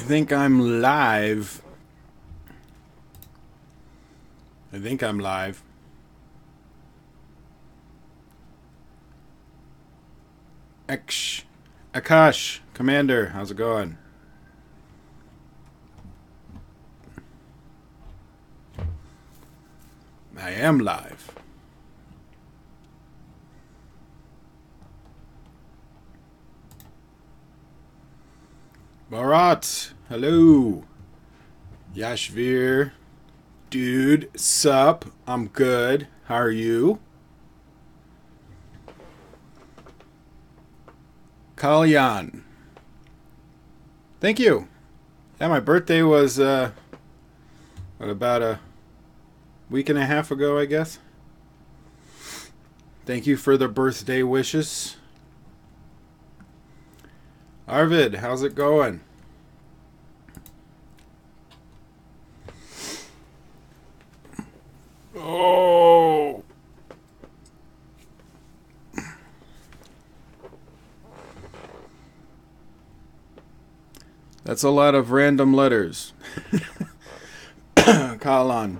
think I'm live. I think I'm live. Akash, Commander, how's it going? I am live. Bharat, hello. Yashvir, dude, sup? I'm good. How are you? Kalyan, thank you. Yeah, my birthday was what, about a week and a half ago, I guess. Thank you for the birthday wishes. Arvid, how's it going? Oh. That's a lot of random letters. Kalyan.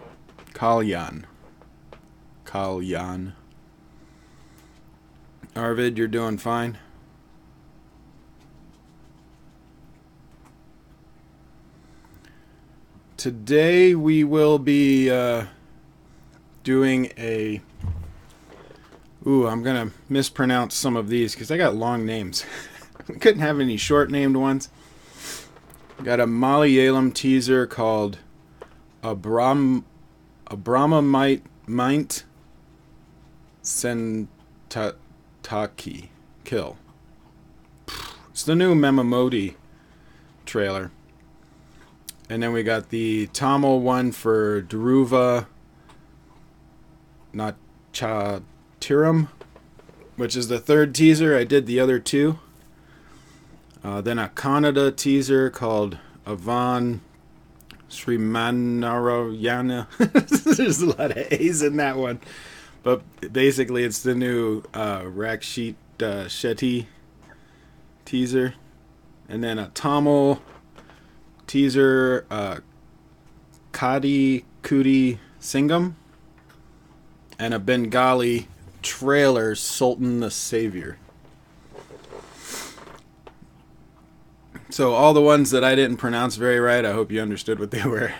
Arvid, you're doing fine. Today we will be doing a... Ooh, I'm going to mispronounce some of these because I got long names. We couldn't have any short named ones. Got a Malayalam teaser called Abrahaminte Santhathikal Kill. It's the new Mammootty trailer. And then we got the Tamil one for Dhruva Natchathiram, which is the third teaser. I did the other two. Then a Kannada teaser called Avane, Srimannarayana. There's a lot of A's in that one. But basically it's the new Rakshit Shetty teaser. And then a Tamil teaser, Kutty, Singam. And a Bengali trailer, Sultan the Savior. So all the ones that I didn't pronounce very right, I hope you understood what they were.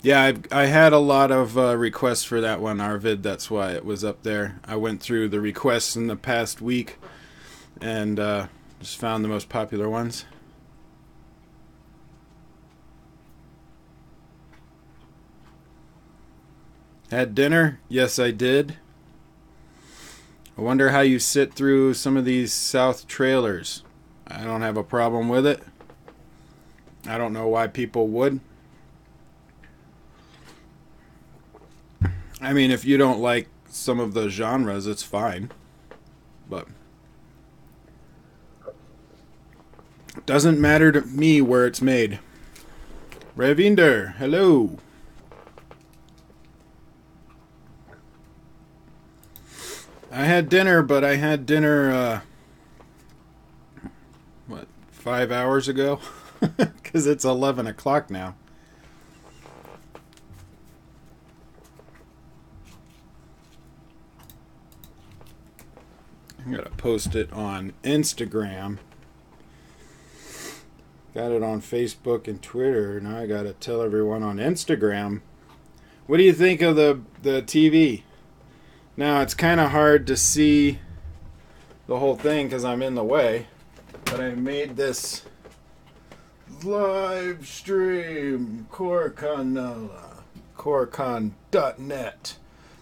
Yeah, I had a lot of requests for that one, Arvid. That's why it was up there. I went through the requests in the past week and just found the most popular ones. Had dinner? Yes, I did. I wonder how you sit through some of these South trailers. I don't have a problem with it. I don't know why people would. I mean, if you don't like some of the genres, it's fine. But it doesn't matter to me where it's made. Ravinder, hello. I had dinner, but I had dinner, 5 hours ago? Because it's 11 o'clock now. I'm going to post it on Instagram. Got it on Facebook and Twitter. Now I got to tell everyone on Instagram. What do you think of the TV? Now, it's kind of hard to see the whole thing because I'm in the way, but I made this live stream, Koricon.net,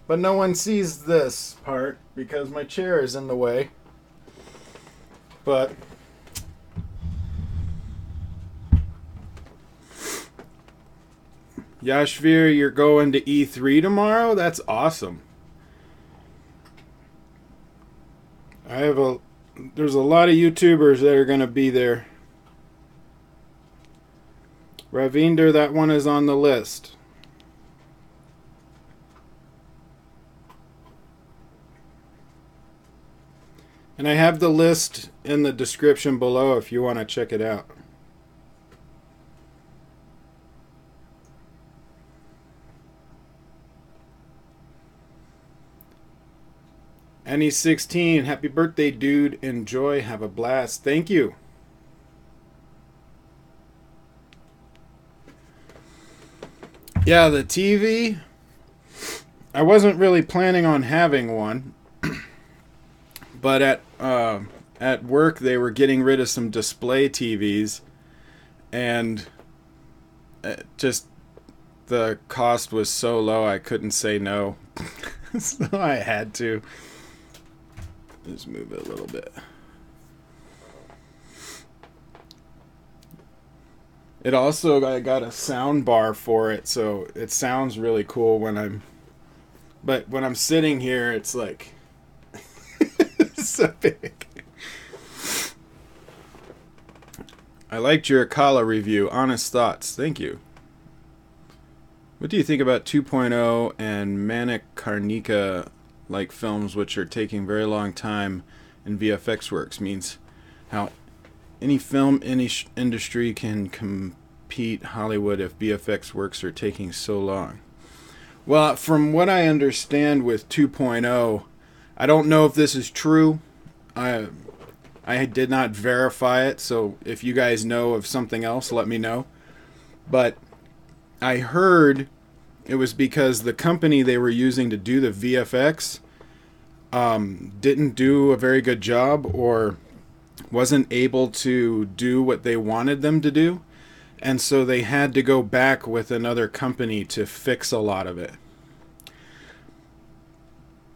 but no one sees this part because my chair is in the way, but Yashvir, you're going to E3 tomorrow? That's awesome. There's a lot of YouTubers that are going to be there. Ravinder, that one is on the list. And I have the list in the description below if you want to check it out. And he's 16. Happy birthday, dude. Enjoy. Have a blast. Thank you. Yeah, the TV. I wasn't really planning on having one. But at work, they were getting rid of some display TVs. And just the cost was so low, I couldn't say no. So I had to. Just move it a little bit. It also, I got a sound bar for it, so it sounds really cool when I'm... But when I'm sitting here, it's like... so big. I liked your Akala review. Honest thoughts. Thank you. What do you think about 2.0 and Manic Karnika like films which are taking very long time in VFX works? Means how any film industry can compete Hollywood if VFX works are taking so long. Well, from what I understand with 2.0, I don't know if this is true. I did not verify it, so if you guys know of something else, let me know. But I heard it was because the company they were using to do the VFX didn't do a very good job or wasn't able to do what they wanted them to do. And so they had to go back with another company to fix a lot of it.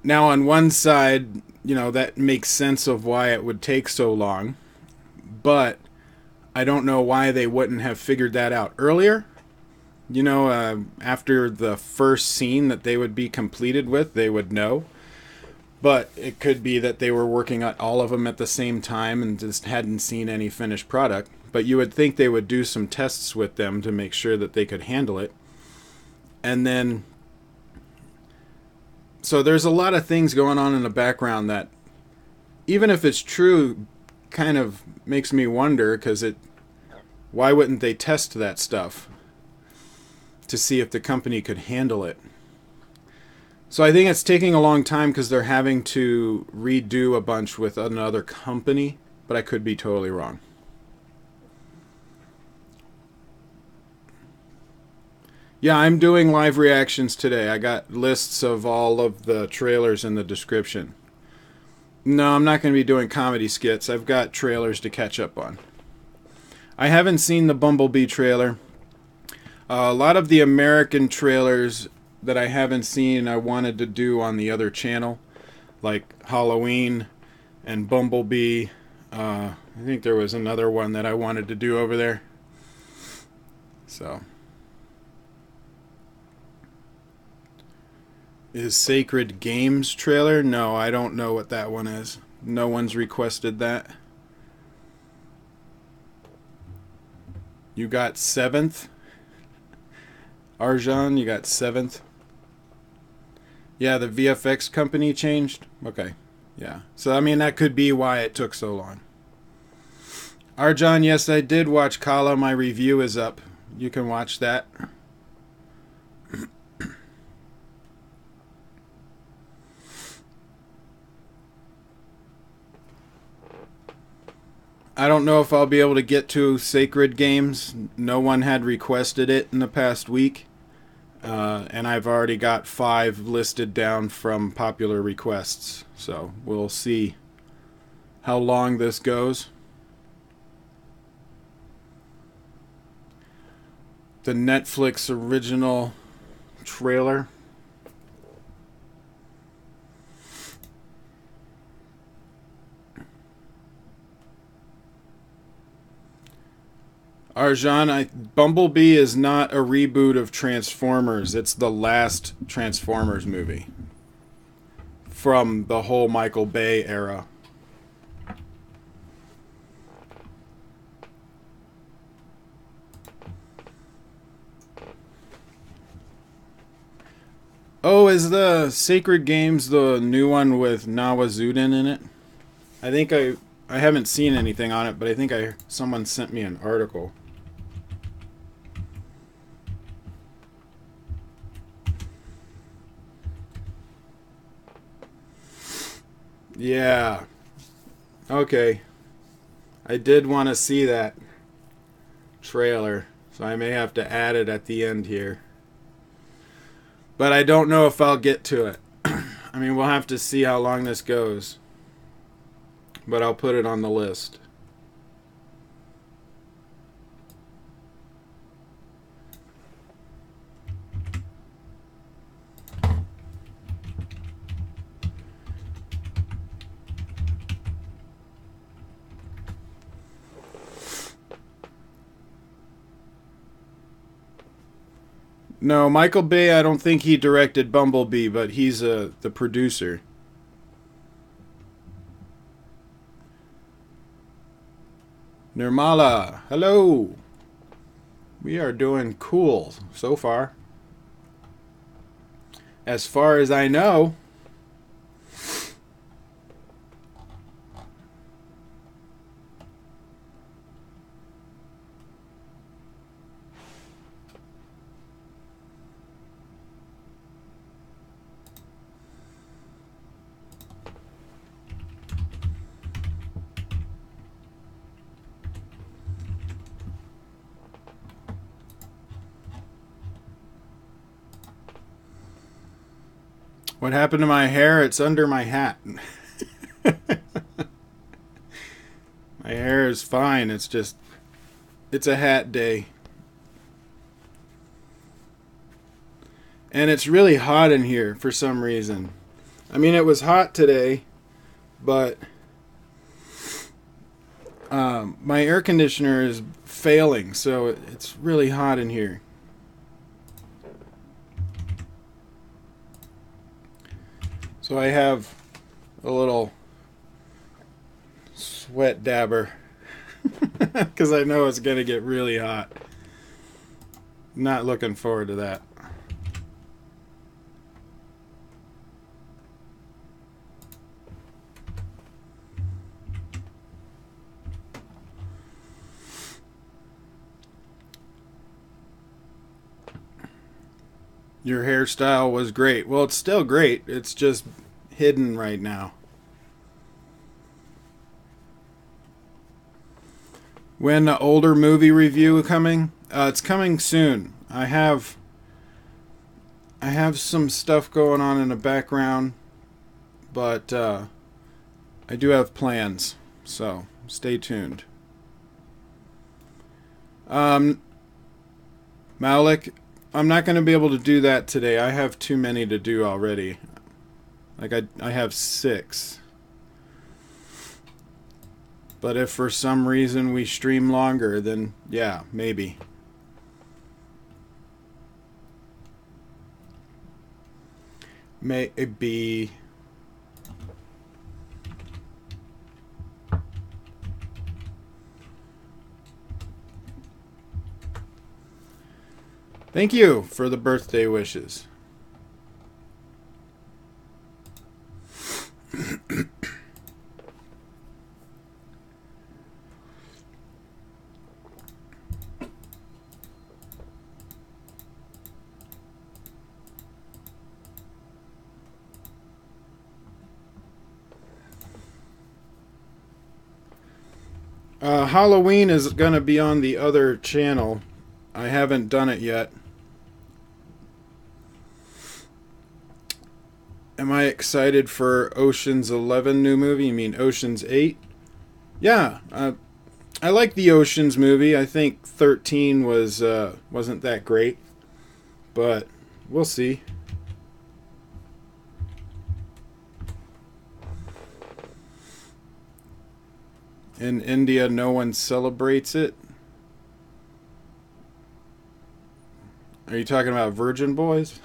Now, on one side, you know, that makes sense of why it would take so long. But I don't know why they wouldn't have figured that out earlier. You know, after the first scene that they would be completed with, they would know. But it could be that they were working on all of them at the same time and just hadn't seen any finished product. But you would think they would do some tests with them to make sure that they could handle it. And then... So there's a lot of things going on in the background that, even if it's true, kind of makes me wonder, because why wouldn't they test that stuff to see if the company could handle it? So I think it's taking a long time because they're having to redo a bunch with another company, but I could be totally wrong. Yeah, I'm doing live reactions today. I got lists of all of the trailers in the description. No, I'm not going to be doing comedy skits. I've got trailers to catch up on. I haven't seen the Bumblebee trailer. A lot of the American trailers that I haven't seen I wanted to do on the other channel, like Halloween and Bumblebee. I think there was another one that I wanted to do over there. So... Is Sacred Games trailer? No, I don't know what that one is. No one's requested that. You got 7th? Arjan, you got 7th? Yeah, the VFX company changed? Okay, yeah. So, I mean, that could be why it took so long. Arjan, yes, I did watch Kala. My review is up. You can watch that. I don't know if I'll be able to get to Sacred Games. No one had requested it in the past week. And I've already got 5 listed down from popular requests. So we'll see how long this goes. The Netflix original trailer. Arjan, Bumblebee is not a reboot of Transformers. It's the last Transformers movie from the whole Michael Bay era. Oh, is the Sacred Games the new one with Nawazudin in it? I think I haven't seen anything on it, but I think someone sent me an article. Yeah. Okay. I did want to see that trailer, so I may have to add it at the end here. But I don't know if I'll get to it. I mean, we'll have to see how long this goes. But I'll put it on the list. No, Michael Bay, I don't think he directed Bumblebee, but he's the producer. Nirmala, hello. We are doing cool so far. As far as I know. What happened to my hair? It's under my hat. My hair is fine. It's just, it's a hat day. And it's really hot in here for some reason. I mean, it was hot today, but my air conditioner is failing, so it's really hot in here. So I have a little sweat dabber because I know it's going to get really hot. Not looking forward to that. Your hairstyle was great. Well, it's still great. It's just hidden right now. When the older movie review coming? It's coming soon. I have some stuff going on in the background, but I do have plans, so stay tuned. Malik, I'm not going to be able to do that today. I have too many to do already. Like I have 6. But if for some reason we stream longer, then yeah, maybe. Maybe. Thank you for the birthday wishes. Halloween is going to be on the other channel. I haven't done it yet. Am I excited for Ocean's 11 new movie? You mean Ocean's 8? Yeah, I like the Ocean's movie. I think 13 wasn't that great, but we'll see. In India, no one celebrates it. Are you talking about Virgin Boys?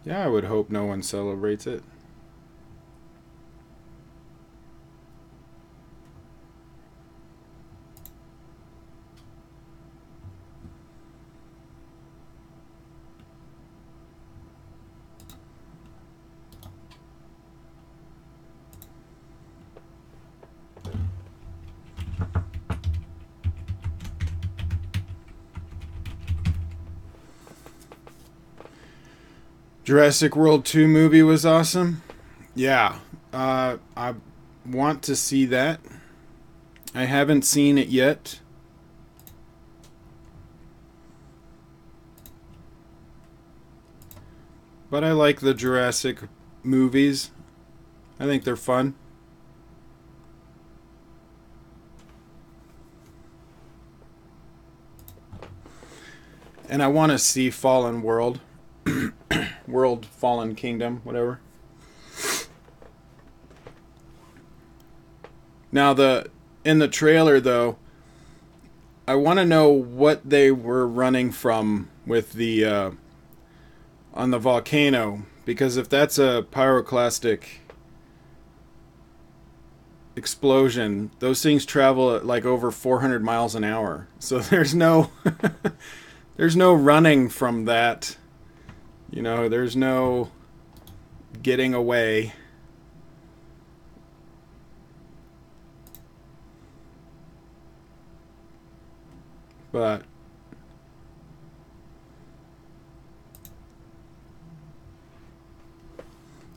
Yeah, I would hope no one celebrates it. Jurassic World 2 movie was awesome. Yeah, I want to see that. I haven't seen it yet. But I like the Jurassic movies. I think they're fun. And I want to see Fallen World. World, Fallen Kingdom, whatever. Now, in the trailer, though, I want to know what they were running from with the on the volcano, because if that's a pyroclastic explosion, those things travel at like over 400 miles an hour. So there's no there's no running from that. You know, there's no getting away. But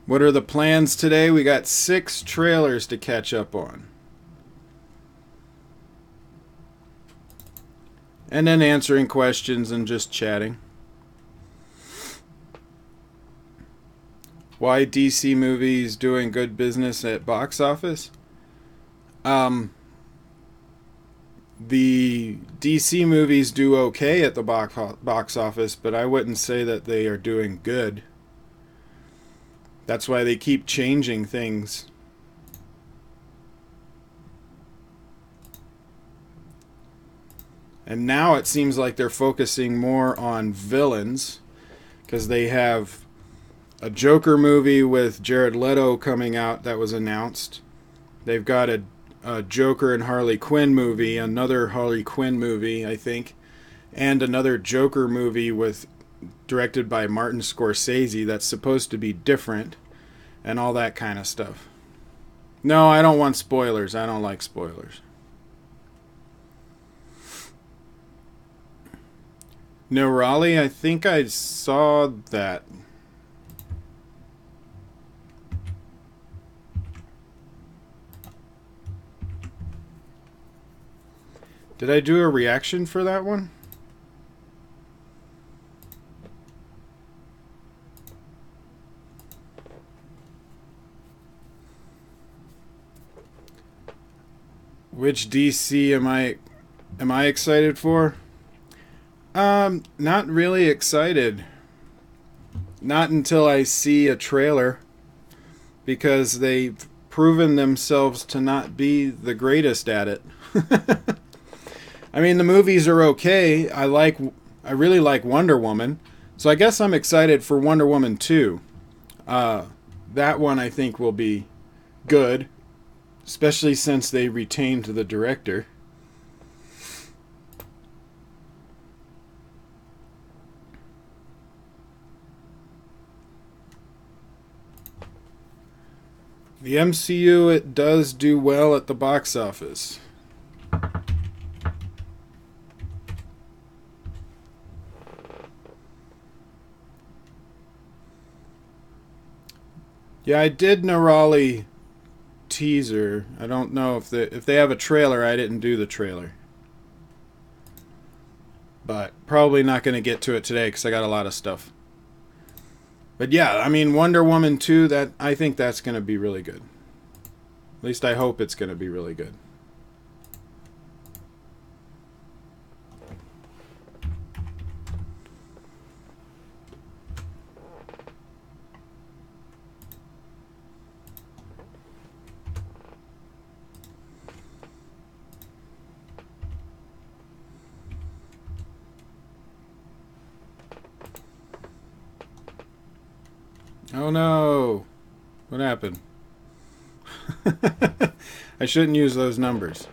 what are the plans today? We got 6 trailers to catch up on. And then answering questions and just chatting. Why DC movies doing good business at box office? The DC movies do okay at the box office, but I wouldn't say that they are doing good. That's why they keep changing things. And now it seems like they're focusing more on villains, because they have a Joker movie with Jared Leto coming out that was announced. They've got a Joker and Harley Quinn movie, another Harley Quinn movie, I think, and another Joker movie directed by Martin Scorsese that's supposed to be different, and all that kind of stuff. No, I don't want spoilers. I don't like spoilers. No, Raleigh, I think I saw that. Did I do a reaction for that one? Which DC am I excited for? Not really excited. Not until I see a trailer, because they've proven themselves to not be the greatest at it. I mean, the movies are okay. I really like Wonder Woman, so I guess I'm excited for Wonder Woman 2. That one I think will be good, especially since they retained the director. The MCU, it does do well at the box office. Yeah, I did Nirali teaser. I don't know if they have a trailer. I didn't do the trailer. But probably not going to get to it today because I got a lot of stuff. But yeah, I mean, Wonder Woman 2, I think that's going to be really good. At least I hope it's going to be really good. Oh no! What happened? I shouldn't use those numbers.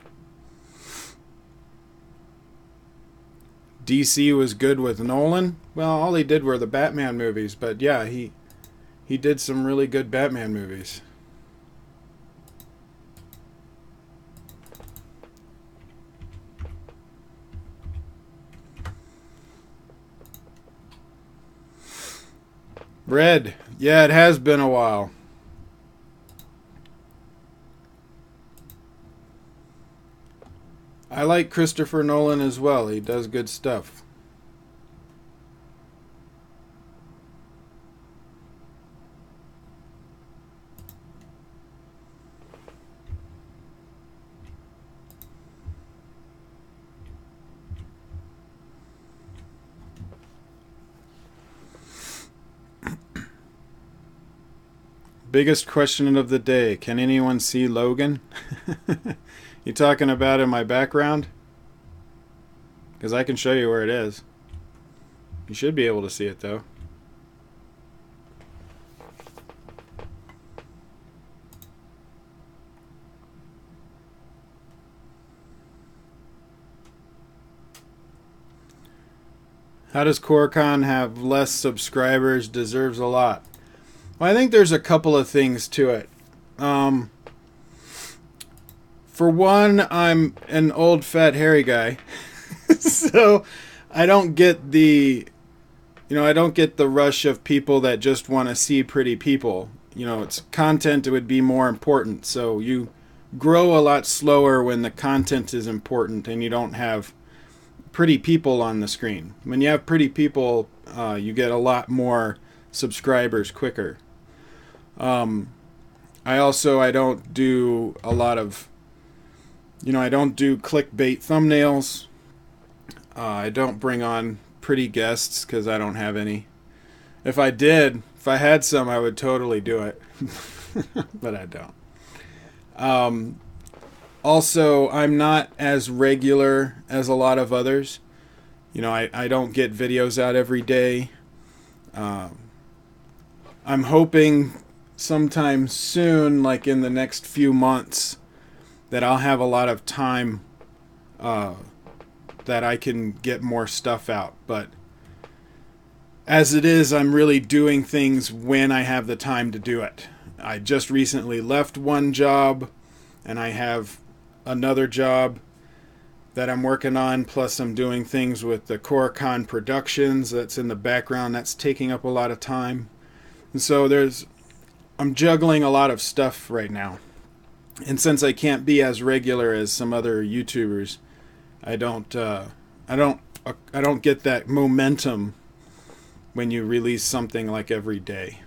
DC was good with Nolan. Well, all he did were the Batman movies, but yeah, he did some really good Batman movies. Red. Yeah, it has been a while. I like Christopher Nolan as well. He does good stuff. Biggest question of the day. Can anyone see Logan? You talking about in my background? Because I can show you where it is. You should be able to see it though. How does Koricon have less subscribers? Deserves a lot. Well, I think there's a couple of things to it. For one, I'm an old, fat, hairy guy. So I don't get the rush of people that just want to see pretty people. It's content would be more important. So you grow a lot slower when the content is important and you don't have pretty people on the screen. When you have pretty people, you get a lot more subscribers quicker. I don't do a lot of, I don't do clickbait thumbnails. I don't bring on pretty guests because I don't have any. If I had some, I would totally do it. But I don't. Also, I'm not as regular as a lot of others. I don't get videos out every day. I'm hoping sometime soon, like in the next few months, that I'll have a lot of time that I can get more stuff out. But as it is, I'm really doing things when I have the time to do it. I just recently left one job, and I have another job that I'm working on, plus I'm doing things with the Koricon Productions that's in the background. That's taking up a lot of time. And so I'm juggling a lot of stuff right now. And since I can't be as regular as some other YouTubers, I don't get that momentum when you release something like every day.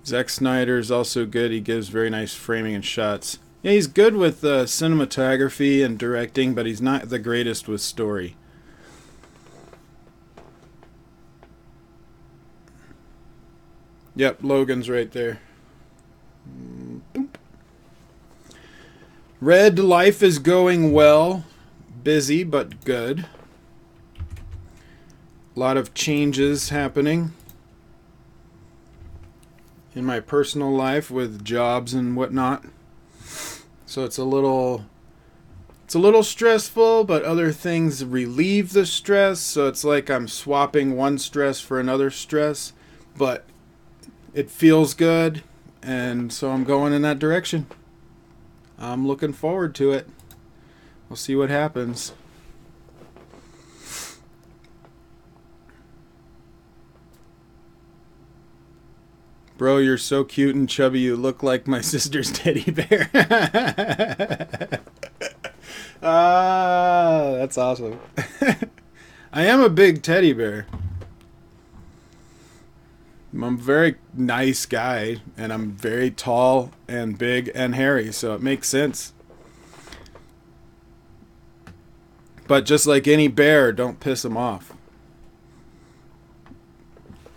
Zack Snyder's also good. He gives very nice framing and shots. Yeah, he's good with cinematography and directing, but he's not the greatest with story. Yep, Logan's right there. Red, life is going well. Busy, but good. A lot of changes happening in my personal life with jobs and whatnot. So it's a little stressful, but other things relieve the stress. So it's like I'm swapping one stress for another stress, but it feels good, and so I'm going in that direction. I'm looking forward to it. We'll see what happens. Bro, you're so cute and chubby, you look like my sister's teddy bear. Ah, that's awesome. I am a big teddy bear. I'm a very nice guy, and I'm very tall and big and hairy, so it makes sense. But just like any bear, don't piss him off.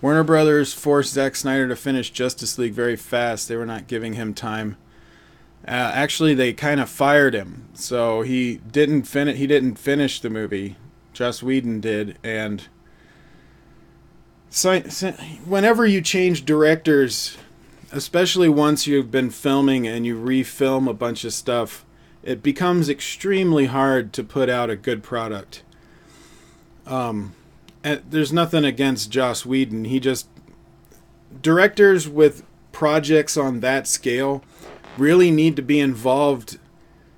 Warner Brothers forced Zack Snyder to finish Justice League very fast. They were not giving him time. Actually, they kind of fired him, so he didn't finish the movie. Joss Whedon did, and so whenever you change directors, especially once you've been filming and you refilm a bunch of stuff, it becomes extremely hard to put out a good product. And there's nothing against Joss Whedon. Directors with projects on that scale really need to be involved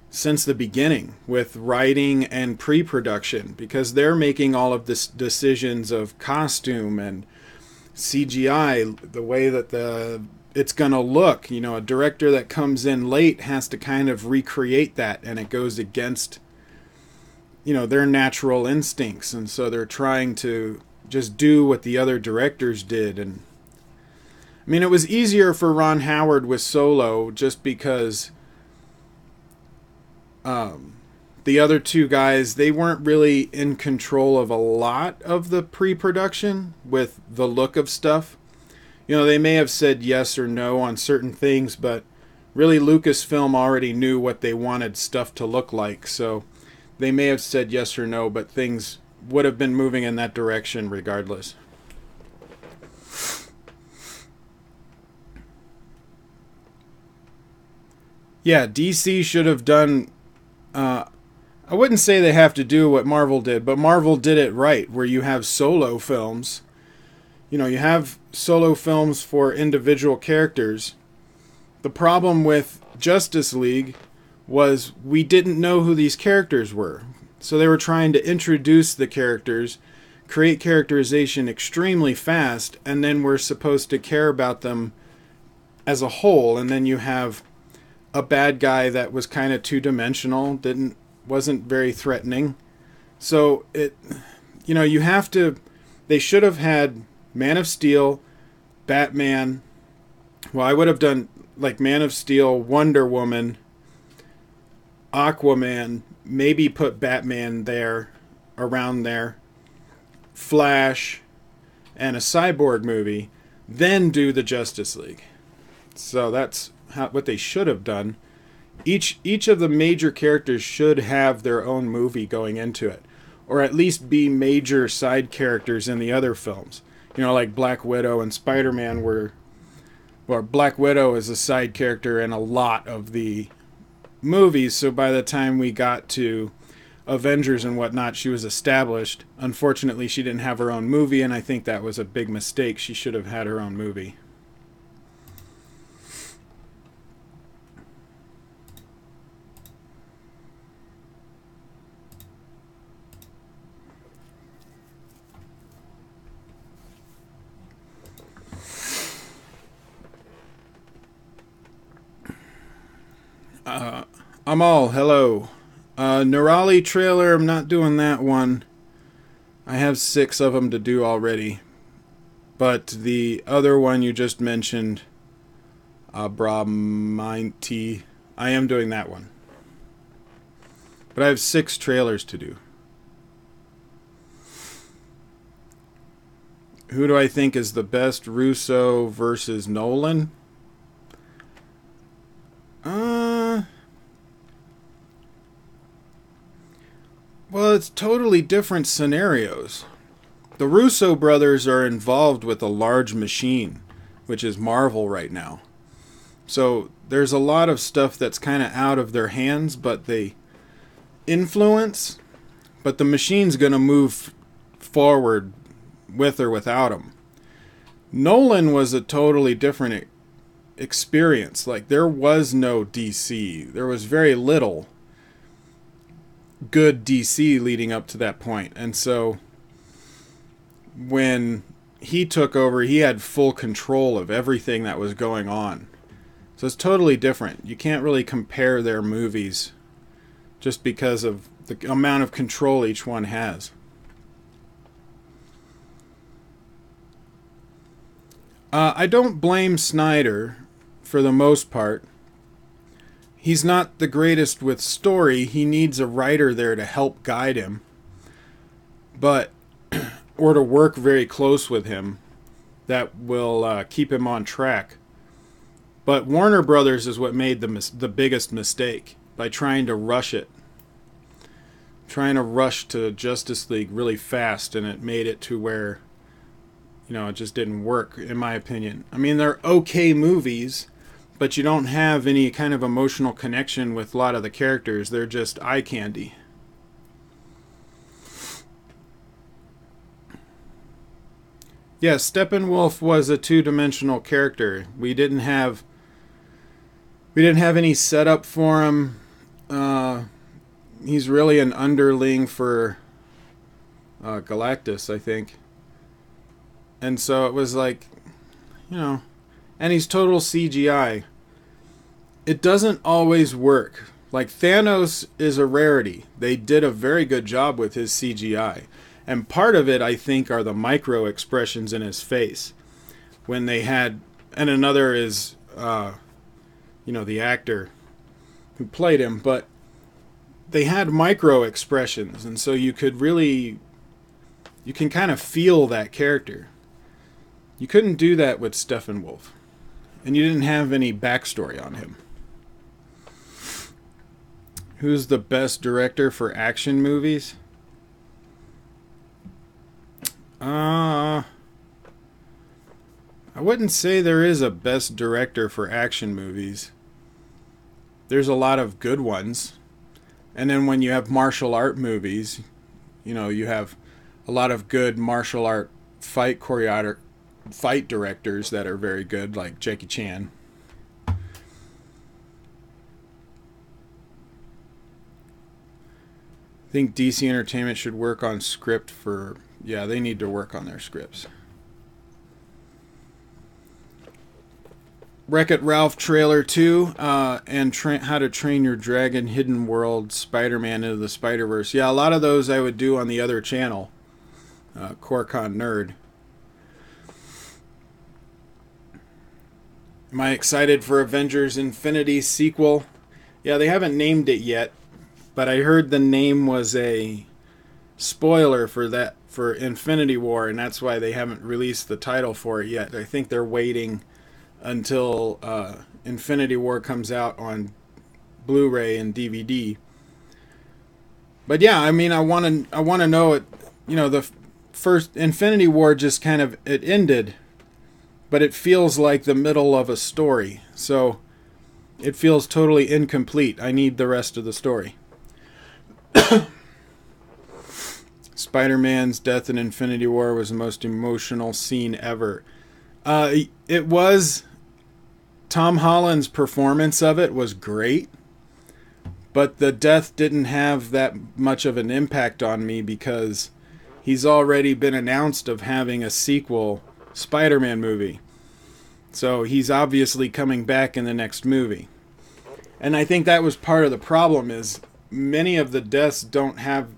since the beginning with writing and pre-production, because they're making all of this decisions of costume and CGI, the way that it's going to look. You know, a director that comes in late has to kind of recreate that, and it goes against, you know, their natural instincts, and so they're trying to just do what the other directors did. And I mean, it was easier for Ron Howard with Solo just because the other two guys, they weren't really in control of a lot of the pre-production with the look of stuff. You know, they may have said yes or no on certain things, but really Lucasfilm already knew what they wanted stuff to look like, so they may have said yes or no, but things would have been moving in that direction regardless. Yeah, DC should have done... I wouldn't say they have to do what Marvel did, but Marvel did it right, where you have solo films. You know, you have solo films for individual characters. The problem with Justice League was we didn't know who these characters were. So they were trying to introduce the characters, create characterization extremely fast, and then we're supposed to care about them as a whole. And then you have a bad guy that was kind of two-dimensional, wasn't very threatening. So you have to... They should have had Man of Steel, Batman. Well, I would have done like Man of Steel, Wonder Woman, Aquaman, maybe put Batman there, around there, Flash, and a Cyborg movie, then do the Justice League. So that's what they should have done. Each of the major characters should have their own movie going into it, or at least be major side characters in the other films. You know, like Black Widow and Spider-Man were... Well, Black Widow is a side character in a lot of the movies, so by the time we got to Avengers and whatnot, she was established. Unfortunately, she didn't have her own movie, and I think that was a big mistake. She should have had her own movie. Amal, hello. Nirali trailer, I'm not doing that one. I have 6 of them to do already. But the other one you just mentioned, Abrahaminte, I am doing that one. But I have 6 trailers to do. Who do I think is the best, Russo versus Nolan? Well, it's totally different scenarios. The Russo brothers are involved with a large machine, which is Marvel right now. So there's a lot of stuff that's kind of out of their hands, but they influence. But the machine's going to move forward with or without them. Nolan was a totally different experience. Like, there was no DC. There was very little good DC leading up to that point. And so when he took over, he had full control of everything that was going on. So it's totally different. You can't really compare their movies just because of the amount of control each one has. I don't blame Snyder for the most part. He's not the greatest with story. He needs a writer there to help guide him. But, or to work very close with him that will keep him on track. But Warner Brothers is what made the biggest mistake by trying to rush it. Trying to rush to Justice League really fast, and it made it to where, it just didn't work, in my opinion. I mean, they're okay movies, but you don't have any kind of emotional connection with a lot of the characters. They're just eye candy. Yeah, Steppenwolf was a two-dimensional character. We didn't have any setup for him. He's really an underling for Galactus, I think. And so it was like, and he's total CGI. It doesn't always work. Like, Thanos is a rarity. They did a very good job with his CGI. And part of it, I think, are the micro expressions in his face. When they had, and another is, the actor who played him, but they had micro expressions, and so you can kind of feel that character. You couldn't do that with Steppenwolf. And you didn't have any backstory on him. Who's the best director for action movies? I wouldn't say there is a best director for action movies. There's a lot of good ones. And then when you have martial art movies, you have a lot of good martial art fight directors that are very good, like Jackie Chan. I think DC Entertainment should work on script for... Yeah, they need to work on their scripts. Wreck-It Ralph trailer 2, and How to Train Your Dragon, Hidden World, Spider-Man Into the Spider-Verse. Yeah, a lot of those I would do on the other channel, Koricon Nerd. Am I excited for Avengers Infinity sequel? Yeah, they haven't named it yet, but I heard the name was a spoiler for Infinity War, and that's why they haven't released the title for it yet. I think they're waiting until Infinity War comes out on Blu-ray and DVD. But yeah, I mean, I want to know it. The first Infinity War just kind of it ended, but it feels like the middle of a story, so it feels totally incomplete. I need the rest of the story. Spider-Man's death in Infinity War was the most emotional scene ever. It was. Tom Holland's performance of it was great, but the death didn't have that much of an impact on me because he's already been announced of having a sequel Spider-Man movie. So he's obviously coming back in the next movie. And I think that was part of the problem, is many of the deaths don't have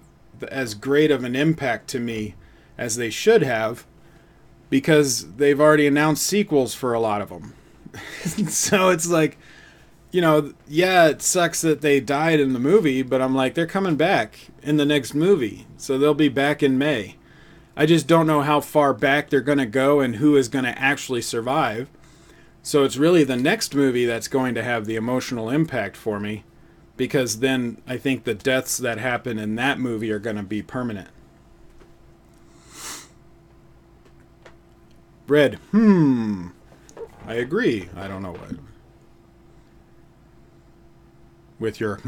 as great of an impact to me as they should have, because they've already announced sequels for a lot of them. So it's like, yeah, it sucks that they died in the movie, but I'm like, they're coming back in the next movie, so they'll be back in May. I just don't know how far back they're going to go and who is going to actually survive. So it's really the next movie that's going to have the emotional impact for me, because then I think the deaths that happen in that movie are going to be permanent. Red, I agree. I don't know what. With your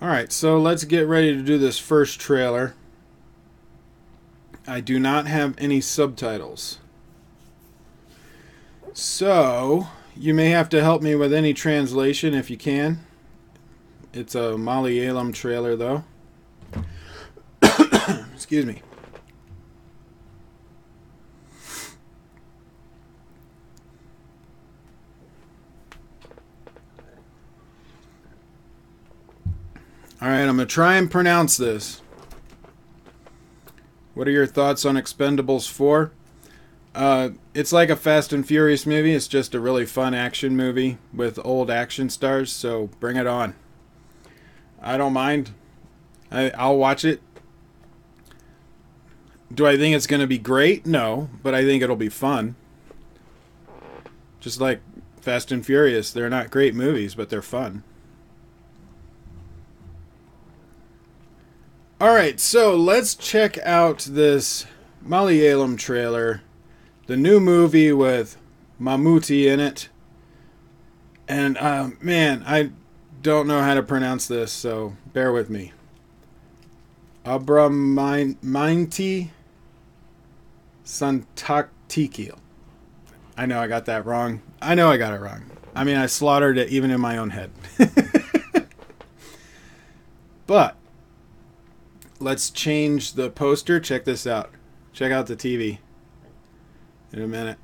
Alright, so let's get ready to do this first trailer. I do not have any subtitles. So, you may have to help me with any translation if you can. It's a Malayalam trailer, though. Excuse me. Alright, I'm going to try and pronounce this. What are your thoughts on Expendables 4? It's like a Fast and Furious movie. It's just a really fun action movie with old action stars, so bring it on. I don't mind. I'll watch it. Do I think it's going to be great? No, but I think it'll be fun. Just like Fast and Furious, they're not great movies, but they're fun. Alright, so let's check out this Malayalam trailer. The new movie with Mammootty in it. And, man, I don't know how to pronounce this, so bear with me. Abrahaminte Santhathikal. I know I got that wrong. I know I got it wrong. I mean, I slaughtered it even in my own head. But let's change the poster. Check this out. Check out the TV in a minute.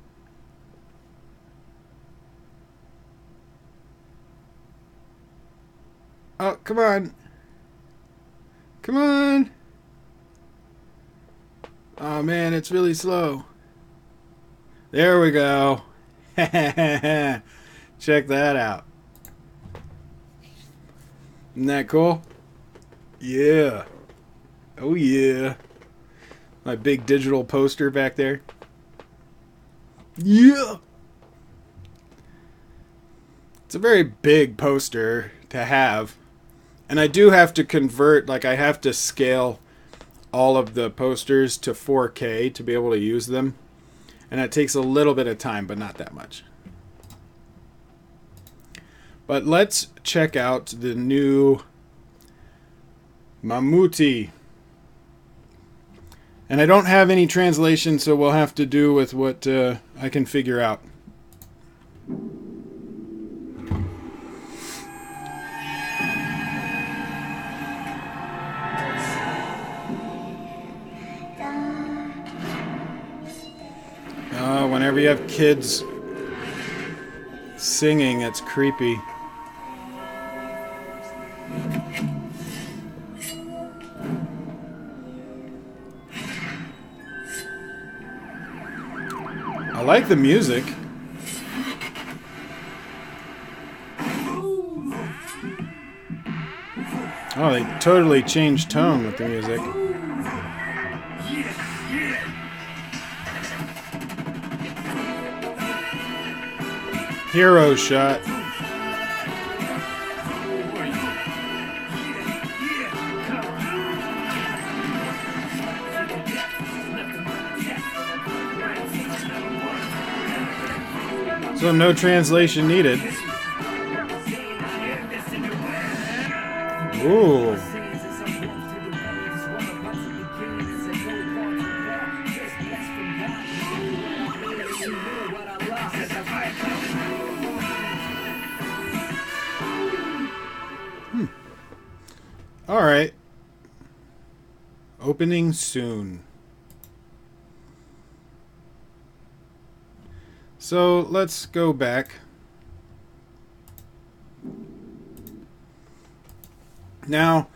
Oh, come on. Come on. Oh, man, it's really slow. There we go. Check that out. Isn't that cool? Yeah. Oh, yeah. My big digital poster back there. Yeah. It's a very big poster to have. And I do have to convert, like I have to scale all of the posters to 4K to be able to use them. And it takes a little bit of time, but not that much. But let's check out the new Mammootty. And I don't have any translation, so we'll have to do with what I can figure out. Whenever you have kids singing, it's creepy. I like the music. Oh, they totally changed tone with the music. Hero shot. So no translation needed. Ooh. All right. Opening soon. So let's go back. Now,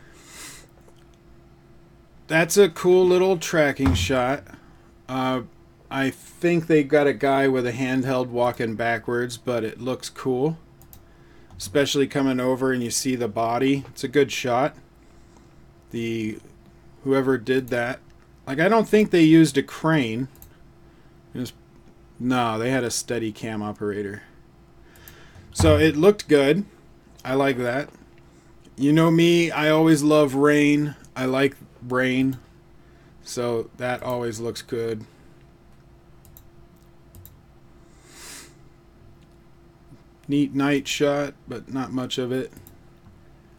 that's a cool little tracking shot. I think they got a guy with a handheld walking backwards, but it looks cool. Especially coming over and you see the body. It's a good shot. Whoever did that, like, I don't think they used a crane. No, they had a steady cam operator. So it looked good. I like that. You know me, I always love rain. I like rain. So that always looks good. Neat night shot, but not much of it.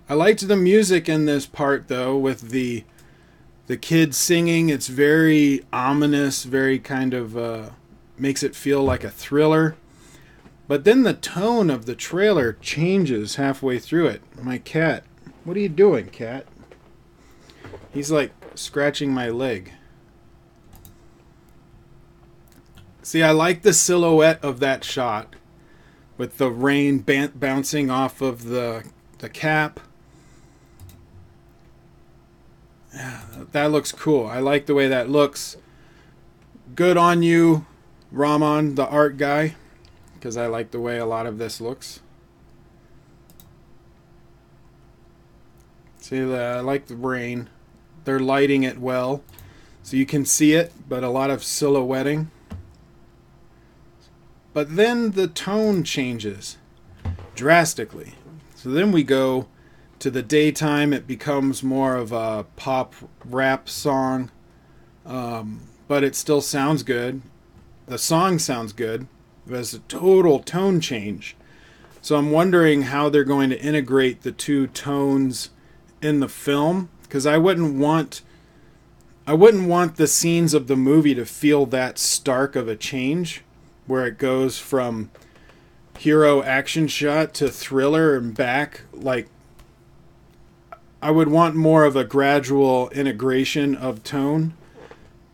I liked the music in this part, though, with the kids singing. It's very ominous, very kind of makes it feel like a thriller. But then the tone of the trailer changes halfway through it. My cat. What are you doing, cat? He's like scratching my leg. See, I like the silhouette of that shot with the rain bouncing off of the cap. Yeah, that looks cool. I like the way that looks. Good on you, Rahman, the art guy, because I like the way a lot of this looks. See, I like the rain. They're lighting it well, so you can see it, but a lot of silhouetting. But then the tone changes drastically. So then we go to the daytime. It becomes more of a pop rap song, but it still sounds good. The song sounds good. There's a total tone change. So I'm wondering how they're going to integrate the two tones in the film, because I wouldn't want I wouldn't want the scenes of the movie to feel that stark of a change, where it goes from hero action shot to thriller and back. Like, I would want more of a gradual integration of tone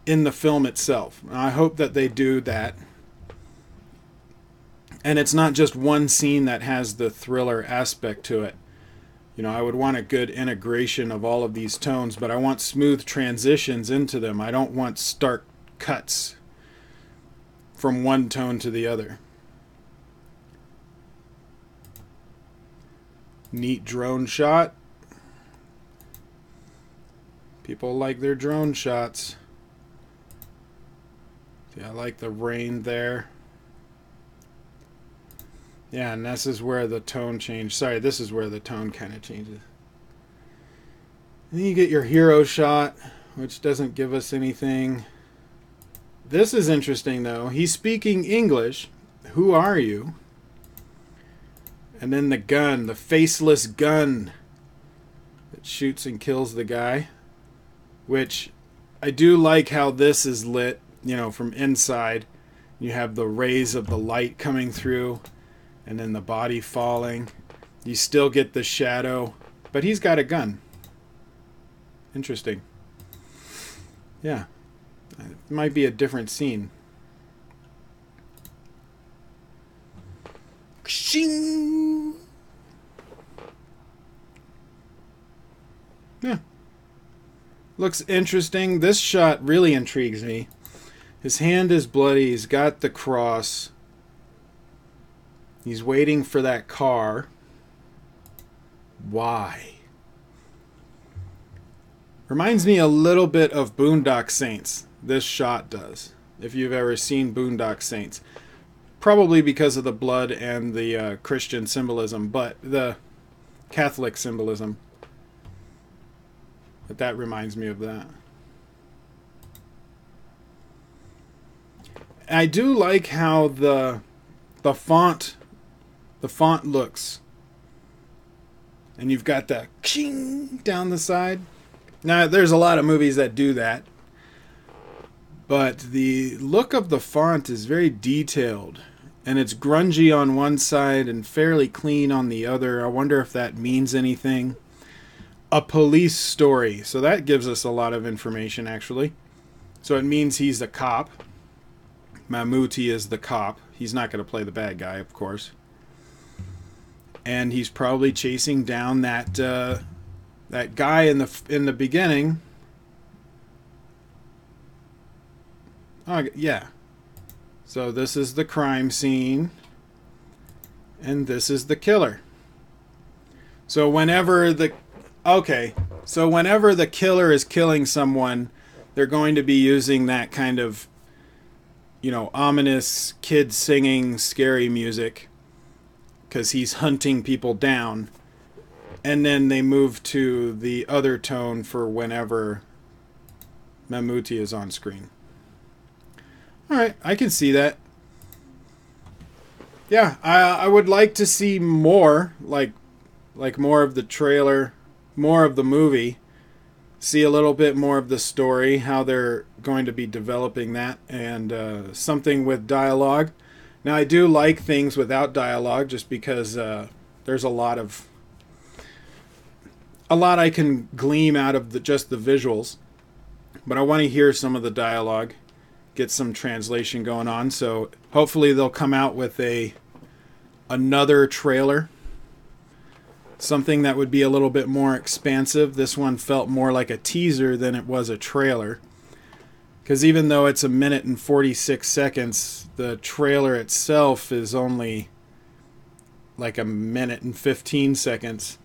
in the film itself. And I hope that they do that. And it's not just one scene that has the thriller aspect to it. You know, I would want a good integration of all of these tones, but I want smooth transitions into them. I don't want stark cuts from one tone to the other. Neat drone shot. People like their drone shots. See, I like the rain there. Yeah, and this is where the tone change. Sorry, this is where the tone kind of changes. And then you get your hero shot, which doesn't give us anything. This is interesting, though. He's speaking English. Who are you? And then the gun, the faceless gun that shoots and kills the guy. Which I do like how this is lit, you know, from inside. You have the rays of the light coming through. And then the body falling. You still get the shadow. But he's got a gun. Interesting. Yeah. It might be a different scene. Shing! Yeah. Looks interesting. This shot really intrigues me. His hand is bloody. He's got the cross. He's waiting for that car. Why? Reminds me a little bit of Boondock Saints. This shot does. If you've ever seen Boondock Saints. Probably because of the blood and the Christian symbolism. But the Catholic symbolism. But that reminds me of that. I do like how the font looks. And you've got the ching down the side. Now, there's a lot of movies that do that. But the look of the font is very detailed. And it's grungy on one side and fairly clean on the other. I wonder if that means anything. A police story. So that gives us a lot of information, actually. So it means he's a cop. Mammootty is the cop. He's not going to play the bad guy, of course. And he's probably chasing down that that guy in the beginning. Oh, yeah. So this is the crime scene. And this is the killer. So whenever the killer is killing someone, they're going to be using that kind of, you know, ominous kid singing scary music. Because he's hunting people down. And then they move to the other tone for whenever Mammootty is on screen. Alright, I can see that. Yeah, I would like to see more, like more of the trailer, more of the movie. See a little bit more of the story, how they're going to be developing that, and something with dialogue. Now, I do like things without dialogue, just because there's a lot I can glean out of just the visuals. But I want to hear some of the dialogue, get some translation going on. So hopefully they'll come out with another trailer, something that would be a little bit more expansive. This one felt more like a teaser than it was a trailer. Because even though it's 1 minute and 46 seconds, the trailer itself is only like 1 minute and 15 seconds.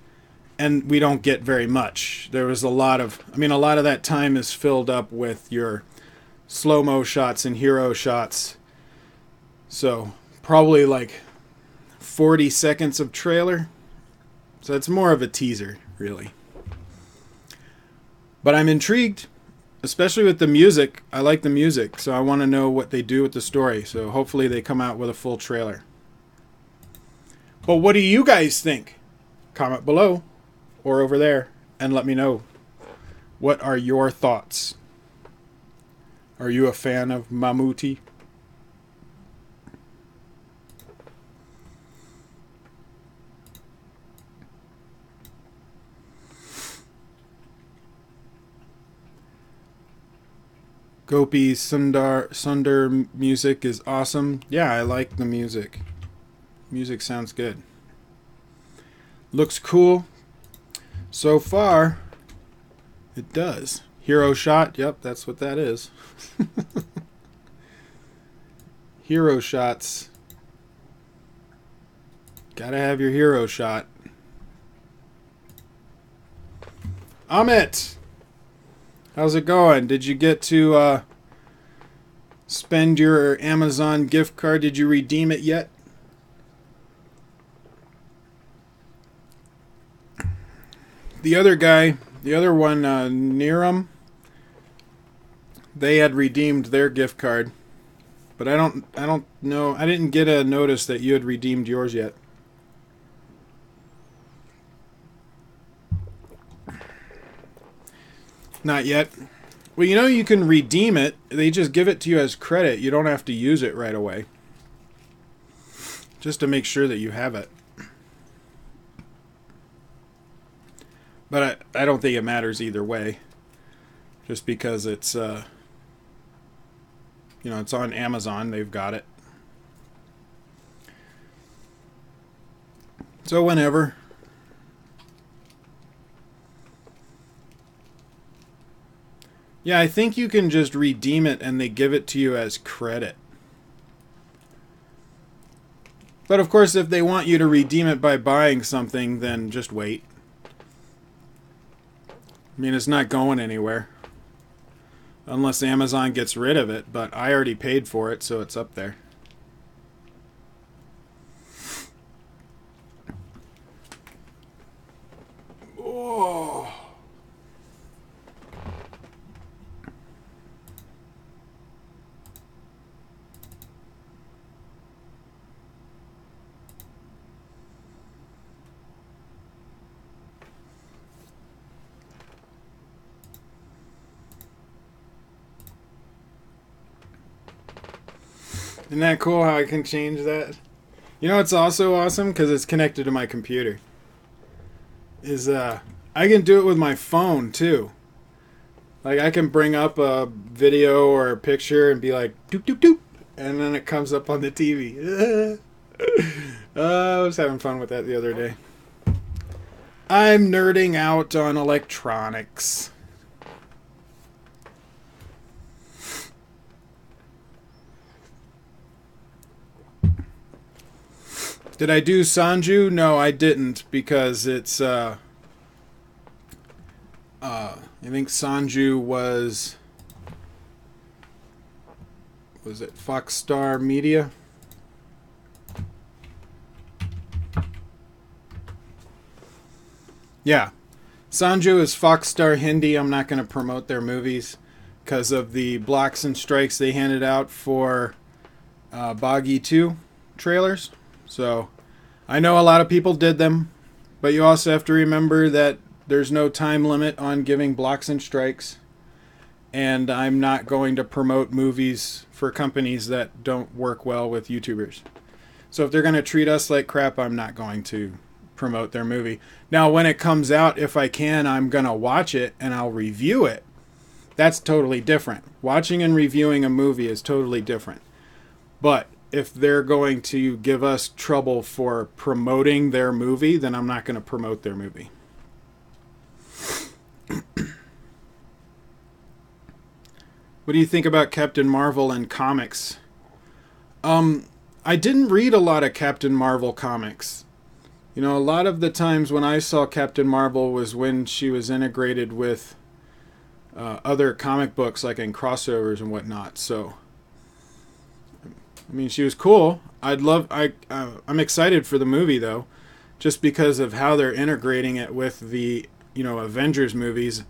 And we don't get very much. There was a lot of that time is filled up with your slow-mo shots and hero shots. So probably like 40 seconds of trailer. So it's more of a teaser, really. But I'm intrigued. Especially with the music. I like the music, so I want to know what they do with the story. So hopefully they come out with a full trailer. But what do you guys think? Comment below or over there and let me know. What are your thoughts? Are you a fan of Mammootty? Gopi Sundar music is awesome. Yeah, I like the music. Music sounds good. Looks cool. So far, it does. Hero shot. Yep, that's what that is. Hero shots. Gotta have your hero shot. Amit! How's it going? Did you get to spend your Amazon gift card? Did you redeem it yet? The other guy, the other one, Neeram, they had redeemed their gift card, but I don't know. I didn't get a notice that you had redeemed yours yet. Not yet. Well, you know you can redeem it. They just give it to you as credit. You don't have to use it right away. Just to make sure that you have it. But I don't think it matters either way. Just because it's, you know, it's on Amazon. They've got it. So whenever. Yeah, I think you can just redeem it and they give it to you as credit. But of course, if they want you to redeem it by buying something, then just wait. I mean, it's not going anywhere. Unless Amazon gets rid of it, but I already paid for it, so it's up there. Oh. Isn't that cool how I can change that? You know what's also awesome? Because it's connected to my computer. Is I can do it with my phone too. Like I can bring up a video or a picture and be like doop doop doop, and then it comes up on the TV. I was having fun with that the other day. I'm nerding out on electronics. Did I do Sanju? No, I didn't, because it's I think Sanju was it Fox Star Media? Yeah. Sanju is Fox Star Hindi. I'm not going to promote their movies because of the blocks and strikes they handed out for Boggy 2 trailers. So, I know a lot of people did them, but you also have to remember that there's no time limit on giving blocks and strikes, and I'm not going to promote movies for companies that don't work well with YouTubers. So if they're going to treat us like crap, I'm not going to promote their movie. Now, when it comes out, if I can, I'm going to watch it and I'll review it. That's totally different. Watching and reviewing a movie is totally different. But if they're going to give us trouble for promoting their movie, then I'm not going to promote their movie. What do you think about Captain Marvel and comics? I didn't read a lot of Captain Marvel comics. You know, a lot of the times when I saw Captain Marvel was when she was integrated with other comic books, like in crossovers and whatnot. So, I mean, she was cool. I'm excited for the movie though, just because of how they're integrating it with the, you know, Avengers movies.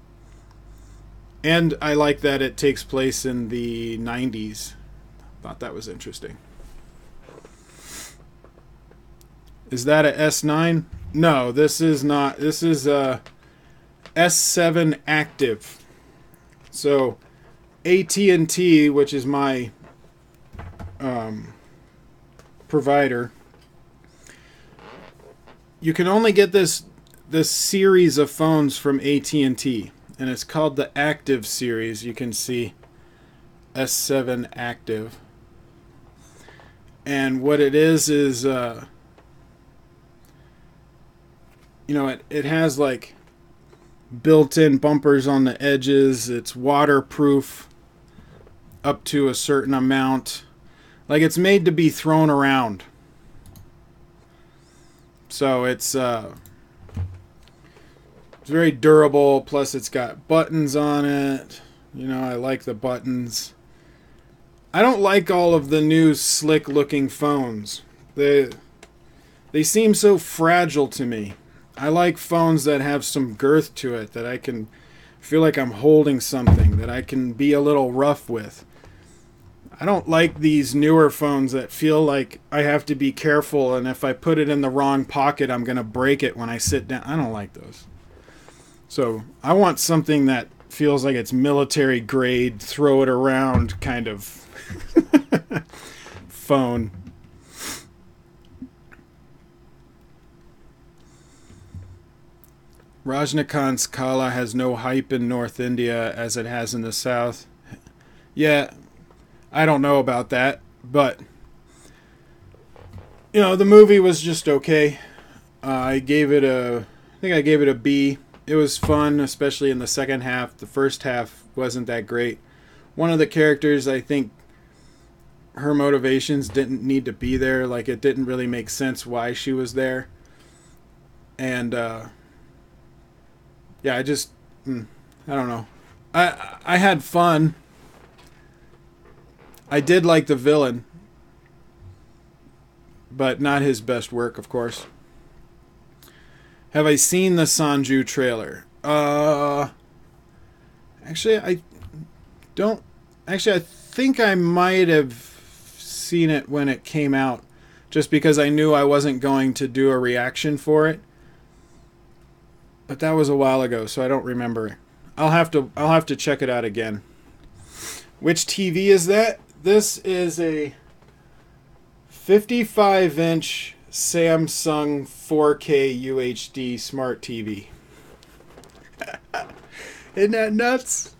And I like that it takes place in the 90s. Thought that was interesting. Is that a S9? No, this is not. This is a S7 active. So AT&T, which is my provider, you can only get this series of phones from AT&T, and it's called the Active series. You can see S7 Active, and what it is you know, it has like built-in bumpers on the edges. It's waterproof up to a certain amount. Like, it's made to be thrown around. So it's very durable, plus it's got buttons on it. You know, I like the buttons. I don't like all of the new slick looking phones. They seem so fragile to me. I like phones that have some girth to it, that I can feel like I'm holding something, that I can be a little rough with. I don't like these newer phones that feel like I have to be careful, and if I put it in the wrong pocket, I'm going to break it when I sit down. I don't like those. So I want something that feels like it's military grade, throw it around kind of phone. Rajnikant's Kala has no hype in North India as it has in the South. Yeah, I don't know about that, but you know, the movie was just okay. I think I gave it a B. It was fun, especially in the second half. The first half wasn't that great. One of the characters, I think her motivations didn't need to be there. Like, it didn't really make sense why she was there. And yeah, I don't know. I had fun. I did like the villain, but not his best work, of course. Have I seen the Sanju trailer? Actually, I don't. Actually, I think I might have seen it when it came out, just because I knew I wasn't going to do a reaction for it. But that was a while ago, so I don't remember. I'll have to check it out again. Which TV is that? This is a 55-inch Samsung 4K UHD smart TV. Isn't that nuts?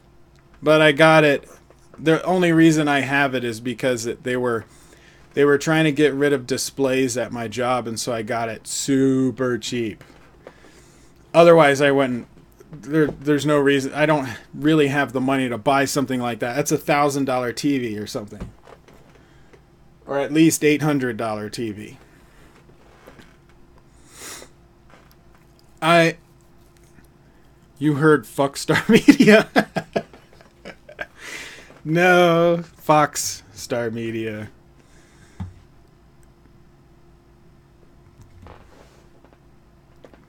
But I got it. The only reason I have it is because they were trying to get rid of displays at my job, and so I got it super cheap. Otherwise, I wouldn't. There's no reason. I don't really have the money to buy something like that. That's $1,000 TV or something, or at least $800 TV. You heard fuck Star Media? No, Fox Star Media.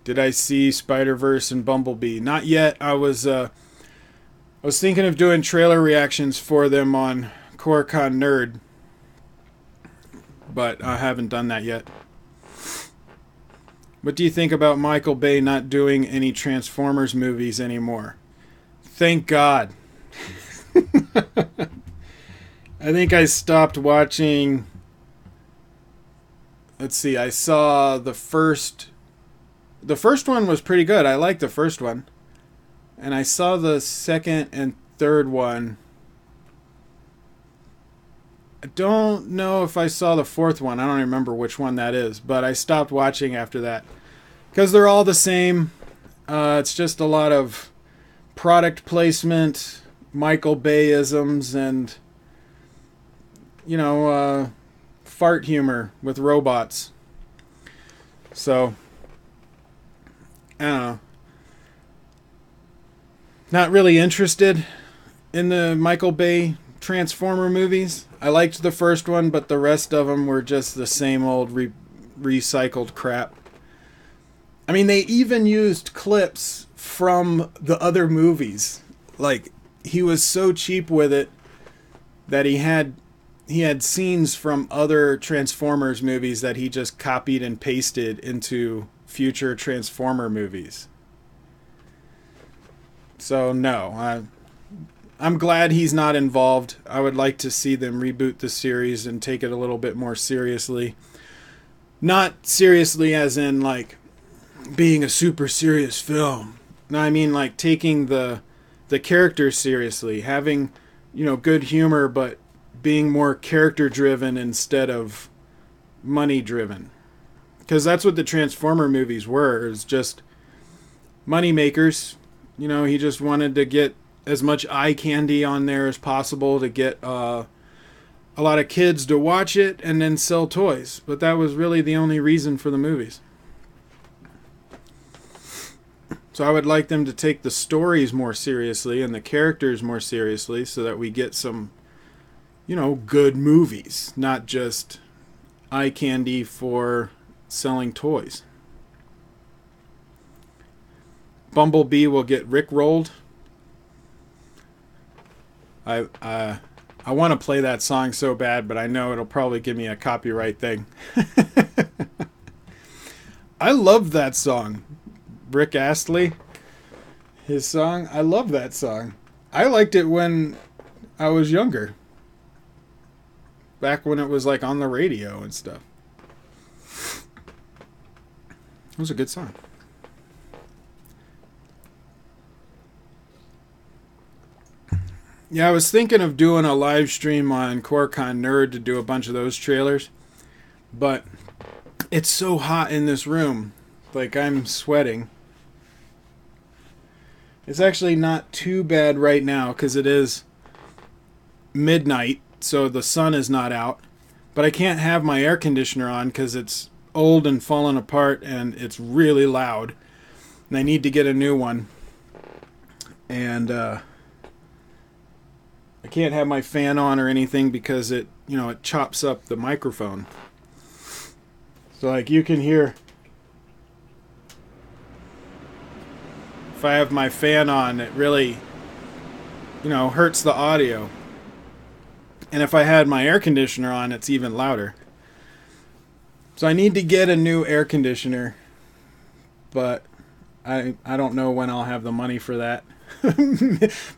Did I see Spider-Verse and Bumblebee? Not yet. I was thinking of doing trailer reactions for them on Koricon Nerd, but I haven't done that yet. What do you think about Michael Bay not doing any Transformers movies anymore? Thank God. I think I stopped watching. Let's see. I saw the first. The first one was pretty good. I liked the first one. And I saw the second and third one. I don't know if I saw the fourth one. I don't remember which one that is. But I stopped watching after that. Because they're all the same. It's just a lot of product placement, Michael Bay-isms, and, you know, fart humor with robots. So, I don't know. Not really interested in the Michael Bay Transformer movies. I liked the first one, but the rest of them were just the same old recycled crap. I mean, they even used clips from the other movies. Like, he was so cheap with it that he had scenes from other Transformers movies that he just copied and pasted into future Transformer movies. So no, I'm glad he's not involved. I would like to see them reboot the series and take it a little bit more seriously. Not seriously as in like being a super serious film. No, I mean like taking the characters seriously, having, you know, good humor, but being more character driven instead of money driven. Because that's what the Transformer movies were, is just money makers. You know, he just wanted to get as much eye candy on there as possible to get a lot of kids to watch it and then sell toys. But that was really the only reason for the movies. So I would like them to take the stories more seriously and the characters more seriously so that we get some, you know, good movies, not just eye candy for selling toys. Bumblebee will get rickrolled. I want to play that song so bad, but I know it'll probably give me a copyright thing. I love that song. Rick Astley, his song. I love that song. I liked it when I was younger. Back when it was like on the radio and stuff. It was a good song. Yeah, I was thinking of doing a live stream on Koricon Nerd to do a bunch of those trailers. But it's so hot in this room. Like, I'm sweating. It's actually not too bad right now because it is midnight, so the sun is not out. But I can't have my air conditioner on because it's old and falling apart and it's really loud. And I need to get a new one. And I can't have my fan on or anything because it, you know, it chops up the microphone. So like you can hear, if I have my fan on, it really, you know, hurts the audio. And if I had my air conditioner on, it's even louder. So I need to get a new air conditioner, but I don't know when I'll have the money for that.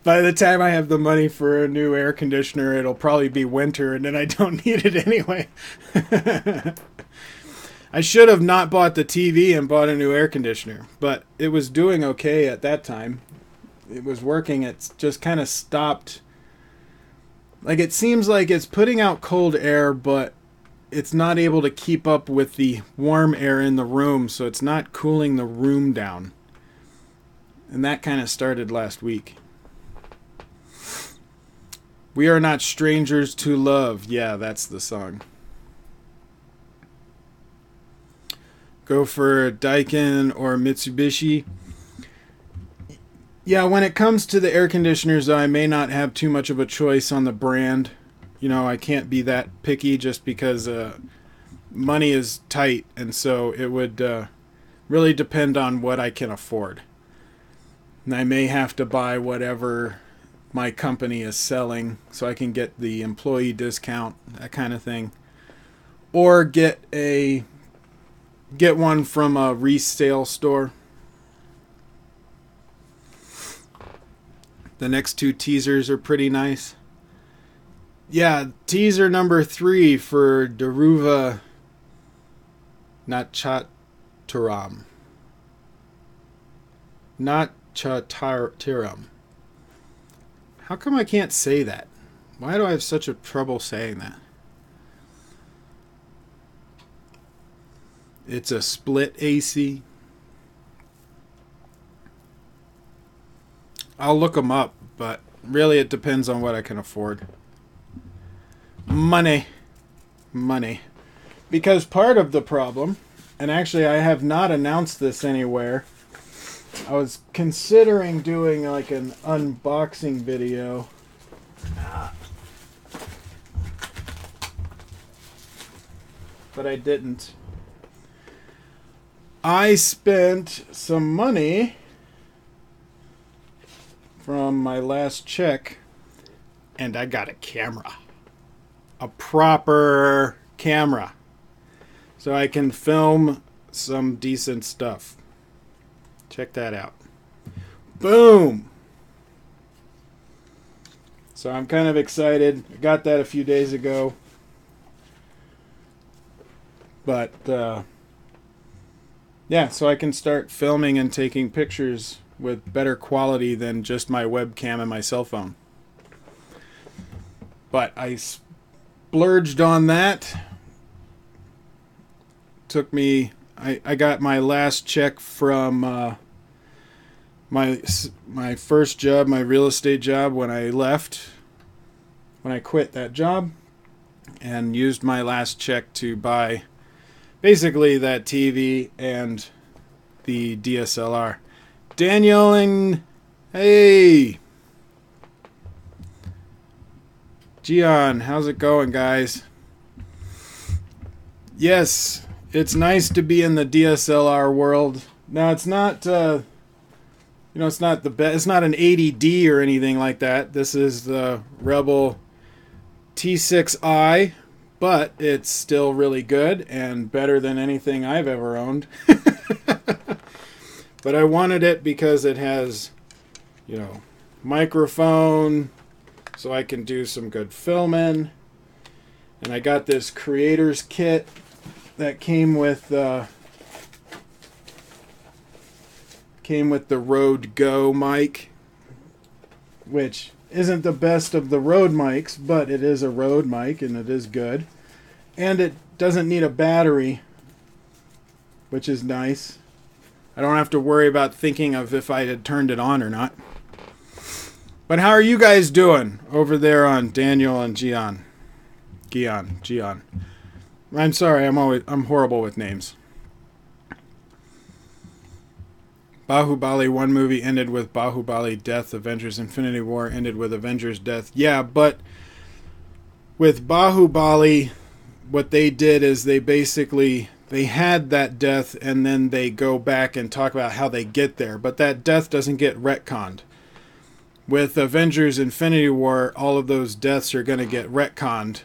By the time I have the money for a new air conditioner, it'll probably be winter, and then I don't need it anyway. I should have not bought the TV and bought a new air conditioner, but it was doing okay at that time. It was working. It's just kind of stopped. Like, it seems like it's putting out cold air, but it's not able to keep up with the warm air in the room, so it's not cooling the room down. And that kind of started last week. We are not strangers to love. Yeah, that's the song. Go for Daikin or Mitsubishi. Yeah, when it comes to the air conditioners, though, I may not have too much of a choice on the brand. You know, I can't be that picky just because money is tight, and so it would really depend on what I can afford. And I may have to buy whatever my company is selling so I can get the employee discount, that kind of thing. Or get one from a resale store. The next two teasers are pretty nice. Yeah, teaser number 3 for Dhruva Natchathiram. Natchathiram. How come I can't say that? Why do I have such a trouble saying that? It's a split AC. I'll look them up, but really it depends on what I can afford. Money. Because part of the problem, and actually I have not announced this anywhere, I was considering doing like an unboxing video. But I didn't. I spent some money from my last check, and I got a camera. A proper camera. So I can film some decent stuff. Check that out. Boom! So I'm kind of excited. I got that a few days ago. But, yeah, so I can start filming and taking pictures with better quality than just my webcam and my cell phone. But I splurged on that. Took me... I got my last check from my first job, my real estate job, when I quit that job, and used my last check to buy basically that TV and the DSLR. Daniel and hey, Chiyaan, how's it going, guys? Yes. It's nice to be in the DSLR world. Now, it's not, it's not the best. It's not an 80D or anything like that. This is the Rebel T6i, but it's still really good and better than anything I've ever owned. But I wanted it because it has, microphone, so I can do some good filming. And I got this creator's kit that came with the Rode Go mic, which isn't the best of the Rode mics, but it is a Rode mic and it is good. And it doesn't need a battery, which is nice. I don't have to worry about thinking of if I had turned it on or not. But how are you guys doing over there on Daniel and Chiyaan? Chiyaan. I'm sorry, I'm horrible with names. Bahubali, one movie ended with Bahubali death. Avengers Infinity War ended with Avengers death. Yeah, but with Bahubali, what they did is they had that death and then they go back and talk about how they get there. But that death doesn't get retconned. With Avengers Infinity War, all of those deaths are going to get retconned,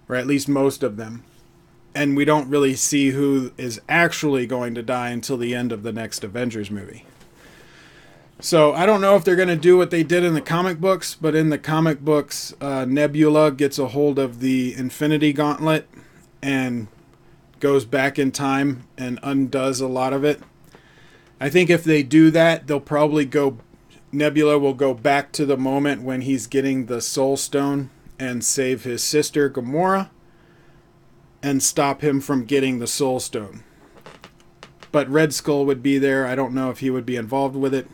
or at least most of them. And we don't really see who is actually going to die until the end of the next Avengers movie. So I don't know if they're going to do what they did in the comic books, but in the comic books, Nebula gets a hold of the Infinity Gauntlet and goes back in time and undoes a lot of it. I think if they do that, they'll probably Nebula will go back to the moment when he's getting the Soul Stone and save his sister Gamora and stop him from getting the Soul Stone. But Red Skull would be there. I don't know if he would be involved with it.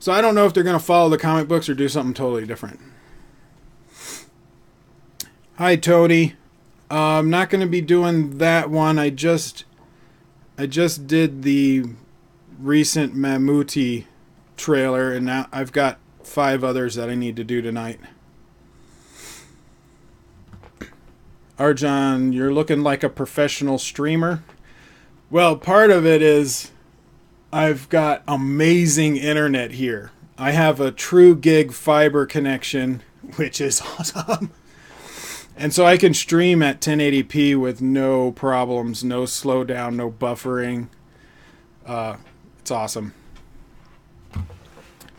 So I don't know if they're going to follow the comic books or do something totally different. Hi, Tony. I'm not going to be doing that one. I just did the recent Mammootty trailer, and now I've got 5 others that I need to do tonight. Arjan, you're looking like a professional streamer. Well, part of it is I've got amazing internet here. I have a true gig fiber connection, which is awesome. And so I can stream at 1080p with no problems, no slowdown, no buffering. It's awesome.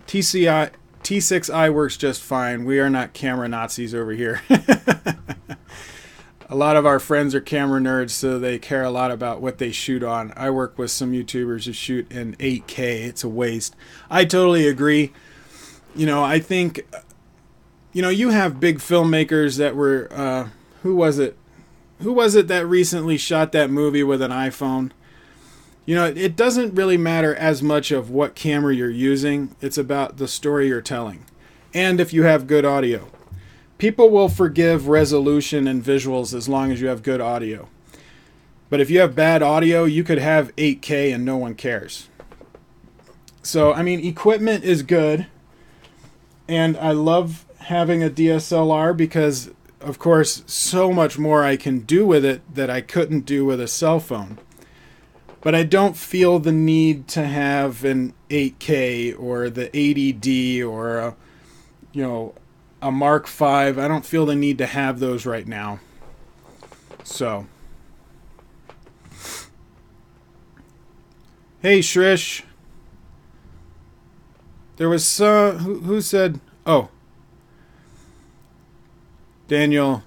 T6i works just fine. We are not camera Nazis over here. A lot of our friends are camera nerds, so they care a lot about what they shoot on. I work with some YouTubers who shoot in 8K. It's a waste. I totally agree. I think, you have big filmmakers that were, who was it? Who was it that recently shot that movie with an iPhone? It doesn't really matter as much of what camera you're using. It's about the story you're telling. And if you have good audio. People will forgive resolution and visuals as long as you have good audio. But if you have bad audio, you could have 8K and no one cares. So, equipment is good. And I love having a DSLR because, of course, so much more I can do with it that I couldn't do with a cell phone. But I don't feel the need to have an 8K or the 80D or a Mark V. I don't feel the need to have those right now. So. Hey, Shrish. There was who said, oh, Daniel,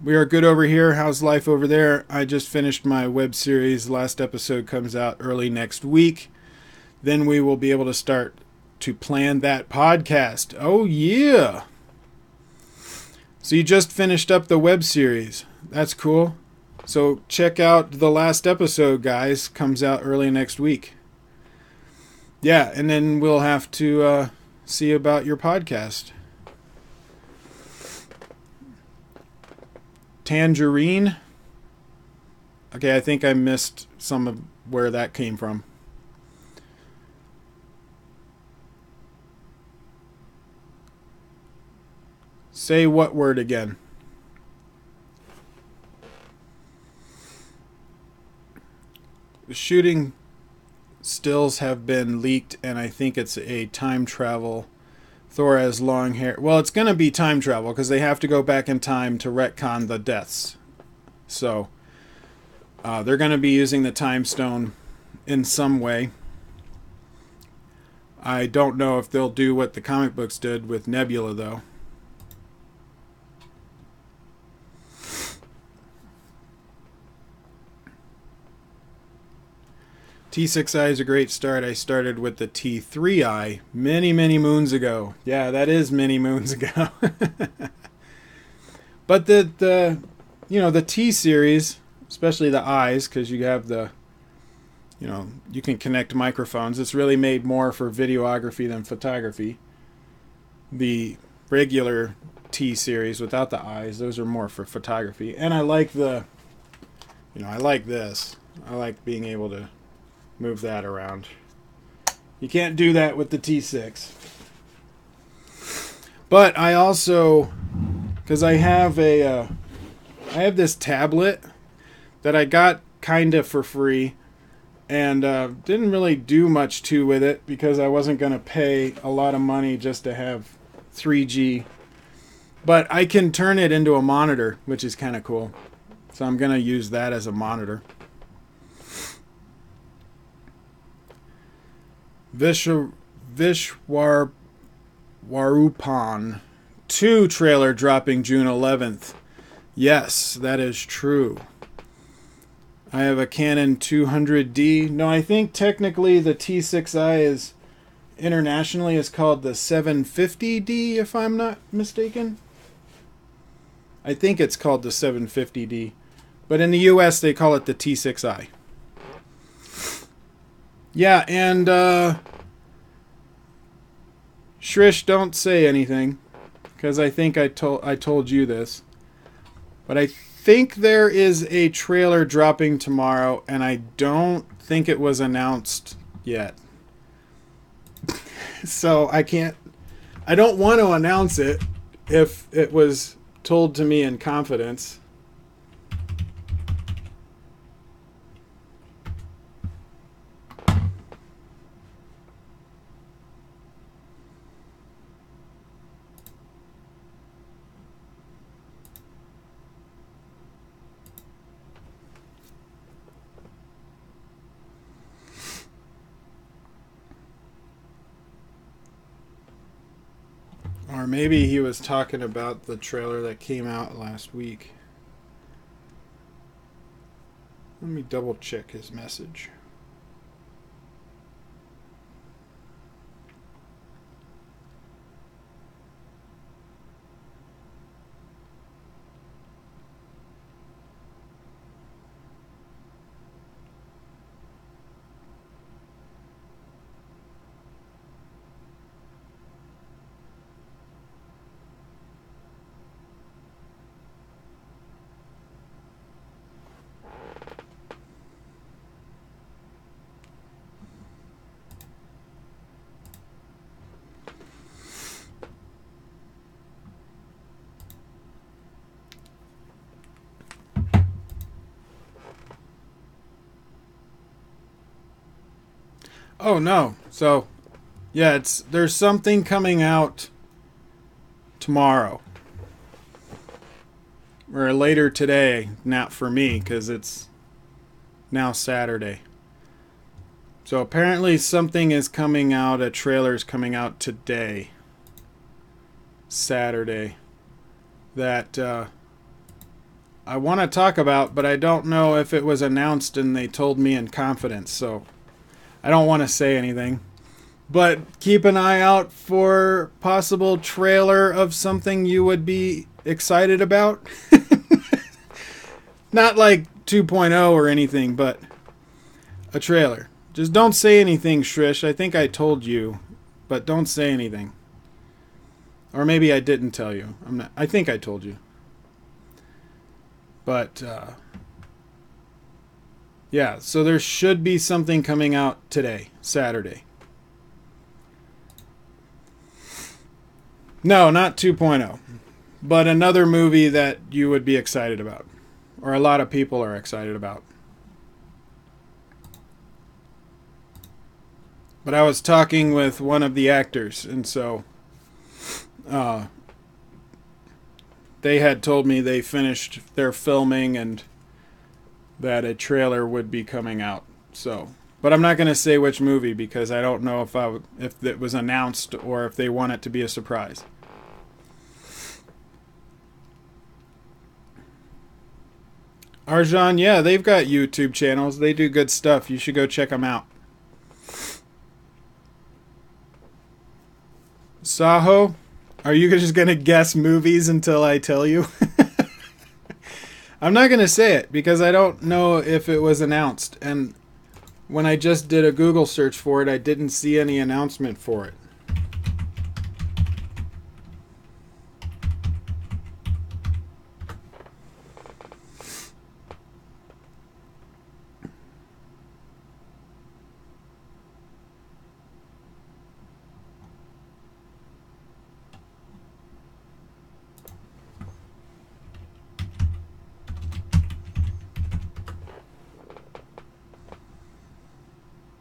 we are good over here. How's life over there? I just finished my web series. Last episode comes out early next week. Then we will be able to start to plan that podcast. Oh, yeah. So you just finished up the web series. That's cool. So check out the last episode, guys. Comes out early next week. Yeah, and then we'll have to see about your podcast. Tangerine. Okay, I think I missed some of where that came from. Say what word again? The shooting stills have been leaked, and I think it's a time travel. Thor has long hair. Well, it's going to be time travel because they have to go back in time to retcon the deaths. So they're going to be using the time stone in some way. I don't know if they'll do what the comic books did with Nebula, though. T6i is a great start. I started with the T3i many, many moons ago. Yeah, that is many moons ago. But the T series, especially the eyes, because you have the, you can connect microphones. It's really made more for videography than photography. The regular T series without the eyes, those are more for photography. And I like I like this. I like being able to move that around. You can't do that with the T6. But I also, because I have this tablet that I got kind of for free, and didn't really do much with it because I wasn't going to pay a lot of money just to have 3G. But I can turn it into a monitor, which is kind of cool. So I'm going to use that as a monitor. Vishwarupan 2 trailer dropping June 11th. Yes, that is true. I have a Canon 200D. No, I think technically the T6i is internationally is called the 750D, if I'm not mistaken. I think it's called the 750D. But in the US they call it the T6i. Yeah, and Shrish, don't say anything, because I think I told you this. But I think there is a trailer dropping tomorrow, and I don't think it was announced yet. So I don't want to announce it if it was told to me in confidence. Or maybe he was talking about the trailer that came out last week. Let me double check his message. Oh no. So, yeah, there's something coming out tomorrow. Or later today, not for me, because it's now Saturday. So apparently something is coming out, a trailer is coming out today. Saturday. that I want to talk about, but I don't know if it was announced and they told me in confidence, so I don't want to say anything. But keep an eye out for possible trailer of something you would be excited about. Not like 2.0 or anything, but a trailer. Just don't say anything, Shrish. I think I told you, but don't say anything. Or maybe I didn't tell you. I think I told you. But yeah, so there should be something coming out today, Saturday. No, not 2.0, but another movie that you would be excited about, or a lot of people are excited about. But I was talking with one of the actors, and so they had told me they finished their filming and that a trailer would be coming out. So, but I'm not going to say which movie because I don't know if it was announced or if they want it to be a surprise. Arjan, yeah, they've got YouTube channels. They do good stuff. You should go check them out. Saho, are you just going to guess movies until I tell you? I'm not going to say it because I don't know if it was announced. And when I just did a Google search for it, I didn't see any announcement for it.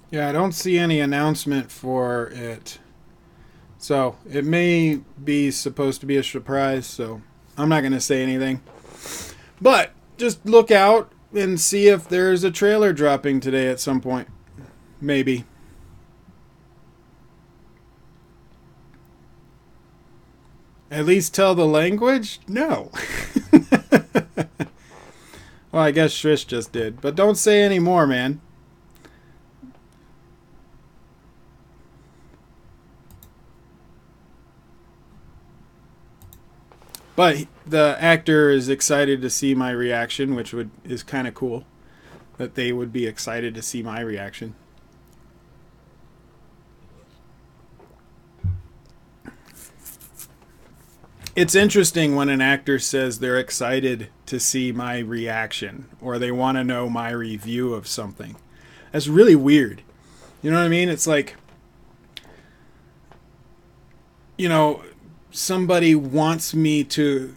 Yeah, I don't see any announcement for it. So, it may be supposed to be a surprise, so I'm not going to say anything. But, just look out and see if there's a trailer dropping today at some point. Maybe. At least tell the language? No. Well, I guess Shrish just did. But don't say any more, man. But the actor is excited to see my reaction, which is kind of cool. That they would be excited to see my reaction. It's interesting when an actor says they're excited to see my reaction, or they want to know my review of something. That's really weird. You know what I mean? It's like, you know, somebody wants me to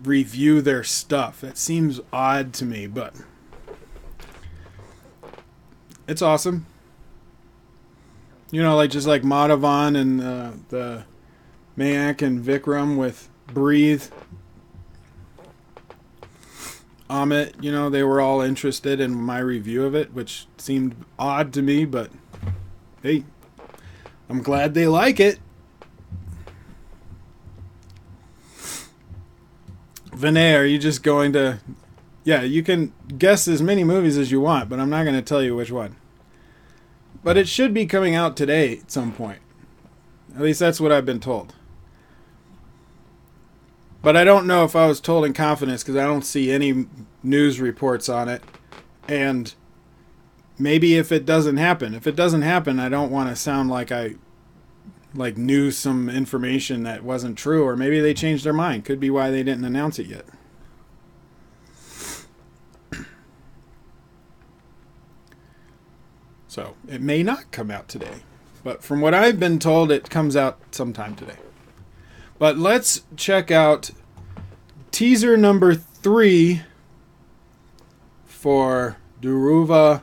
review their stuff. That seems odd to me, but it's awesome. You know, like just like Madhavan and the Mayak and Vikram with Breathe. Amit, you know, they were all interested in my review of it, which seemed odd to me, but hey, I'm glad they like it. Vinay, are you just going to... Yeah, you can guess as many movies as you want, but I'm not going to tell you which one. But it should be coming out today at some point. At least that's what I've been told. But I don't know if I was told in confidence because I don't see any news reports on it. And maybe if it doesn't happen. If it doesn't happen, I don't want to sound like I knew some information that wasn't true, or maybe they changed their mind. Could be why they didn't announce it yet. So it may not come out today, but from what I've been told, it comes out sometime today. But let's check out teaser number 3 for Dhruva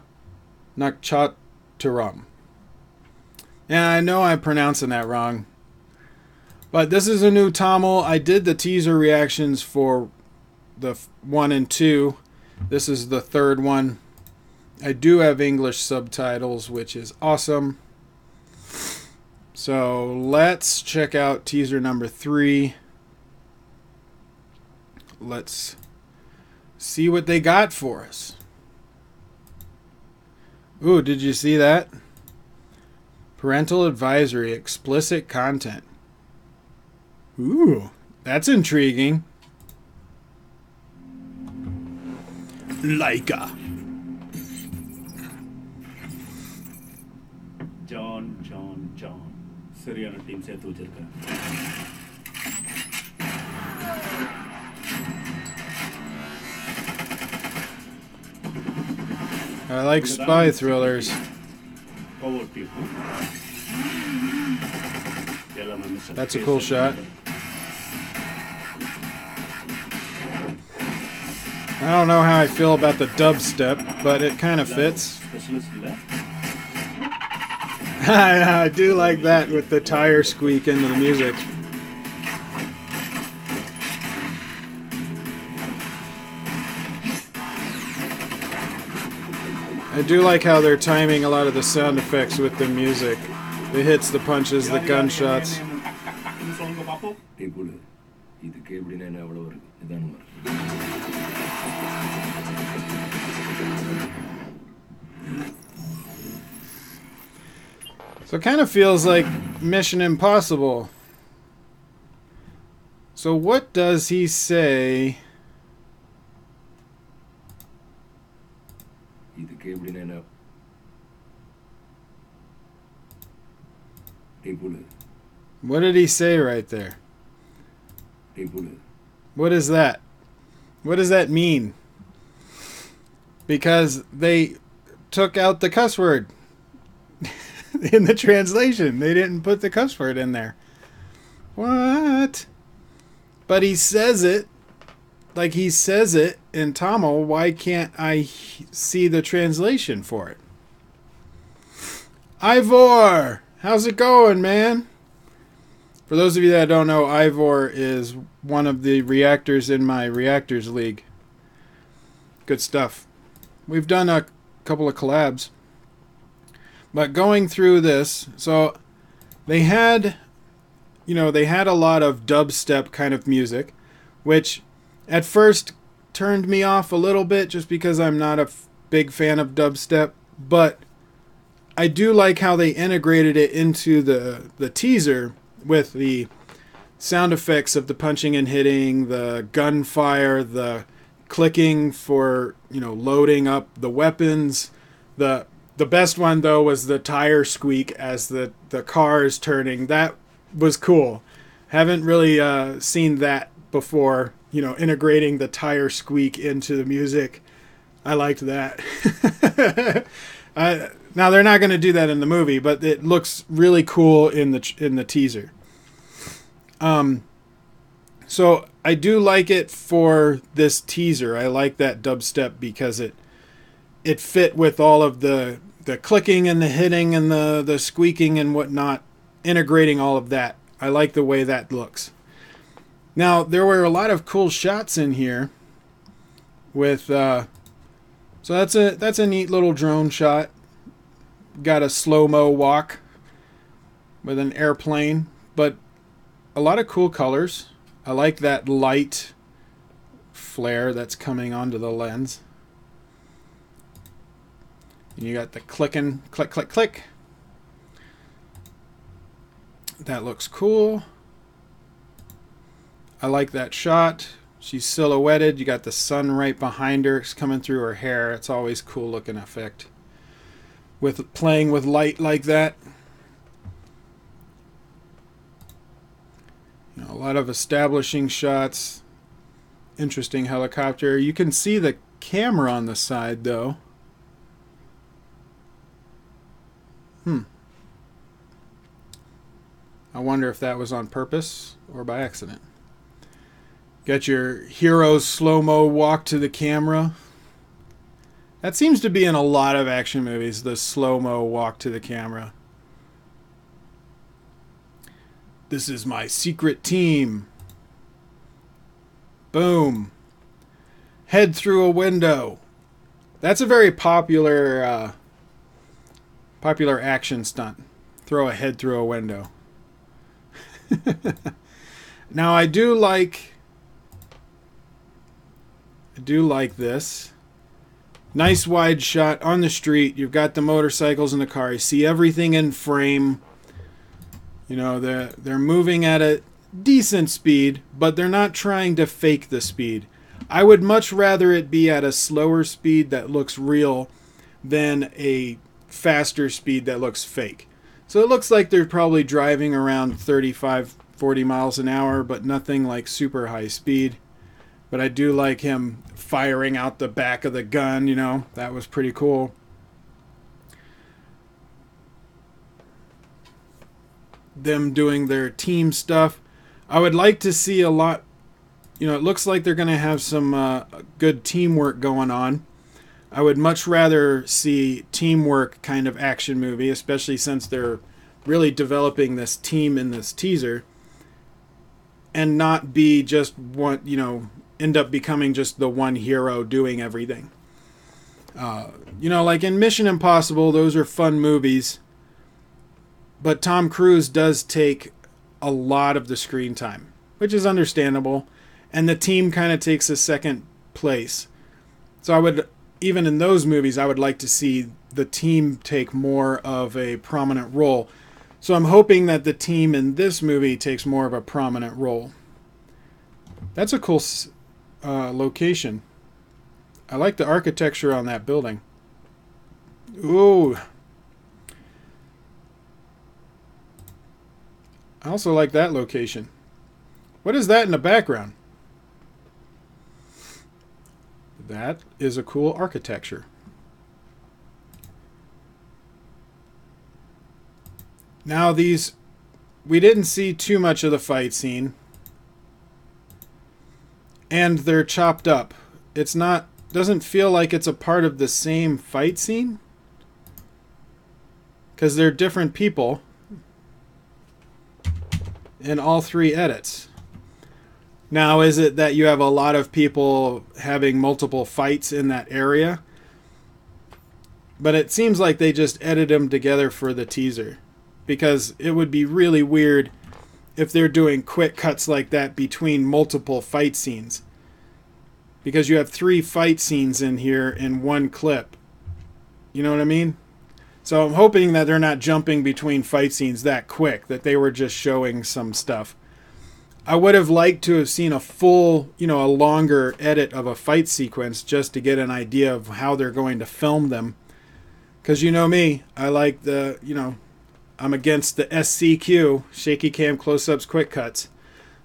Natchathiram. And I know I'm pronouncing that wrong. But this is a new Tamil. I did the teaser reactions for the 1 and 2. This is the 3rd one. I do have English subtitles, which is awesome. So let's check out teaser number 3. let's see what they got for us. Ooh, did you see that? Parental advisory, explicit content. Ooh, that's intriguing. Laika. John. Seriana team se tu jirka. I like spy thrillers. That's a cool shot. I don't know how I feel about the dubstep, but it kind of fits. I do like that with the tire squeak into the music. I do like how they're timing a lot of the sound effects with the music. The hits, the punches, the gunshots. So it kind of feels like Mission Impossible. So what does he say? What did he say right there? What is that? What does that mean? Because they took out the cuss word in the translation. They didn't put the cuss word in there. What? But he says it like he says it in Tamil. Why can't I see the translation for it? Ivor! How's it going, man? For those of you that don't know, Ivor is one of the reactors in my Reactors League. Good stuff. We've done a couple of collabs. But going through this, so they had, they had a lot of dubstep kind of music, which at first turned me off a little bit just because I'm not a big fan of dubstep, but I do like how they integrated it into the teaser with the sound effects of the punching and hitting, the gunfire, the clicking for, loading up the weapons. The best one, though, was the tire squeak as the car is turning. That was cool. Haven't really seen that before, integrating the tire squeak into the music. I liked that. Now, they're not going to do that in the movie, but it looks really cool in the teaser. So I do like it for this teaser. I like that dubstep because it fit with all of the clicking and the hitting and the squeaking and whatnot, integrating all of that. I like the way that looks. Now, there were a lot of cool shots in here with, so that's a neat little drone shot. Got a slow-mo walk with an airplane, but a lot of cool colors. I like that light flare that's coming onto the lens. And you got the clicking, click, click, click. That looks cool. I like that shot. She's silhouetted. You got the sun right behind her. It's coming through her hair. It's always cool looking effect with playing with light like that. A lot of establishing shots. Interesting helicopter. You can see the camera on the side, though. I wonder if that was on purpose or by accident. Got your hero's slow-mo walk to the camera. That seems to be in a lot of action movies, the slow-mo walk to the camera. This is my secret team. Boom. Head through a window. That's a very popular action stunt. Throw a head through a window. Now I do like I do like this. Nice wide shot on the street. You've got the motorcycles and the car. You see everything in frame. You know, they're moving at a decent speed, but they're not trying to fake the speed. I would much rather it be at a slower speed that looks real than a faster speed that looks fake. So it looks like they're probably driving around 35, 40 miles an hour, but nothing like super high speed. But I do like him firing out the back of the gun, you know. That was pretty cool. Them doing their team stuff. I would like to see a lot, you know, it looks like they're going to have some good teamwork going on. I would much rather see teamwork kind of action movie, especially since they're really developing this team in this teaser, and not be just one, you know, end up becoming just the one hero doing everything. You know, like in Mission Impossible, those are fun movies, but Tom Cruise does take a lot of the screen time, which is understandable, and the team kind of takes a second place. So I would, even in those movies, I would like to see the team take more of a prominent role. So I'm hoping that the team in this movie takes more of a prominent role. That's a cool location. I like the architecture on that building. Ooh. I also like that location. What is that in the background? That is a cool architecture. Now these, we didn't see too much of the fight scene. And they're chopped up. It's not, doesn't feel like it's a part of the same fight scene. Because they're different people in all three edits. Now, is it that you have a lot of people having multiple fights in that area? But it seems like they just edited them together for the teaser. Because it would be really weird if they're doing quick cuts like that between multiple fight scenes. Because you have 3 fight scenes in here in one clip. You know what I mean? So I'm hoping that they're not jumping between fight scenes that quick, that they were just showing some stuff. I would have liked to have seen a full, you know, a longer edit of a fight sequence just to get an idea of how they're going to film them. Because you know me, I like the, you know, I'm against the SCQ, shaky cam close-ups quick cuts.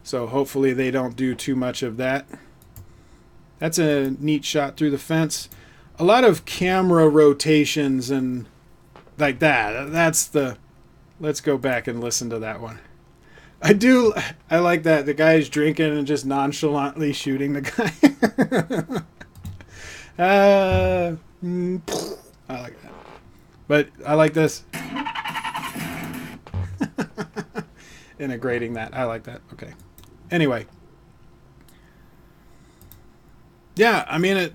So hopefully they don't do too much of that. That's a neat shot through the fence. A lot of camera rotations and like that. That's the... Let's go back and listen to that one. I like that. The guy's drinking and just nonchalantly shooting the guy. I like that. But I like this. Integrating that. I like that. Okay. Anyway. Yeah, I mean,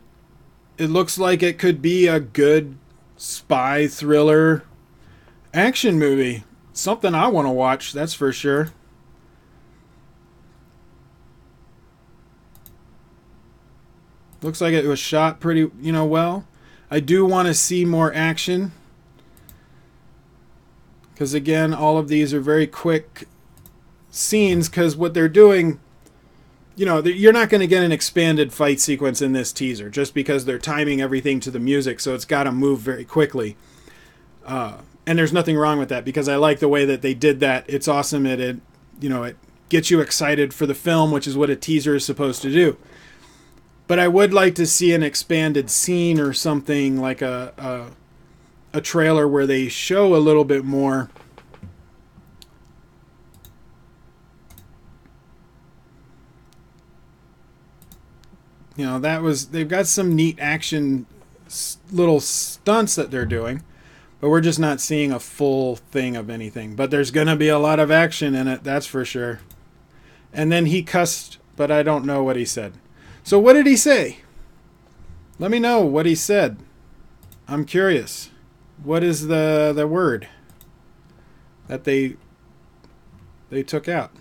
it looks like it could be a good spy thriller action movie. Something I want to watch, that's for sure. Looks like it was shot pretty, you know, well. I do want to see more action. Because again, all of these are very quick scenes, because what they're doing, you know, you're not going to get an expanded fight sequence in this teaser just because they're timing everything to the music, so it's got to move very quickly. And there's nothing wrong with that, because I like the way that they did that. It's awesome. It you know, it gets you excited for the film, which is what a teaser is supposed to do. But I would like to see an expanded scene or something like a trailer where they show a little bit more. You know, they've got some neat action little stunts that they're doing, but we're just not seeing a full thing of anything. But there's going to be a lot of action in it, that's for sure. And then he cussed, but I don't know what he said. So what did he say? Let me know what he said. I'm curious. What is the word that they took out?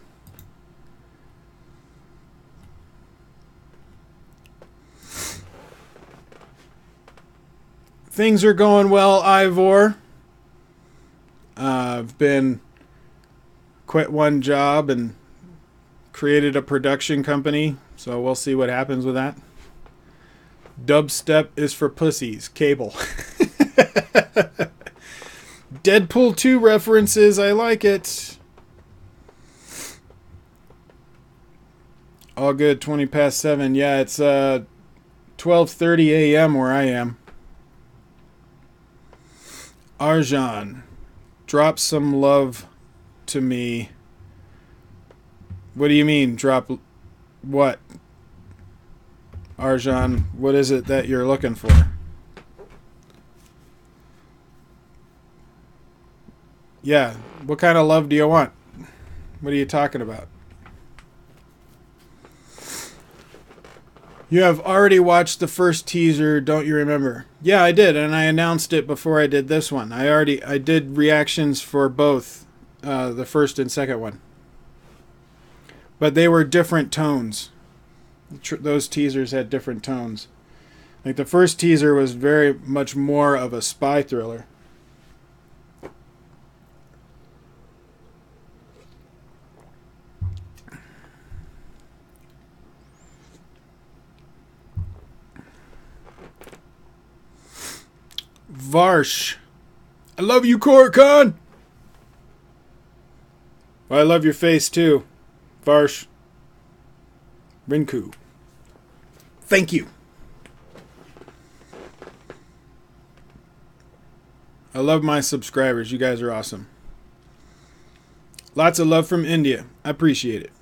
things are going well, Ivor. I've been quit one job and created a production company, so we'll see what happens with that. Dubstep is for pussies. Cable. Deadpool 2 references. I like it. All good. 20 past 7. Yeah, it's 12:30 a.m. where I am. Arjan, drop some love to me. What do you mean, drop what? Arjan, what is it that you're looking for? Yeah, what kind of love do you want? What are you talking about? You have already watched the first teaser, don't you remember? Yeah, I did, and I announced it before I did this one. I did reactions for both the first and second one. But they were different tones. Those teasers had different tones. Like the first teaser was very much more of a spy thriller. Varsh. I love you, Koricon. Well, I love your face too. Varsh. Rinku. Thank you. I love my subscribers. You guys are awesome. Lots of love from India. I appreciate it.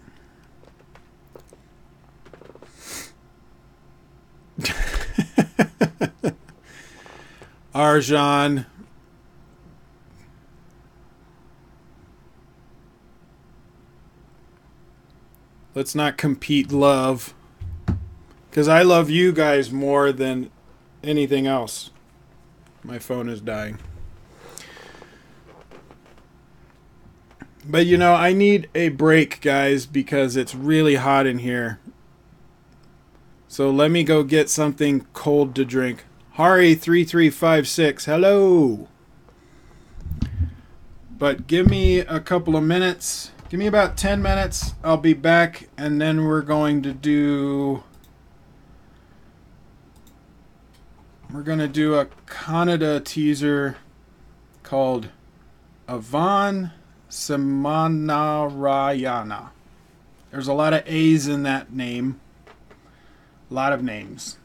Arjan. Let's not compete love. Because I love you guys more than anything else. My phone is dying. But you know, I need a break, guys, because it's really hot in here. So let me go get something cold to drink. Hari3356, hello. But give me a couple of minutes. Give me about 10 minutes. I'll be back, and then we're going to do... We're going to do a Kannada teaser called Avane Srimannarayana. There's a lot of A's in that name. A lot of names.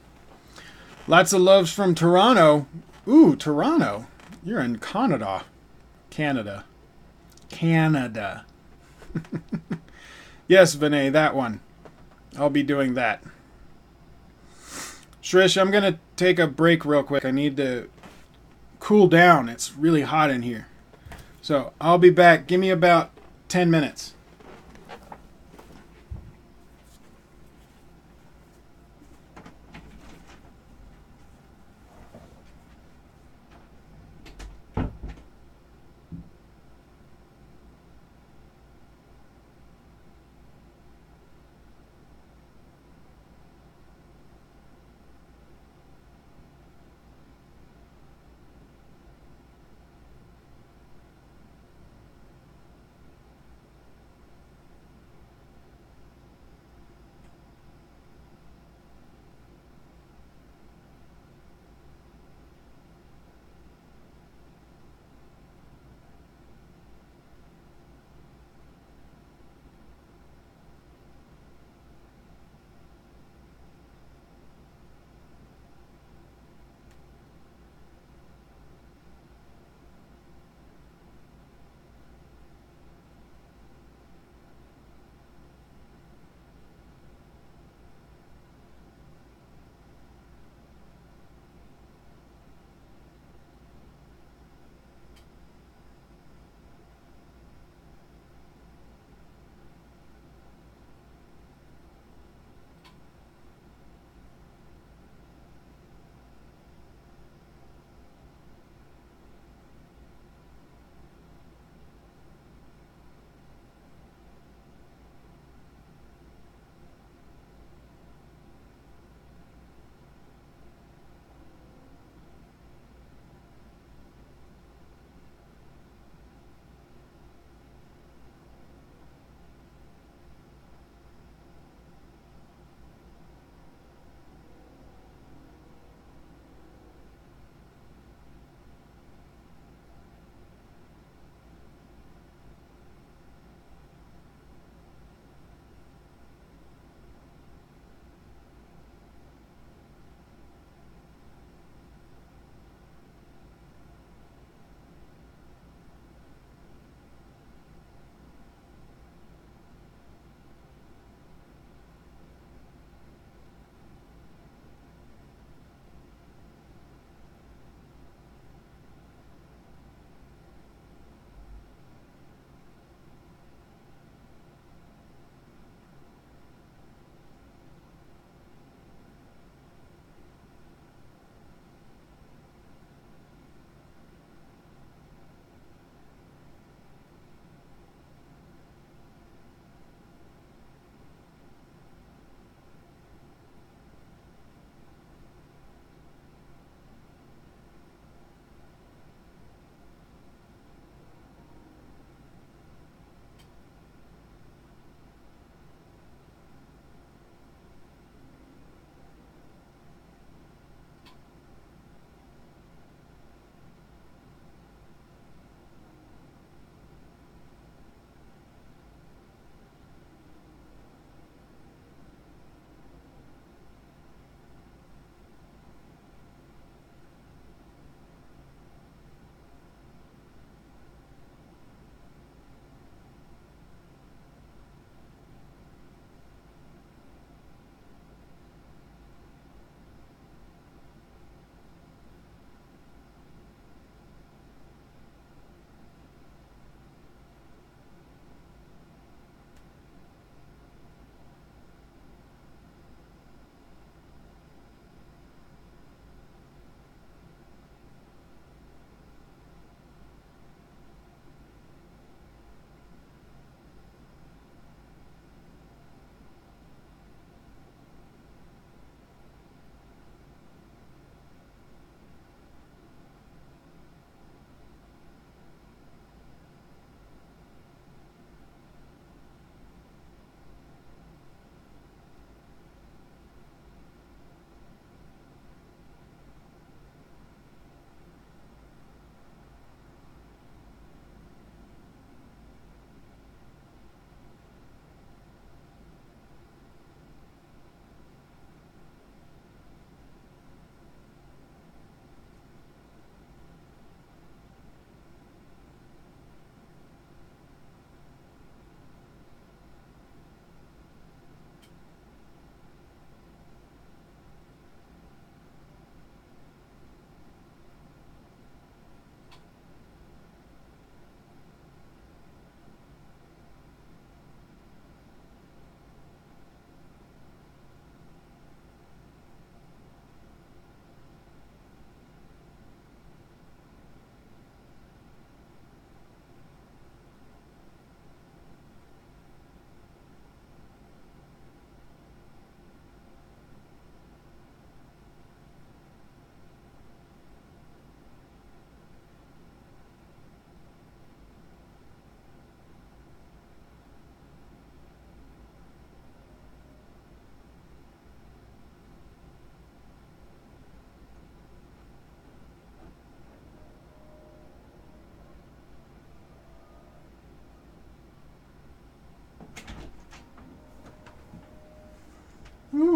Lots of loves from Toronto. Ooh, Toronto. You're in Canada. Canada. Yes, Vinay, that one. I'll be doing that. Shrish, I'm going to take a break real quick. I need to cool down. It's really hot in here. So I'll be back. Give me about 10 minutes.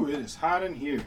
Ooh, it is hot in here.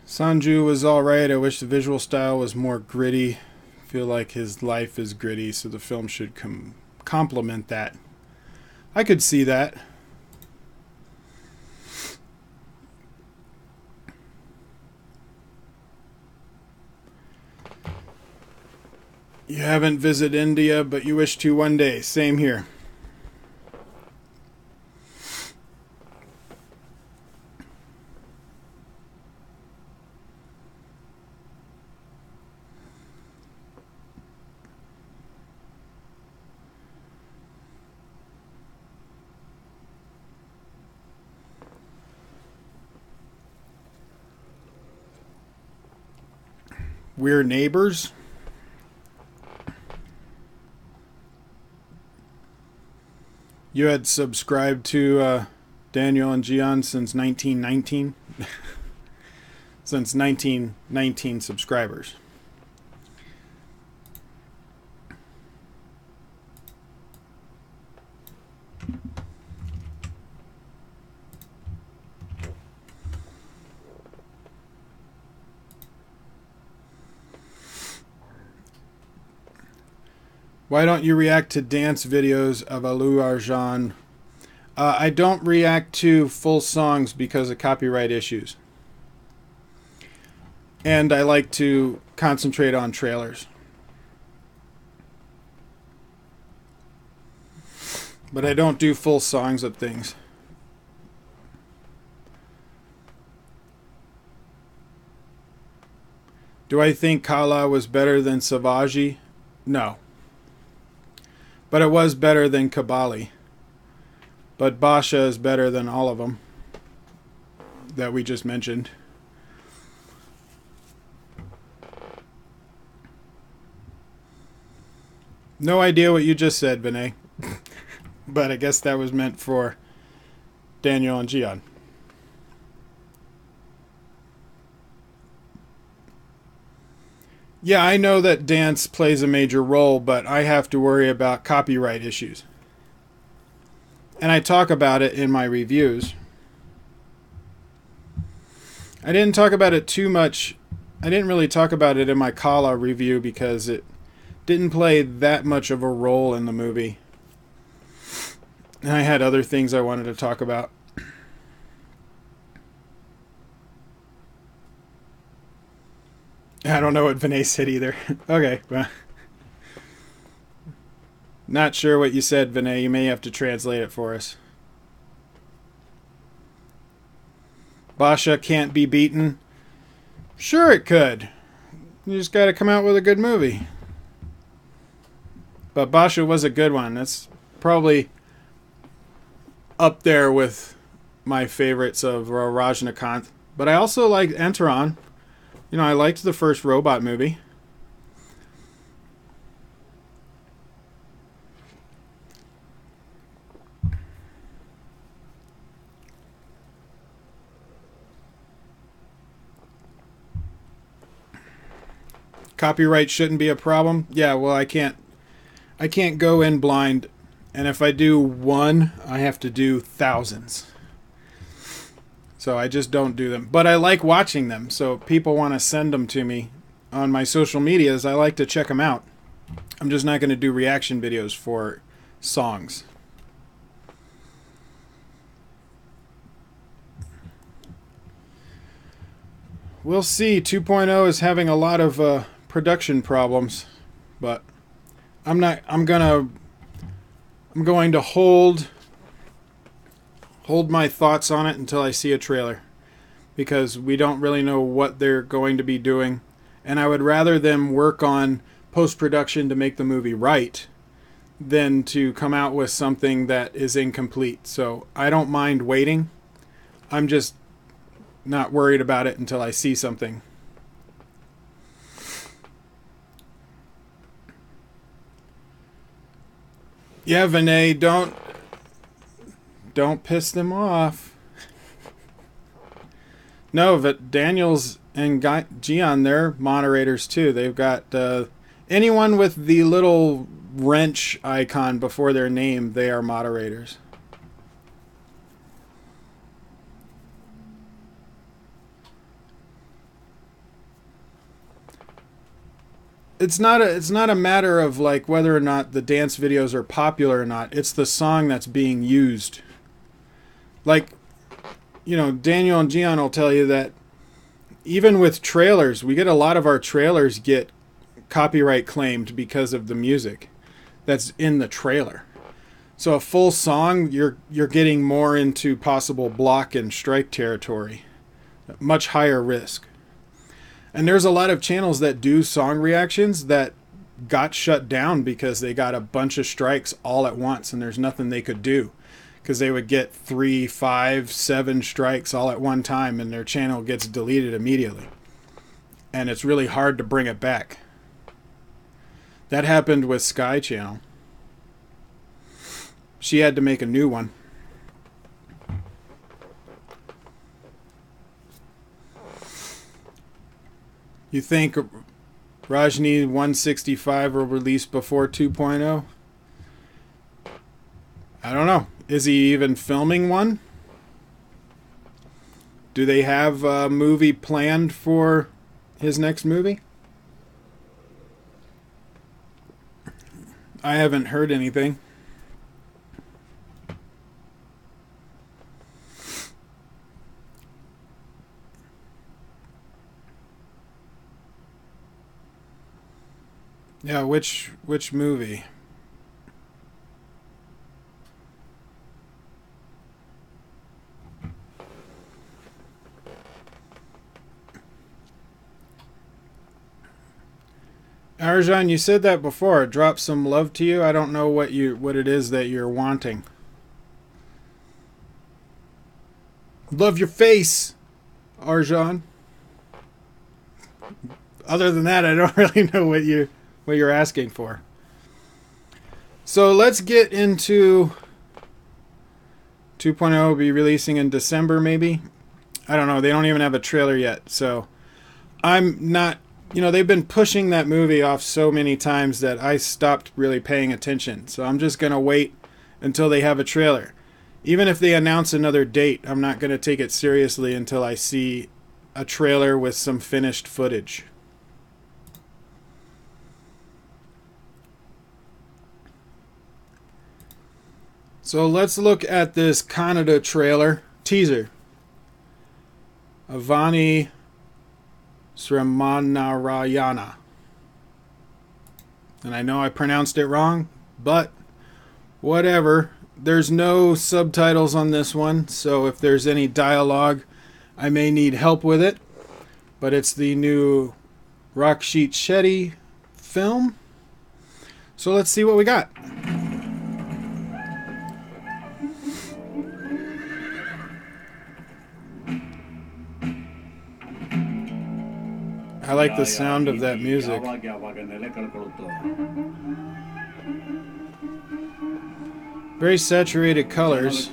Sanju was alright. I wish the visual style was more gritty. I feel like his life is gritty, so the film should complement that. I could see that. You haven't visited India, but you wish to one day. Same here. We're neighbors. You had subscribed to Daniel and Chiyaan since 1919? Since 1919 subscribers. Why don't you react to dance videos of Alu Arjan? I don't react to full songs because of copyright issues. And I like to concentrate on trailers. But I don't do full songs of things. Do I think Kala was better than Savaji? No. But it was better than Kabali. But Basha is better than all of them that we just mentioned. No idea what you just said, Vinay. But I guess that was meant for Daniel and Chiyaan. Yeah, I know that dance plays a major role, but I have to worry about copyright issues. And I talk about it in my reviews. I didn't talk about it too much. I didn't really talk about it in my Kala review because it didn't play that much of a role in the movie. And I had other things I wanted to talk about. I don't know what Vinay said either. Okay, well. Not sure what you said, Vinay. You may have to translate it for us. Basha can't be beaten. Sure it could. You just got to come out with a good movie. But Basha was a good one. That's probably up there with my favorites of Rajnikant. But I also liked Enteron. You know, I liked the first robot movie. Copyright shouldn't be a problem. Yeah, well, I can't go in blind, and if I do one, I have to do thousands. So I just don't do them. But I like watching them, so if people want to send them to me on my social medias, I like to check them out. I'm just not going to do reaction videos for songs. We'll see. 2.0 is having a lot of production problems, but I'm going to hold my thoughts on it until I see a trailer, because we don't really know what they're going to be doing, and I would rather them work on post-production to make the movie right than to come out with something that is incomplete. So I don't mind waiting. I'm just not worried about it until I see something. Yeah, Avane, don't piss them off. No, but Daniels and Chiyaan, they're moderators too. They've got anyone with the little wrench icon before their name, they are moderators. It's not a matter of like whether or not the dance videos are popular or not. It's the song that's being used. Like, you know, Daniel and Chiyaan will tell you that even with trailers, we get a lot of our trailers get copyright claimed because of the music that's in the trailer. So a full song, you're getting more into possible block and strike territory, much higher risk. And there's a lot of channels that do song reactions that got shut down because they got a bunch of strikes all at once, and there's nothing they could do, because they would get 3, 5, 7 strikes all at one time, and their channel gets deleted immediately. And it's really hard to bring it back. That happened with Sky Channel. She had to make a new one. You think Rajni 165 will release before 2.0? I don't know. Is he even filming one? Do they have a movie planned for his next movie? I haven't heard anything. Yeah, which movie? Arjan, you said that before. Drop some love to you. I don't know what it is that you're wanting. Love your face, Arjan. Other than that, I don't really know what you're asking for. So let's get into 2.0 will be releasing in December, maybe. I don't know. They don't even have a trailer yet. So I'm not, they've been pushing that movie off so many times that I stopped really paying attention. So I'm just going to wait until they have a trailer. Even if they announce another date, I'm not going to take it seriously until I see a trailer with some finished footage. So let's look at this Kannada trailer teaser. Avane Srimannarayana. And I know I pronounced it wrong, but whatever. There's no subtitles on this one, so if there's any dialogue, I may need help with it. But it's the new Rakshit Shetty film. So let's see what we got. I like the sound of that music. Very saturated colors.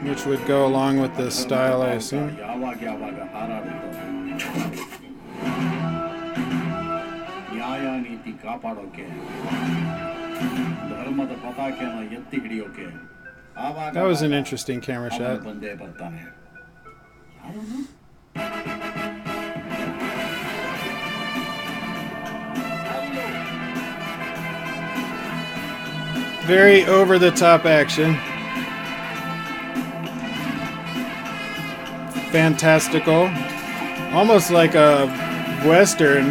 Which would go along with the style, I assume. That was an interesting camera shot. Very over-the-top action. Fantastical. Almost like a Western.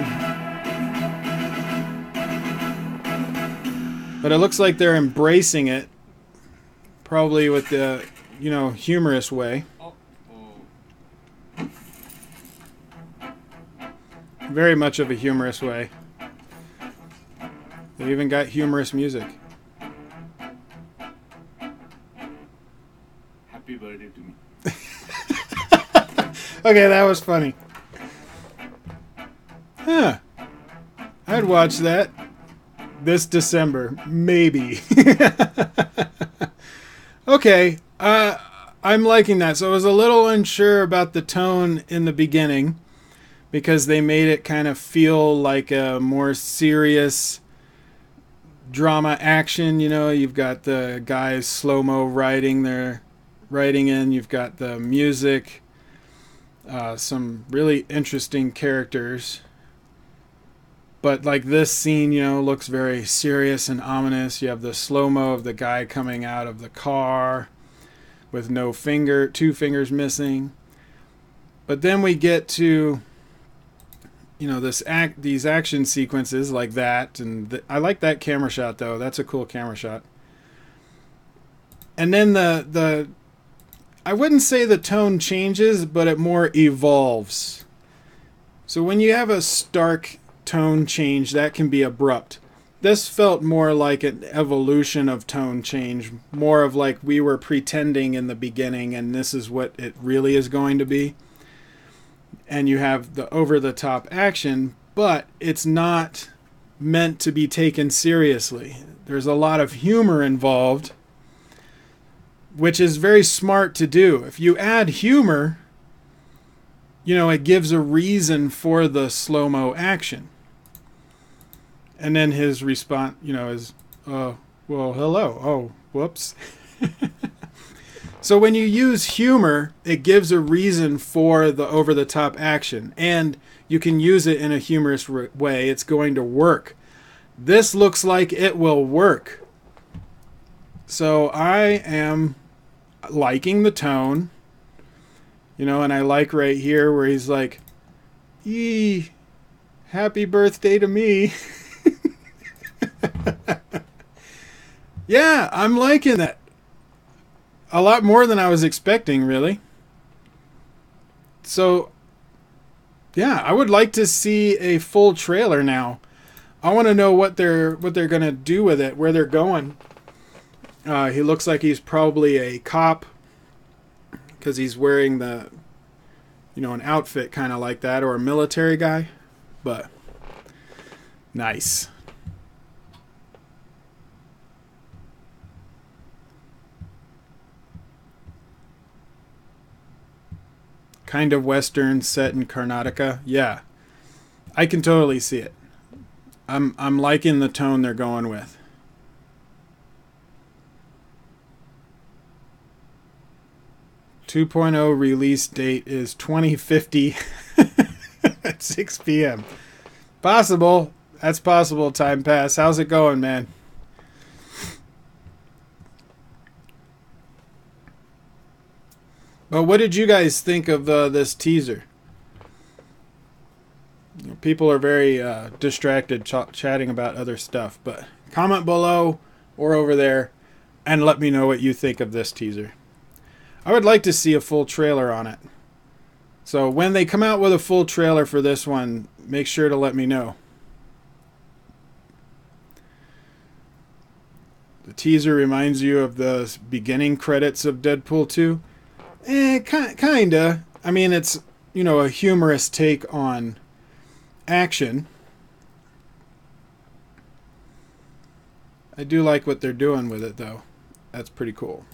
But it looks like they're embracing it. Probably with the, you know, humorous way. Very much of a humorous way. They even got humorous music. Happy birthday to me. Okay, that was funny. Huh. I'd watch that this December. Maybe. Okay. I'm liking that. So I was a little unsure about the tone in the beginning because they made it kind of feel like a more serious drama action. You know, you've got the guys slow-mo riding in. You've got the music. Some really interesting characters. But like this scene, you know, looks very serious and ominous. You have the slow-mo of the guy coming out of the car with no finger, 2 fingers missing. But then we get to, you know, these action sequences like that. And I like that camera shot, though. That's a cool camera shot. And then the I wouldn't say the tone changes, but it more evolves. So when you have a stark tone change, that can be abrupt. This felt more like an evolution of tone change, more of like we were pretending in the beginning and this is what it really is going to be. And you have the over-the-top action, but it's not meant to be taken seriously. There's a lot of humor involved, which is very smart to do. If you add humor, you know, it gives a reason for the slow-mo action. And then his response, you know, is, well, hello. Oh, whoops. So when you use humor, it gives a reason for the over-the-top action. And you can use it in a humorous way. It's going to work. This looks like it will work. So I am liking the tone. You know, and I like right here where he's like, "Yee, happy birthday to me." Yeah, I'm liking that. A lot more than I was expecting, really. So, yeah, I would like to see a full trailer now. I want to know what they're going to do with it, where they're going. He looks like he's probably a cop because he's wearing the, you know, an outfit kind of like that, or a military guy. But nice. Kind of Western set in Karnataka. Yeah, I can totally see it. I'm liking the tone they're going with. .0 release date is 2050 at 6 p.m. Possible. That's possible, Time Pass. How's it going, man? Well, what did you guys think of this teaser? You know, people are very distracted chatting about other stuff, but comment below or over there and let me know what you think of this teaser. I would like to see a full trailer on it. So when they come out with a full trailer for this one, make sure to let me know. The teaser reminds you of the beginning credits of Deadpool 2. Kinda. I mean, it's, you know, a humorous take on action. I do like what they're doing with it, though. That's pretty cool.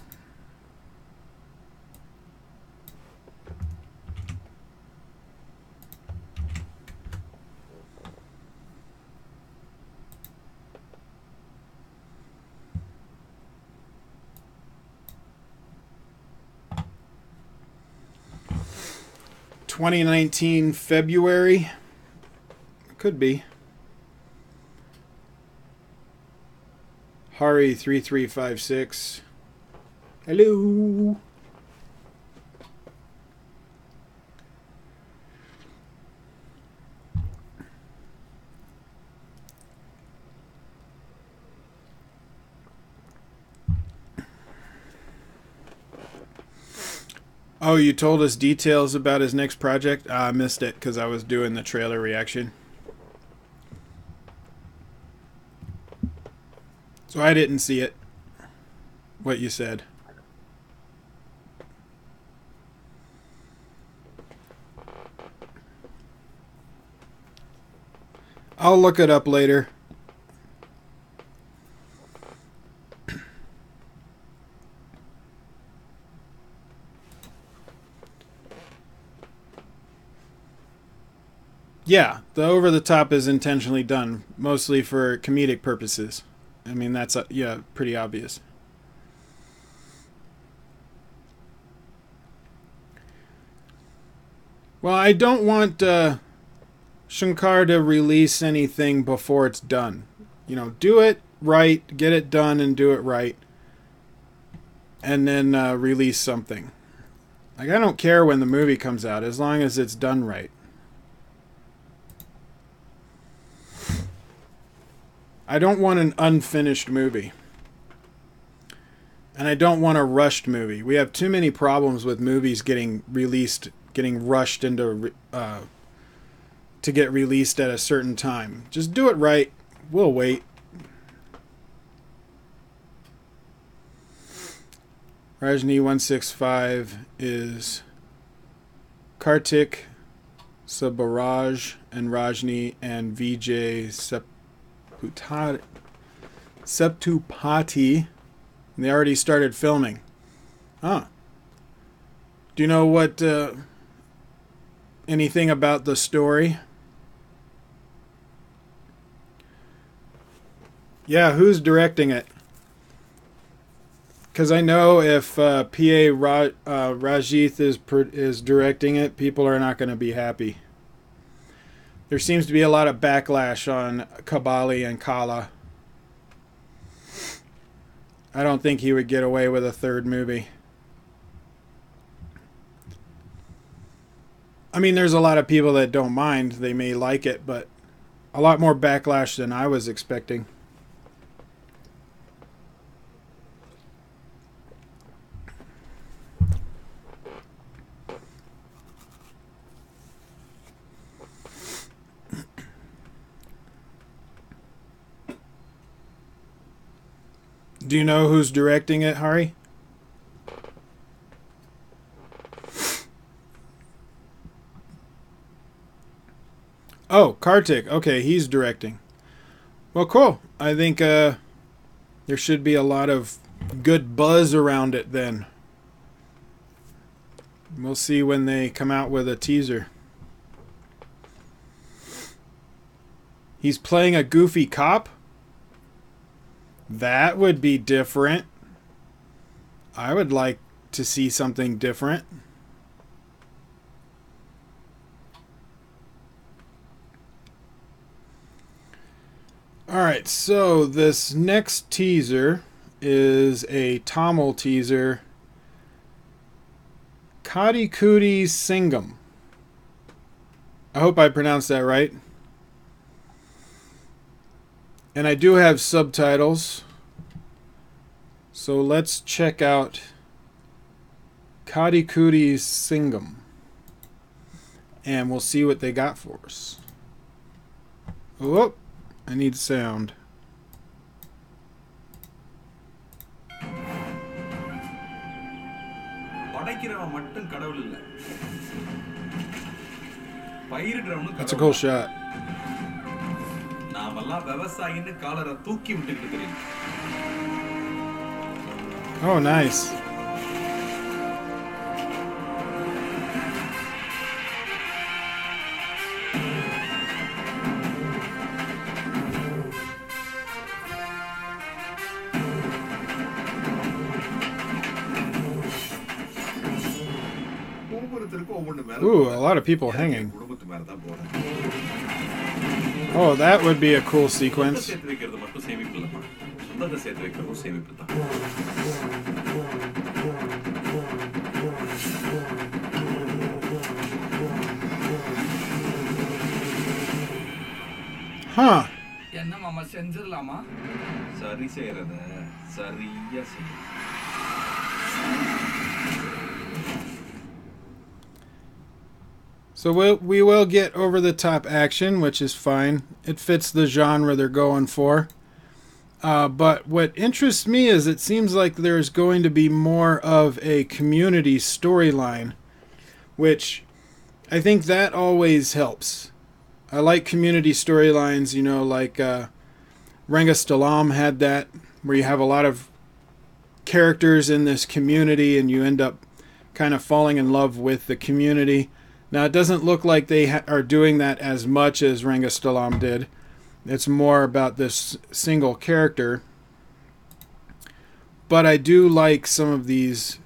...2019 February. Could be. Hari3356. Hello. Oh, you told us details about his next project? I missed it because I was doing the trailer reaction. So I didn't see it. What you said. I'll look it up later. Yeah, the over-the-top is intentionally done, mostly for comedic purposes. I mean, that's, yeah, pretty obvious. Well, I don't want Shankar to release anything before it's done. You know, do it right, get it done and do it right, and then release something. Like, I don't care when the movie comes out, as long as it's done right. I don't want an unfinished movie. And I don't want a rushed movie. We have too many problems with movies getting released, getting rushed into to get released at a certain time. Just do it right. We'll wait. Rajni165 is Kartik, Sabaraj, and Rajni, and Vijay Septupati. And they already started filming. Huh. Do you know what anything about the story? Yeah, who's directing it? Because I know if P.A. Rajith is directing it, people are not going to be happy. There seems to be a lot of backlash on Kabali and Kala. I don't think he would get away with a third movie. I mean, there's a lot of people that don't mind. They may like it, but a lot more backlash than I was expecting. Do you know who's directing it, Hari? Oh, Kartik. Okay, he's directing. Well, cool. I think there should be a lot of good buzz around it then. We'll see when they come out with a teaser. He's playing a goofy cop? That would be different. I would like to see something different. Alright, so this next teaser is a Tamil teaser. Kutty Singam. I hope I pronounced that right. And I do have subtitles. So let's check out Kutty Singam. And we'll see what they got for us. Oh, I need sound. That's a cool shot. Oh, nice. Ooh, a lot of people hanging. Oh, that would be a cool sequence. Huh. என்ன மாமா செஞ்சிரலாமா சரி செய்யறத சரியா செய்ய So we will get over-the-top action, which is fine. It fits the genre they're going for. But what interests me is it seems like there's going to be more of a community storyline, which I think that always helps. I like community storylines, you know, like Rangasthalam had that, where you have a lot of characters in this community and you end up kind of falling in love with the community. Now, it doesn't look like they are doing that as much as Rangasthalam did. It's more about this single character. But I do like some of these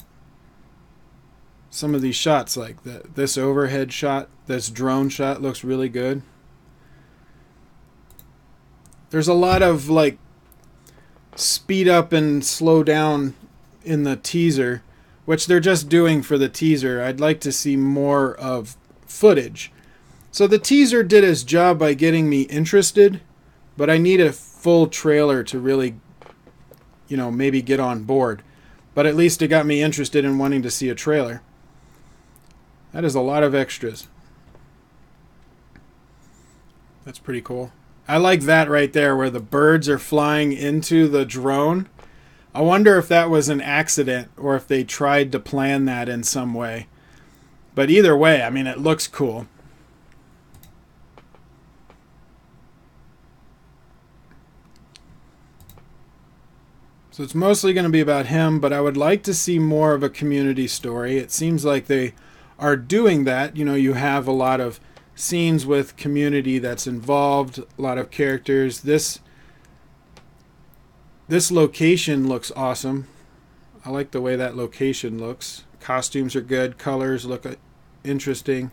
shots, like this overhead shot, this drone shot looks really good. There's a lot of like speed up and slow down in the teaser, which they're just doing for the teaser. I'd like to see more of footage. So the teaser did its job by getting me interested, but I need a full trailer to really, you know, maybe get on board. But at least it got me interested in wanting to see a trailer. That is a lot of extras. That's pretty cool. I like that right there where the birds are flying into the drone. I wonder if that was an accident or if they tried to plan that in some way. But either way, I mean, it looks cool. So it's mostly going to be about him, but I would like to see more of a community story. It seems like they are doing that. You know, you have a lot of scenes with community that's involved, a lot of characters. This location looks awesome. I like the way that location looks. Costumes are good. Colors look interesting.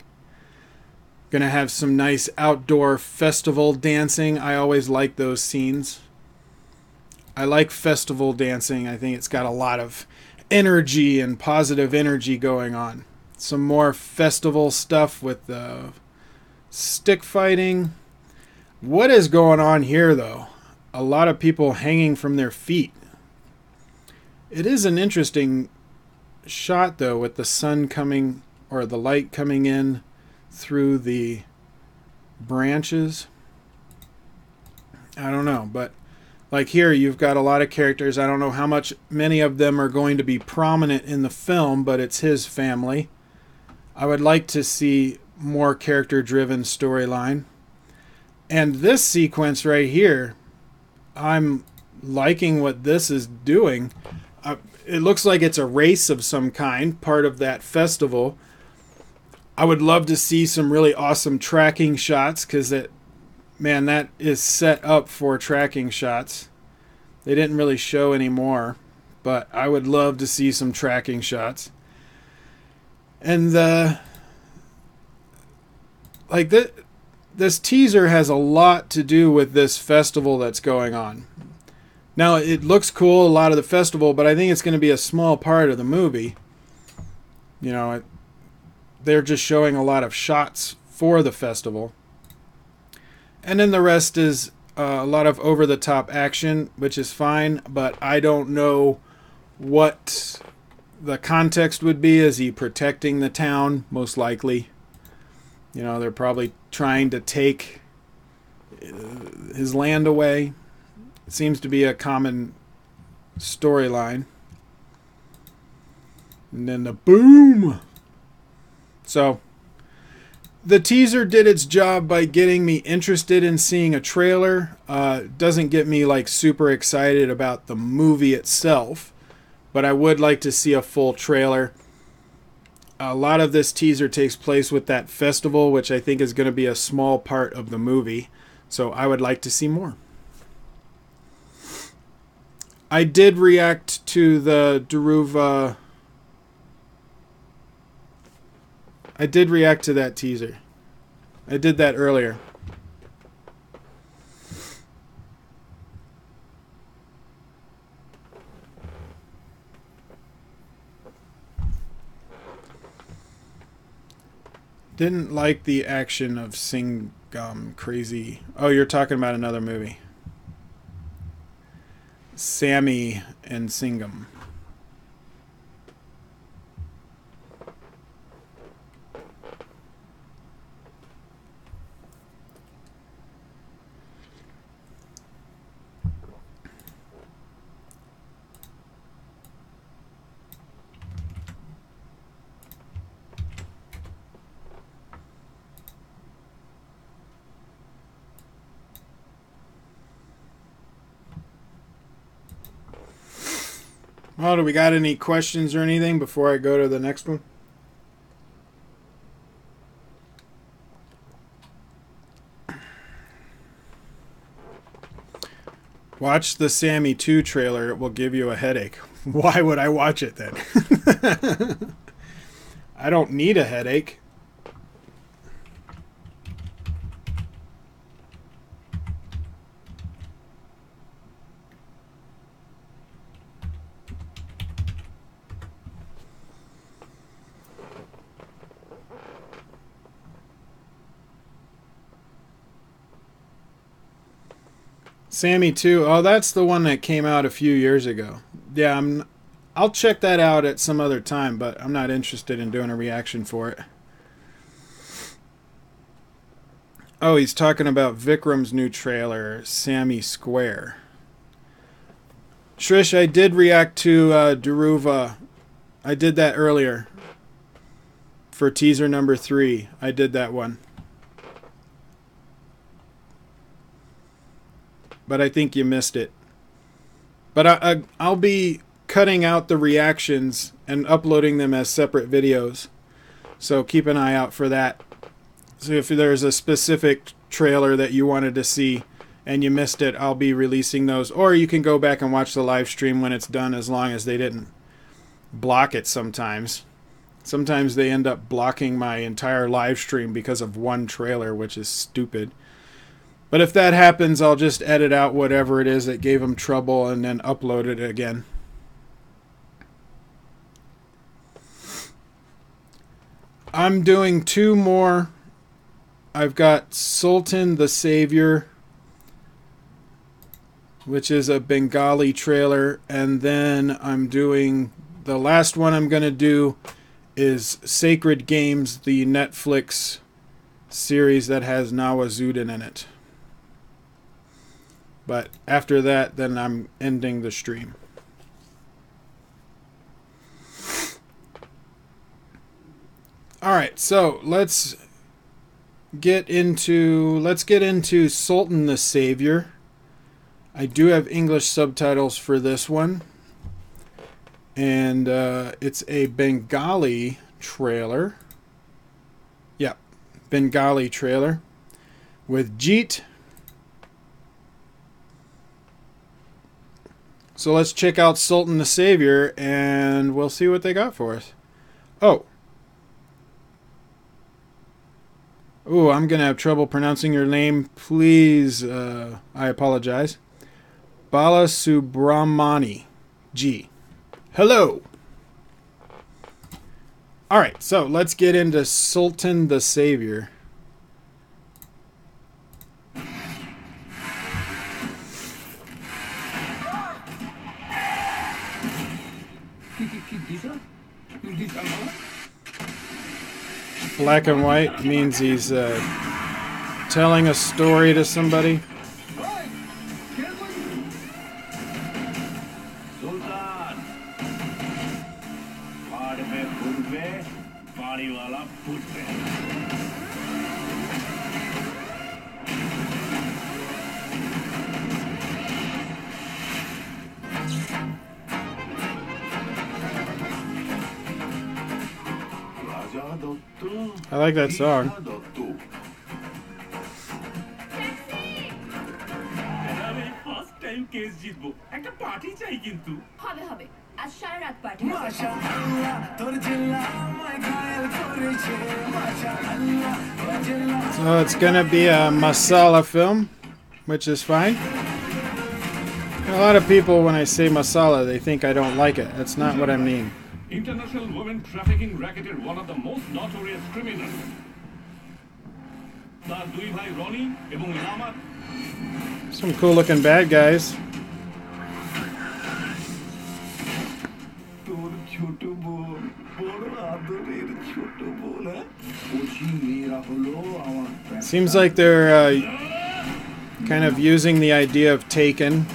Gonna have some nice outdoor festival dancing. I always like those scenes. I like festival dancing. I think it's got a lot of energy and positive energy going on. Some more festival stuff with the stick fighting. What is going on here, though? A lot of people hanging from their feet. It is an interesting shot, though, with the sun coming, or the light coming in through the branches. I don't know, but like here, you've got a lot of characters. I don't know how many of them are going to be prominent in the film, but it's his family. I would like to see more character-driven storyline. And this sequence right here, I'm liking what this is doing. It looks like it's a race of some kind, part of that festival. I would love to see some really awesome tracking shots, because that is set up for tracking shots. They didn't really show any more, but I would love to see some tracking shots. And this teaser has a lot to do with this festival that's going on. Now, it looks cool, a lot of the festival, but I think it's going to be a small part of the movie. You know, they're just showing a lot of shots for the festival. And then the rest is a lot of over-the-top action, which is fine, but I don't know what the context would be. Is he protecting the town? Most likely. You know, they're probably trying to take his land away. It seems to be a common storyline. And then the boom! So, the teaser did its job by getting me interested in seeing a trailer. Doesn't get me like super excited about the movie itself, but I would like to see a full trailer. A lot of this teaser takes place with that festival, which I think is going to be a small part of the movie. So I would like to see more. I did react to the Dhruva. I did react to that teaser. I did that earlier. Didn't like the action of Singam. Crazy. Oh, you're talking about another movie. Sammy and Singam. Well, do we got any questions or anything before I go to the next one? Watch the Sammy 2 trailer. It will give you a headache. Why would I watch it then? I don't need a headache. Sammy 2. Oh, that's the one that came out a few years ago. Yeah, I'll check that out at some other time, but I'm not interested in doing a reaction for it. Oh, he's talking about Vikram's new trailer, Sammy Square. Shrish, I did react to Dhruva. I did that earlier. For teaser number 3. I did that one. But I think you missed it. But I'll be cutting out the reactions and uploading them as separate videos. So keep an eye out for that. So if there's a specific trailer that you wanted to see and you missed it, I'll be releasing those. Or you can go back and watch the live stream when it's done, as long as they didn't block it sometimes. Sometimes they end up blocking my entire live stream because of one trailer, which is stupid. But if that happens, I'll just edit out whatever it is that gave them trouble and then upload it again. I'm doing 2 more. I've got Sultan the Savior, which is a Bengali trailer. And then I'm doing... the last one I'm going to do is Sacred Games, the Netflix series that has Nawazuddin in it. But after that, then I'm ending the stream. Alright, so let's get into Sultan the Savior. I do have English subtitles for this one. And it's a Bengali trailer. Yeah, Bengali trailer with Jeet. So let's check out Sultan the Savior, and we'll see what they got for us. Oh. Ooh, I'm going to have trouble pronouncing your name. Please, I apologize. Balasubramani G. Hello. Alright, so let's get into Sultan the Savior. Black and white means he's telling a story to somebody. I like that song. So it's gonna be a masala film, which is fine. A lot of people, when I say masala, they think I don't like it. That's not what I mean. International women trafficking racket is one of the most notorious criminals. Some cool looking bad guys. Seems like they're kind of using the idea of Taken.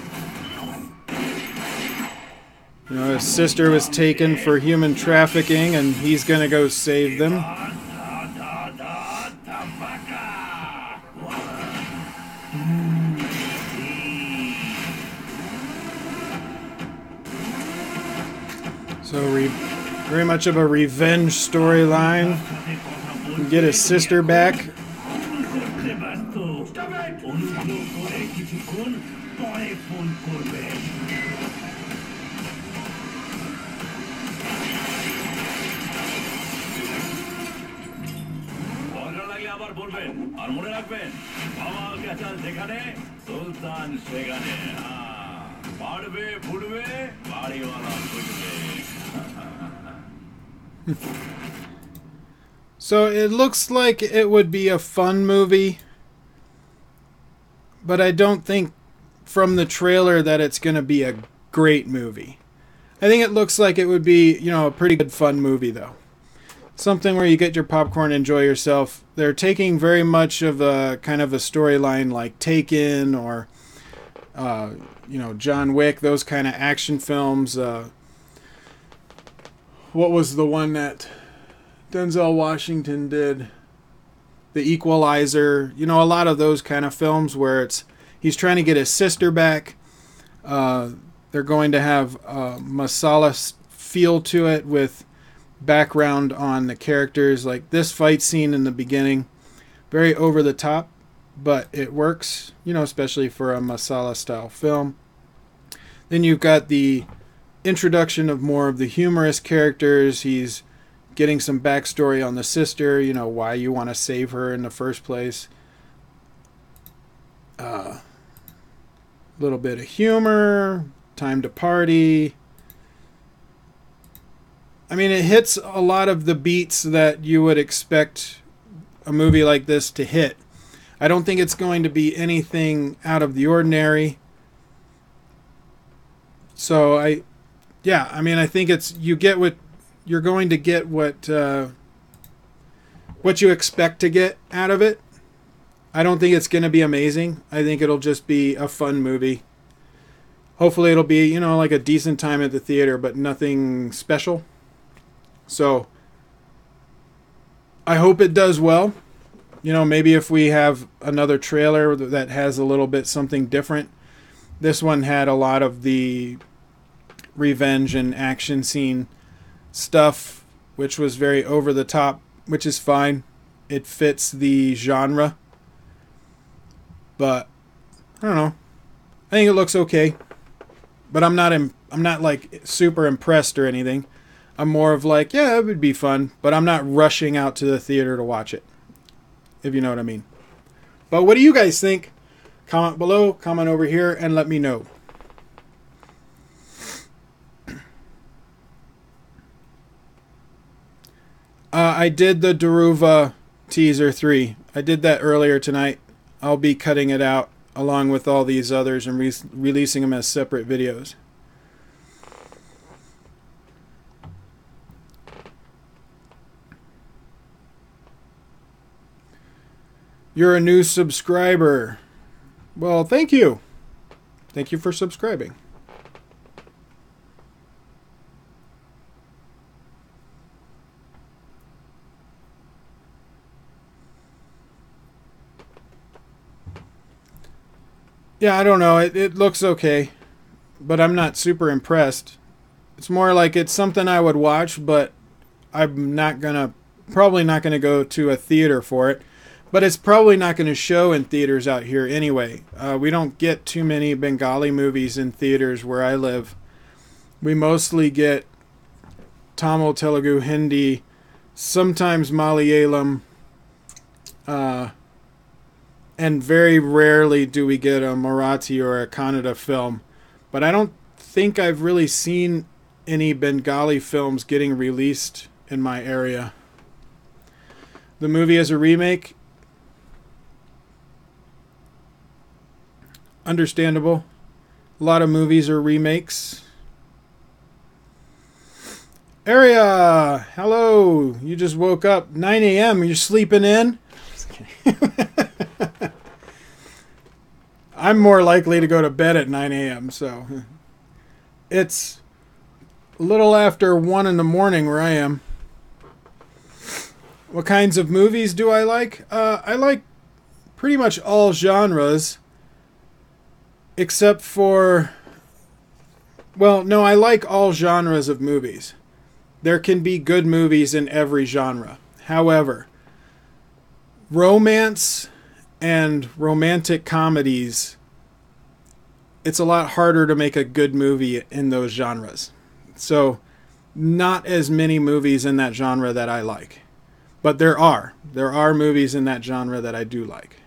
You know, his sister was taken for human trafficking and he's gonna go save them. So very much of a revenge storyline. Get his sister back. So it looks like it would be a fun movie, but I don't think from the trailer that it's going to be a great movie. I think it looks like it would be, you know, a pretty good fun movie though. Something where you get your popcorn, enjoy yourself. They're taking very much of a kind of a storyline like Taken or, you know, John Wick, those kind of action films. What was the one that Denzel Washington did? The Equalizer. You know, a lot of those kind of films where he's trying to get his sister back. They're going to have a masala feel to it with background on the characters. Like this fight scene in the beginning, very over the top, but it works, you know, especially for a masala style film. Then you've got the introduction of more of the humorous characters. He's getting some backstory on the sister, you know, why you want to save her in the first place. Little bit of humor, time to party. I mean, it hits a lot of the beats that you would expect a movie like this to hit. I don't think it's going to be anything out of the ordinary. So I think you're going to get what you expect to get out of it. I don't think it's going to be amazing. I think it'll just be a fun movie. Hopefully it'll be, you know, like a decent time at the theater, but nothing special. So I hope it does well. You know, maybe if we have another trailer that has a little bit something different. This one had a lot of the revenge and action scene stuff, which was very over the top, which is fine. It fits the genre. But I don't know. I think it looks okay. But I'm not like super impressed or anything. I'm more of like, yeah, it would be fun, but I'm not rushing out to the theater to watch it, if you know what I mean. But what do you guys think? Comment below, comment over here, and let me know. I did the Dhruva teaser 3. I did that earlier tonight. I'll be cutting it out along with all these others and releasing them as separate videos. You're a new subscriber. Well, thank you. Thank you for subscribing. Yeah, I don't know. It looks okay, but I'm not super impressed. It's more like it's something I would watch, but I'm probably not gonna go to a theater for it. But it's probably not going to show in theaters out here anyway. We don't get too many Bengali movies in theaters where I live. We mostly get Tamil, Telugu, Hindi, sometimes Malayalam, and very rarely do we get a Marathi or a Kannada film. But I don't think I've really seen any Bengali films getting released in my area. The movie is a remake. understandable. A lot of movies are remakes. Area, hello. You just woke up 9 a.m. You're sleeping in? Just kidding. I'm more likely to go to bed at 9 a.m. So it's a little after 1 in the morning where I am. What kinds of movies do I like? I like pretty much all genres, except for... Well, no, I like all genres of movies. There can be good movies in every genre. However, romance and romantic comedies, it's a lot harder to make a good movie in those genres. So, not as many movies in that genre that I like. But there are. There are movies in that genre that I do like.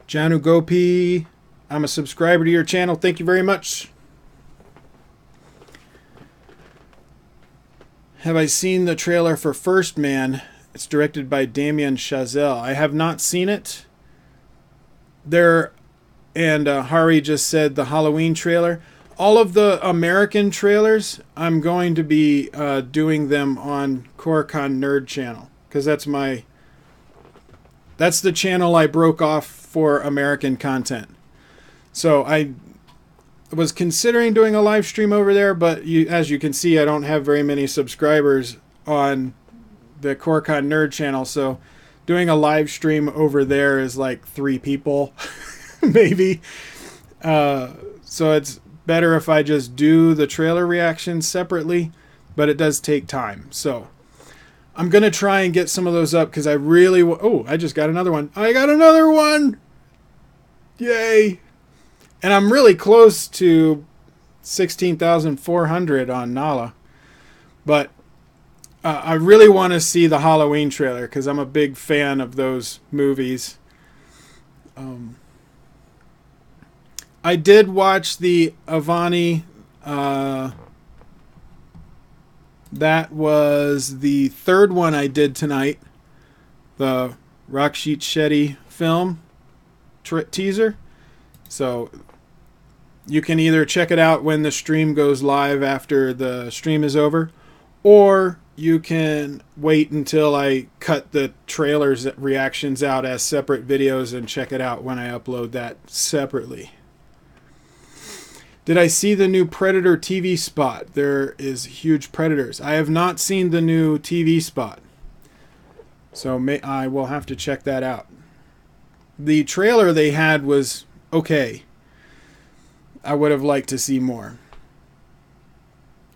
Janu Gopi, I'm a subscriber to your channel. Thank you very much. Have I seen the trailer for First Man? It's directed by Damien Chazelle. I have not seen it. Hari just said the Halloween trailer. All of the American trailers, I'm going to be doing them on Koricon Nerd channel. Because that's the channel I broke off for American content. So I was considering doing a live stream over there, but as you can see, I don't have very many subscribers on the Koricon Nerd channel, so doing a live stream over there is like 3 people, maybe. So it's better if I just do the trailer reactions separately, but it does take time. So I'm going to try and get some of those up because I really... I just got another one. I got another one! Yay! And I'm really close to 16,400 on Nala. But I really want to see the Halloween trailer because I'm a big fan of those movies. I did watch the Avane. That was the third one I did tonight. The Rakshit Shetty film teaser. So you can either check it out when the stream goes live after the stream is over, or you can wait until I cut the trailers reactions out as separate videos and check it out when I upload that separately. Did I see the new Predator TV spot? There is huge Predators. I have not seen the new TV spot, so I will have to check that out. The trailer they had was okay. I would have liked to see more.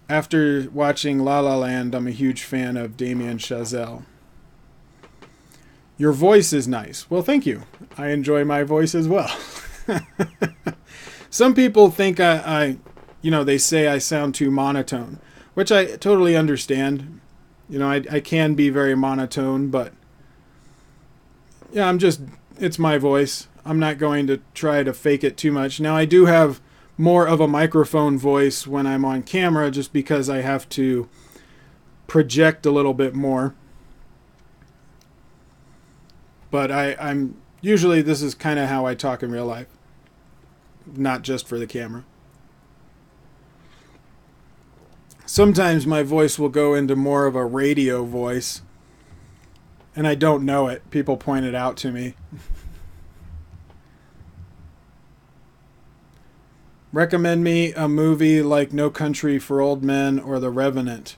After watching La La Land, I'm a huge fan of Damien Chazelle. Your voice is nice. Well, thank you. I enjoy my voice as well. Some people think they say I sound too monotone, which I totally understand. I can be very monotone, but yeah, it's my voice. I'm not going to try to fake it too much. Now, I do have more of a microphone voice when I'm on camera just because I have to project a little bit more. But I'm usually, this is kind of how I talk in real life, not just for the camera. Sometimes my voice will go into more of a radio voice, and I don't know it. People point it out to me. Recommend me a movie like No Country for Old Men or The Revenant.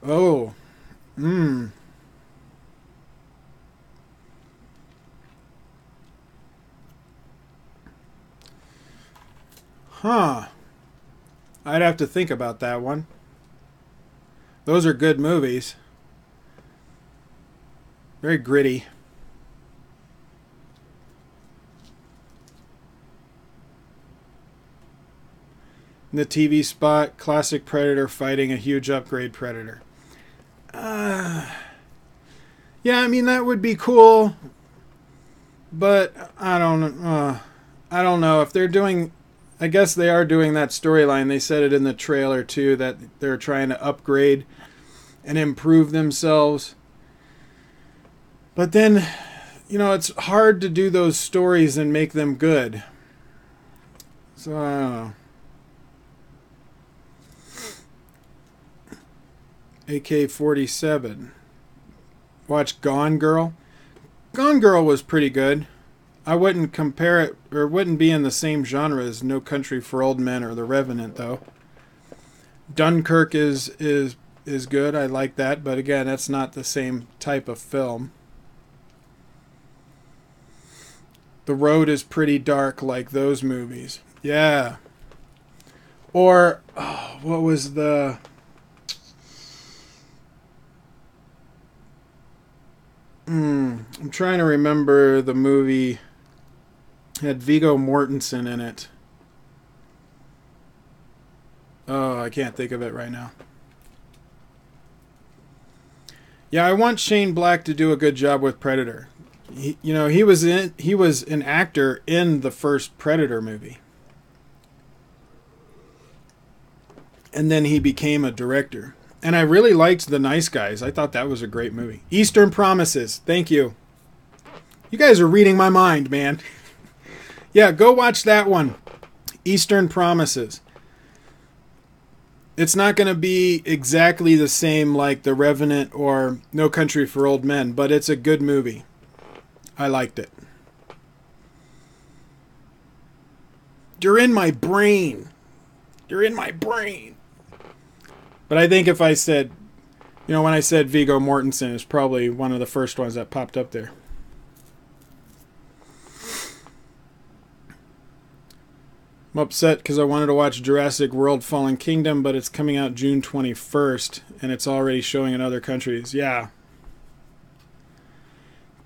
Oh. Huh. I'd have to think about that one. Those are good movies. Very gritty. In the TV spot, classic Predator fighting a huge upgrade Predator. Yeah, I mean, that would be cool. But I don't know if they're doing... I guess they are doing that storyline. They said it in the trailer too, that they're trying to upgrade and improve themselves. But then you know, it's hard to do those stories and make them good. So, I don't know. AK-47. Watch Gone Girl. Gone Girl was pretty good. I wouldn't compare it, or wouldn't be in the same genre as No Country for Old Men or The Revenant, though. Dunkirk is good. I like that, but again, that's not the same type of film. The Road is pretty dark, like those movies. Yeah. Or, oh, what was the... I'm trying to remember the movie. It had Viggo Mortensen in it. Oh, I can't think of it right now. Yeah, I want Shane Black to do a good job with Predator. He was an actor in the first Predator movie. And then he became a director. And I really liked The Nice Guys. I thought that was a great movie. Eastern Promises. Thank you. You guys are reading my mind, man. Yeah, go watch that one. Eastern Promises. It's not going to be exactly the same like The Revenant or No Country for Old Men, but it's a good movie. I liked it. You're in my brain. You're in my brain. But I think if I said, when I said Viggo Mortensen, it's probably one of the first ones that popped up there. I'm upset because I wanted to watch Jurassic World Fallen Kingdom, but it's coming out June 21st, and it's already showing in other countries. Yeah.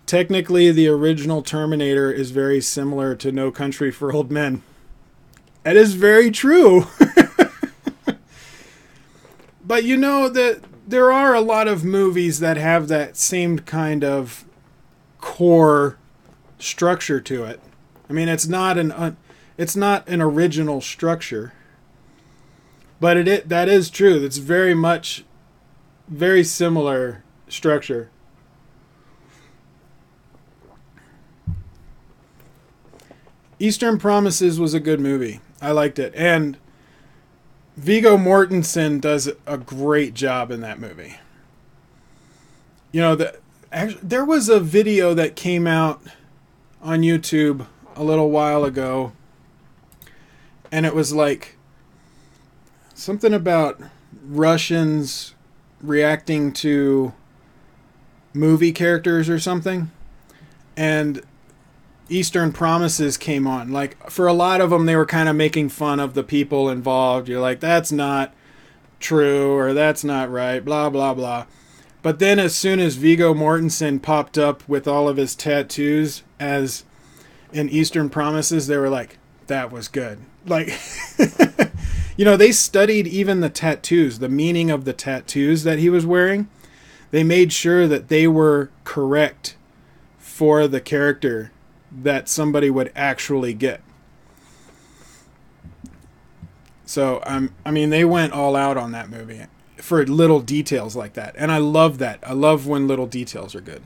Technically, the original Terminator is very similar to No Country for Old Men. That is very true. But you know that there are a lot of movies that have that same kind of core structure to it. I mean, it's not an original structure, but that is true. It's very similar structure. Eastern Promises was a good movie. I liked it, and Viggo Mortensen does a great job in that movie. There was a video that came out on YouTube a little while ago, and it was like something about Russians reacting to movie characters or something, and Eastern Promises came on. Like, for a lot of them, they were kind of making fun of the people involved. You're like, that's not true, or that's not right, blah, blah, blah. But then as soon as Viggo Mortensen popped up with all of his tattoos as in Eastern Promises, they were like, that was good. Like, they studied even the tattoos, the meaning of the tattoos that he was wearing. They made sure that they were correct for the character that somebody would actually get. So, they went all out on that movie for little details like that. And I love that. I love when little details are good.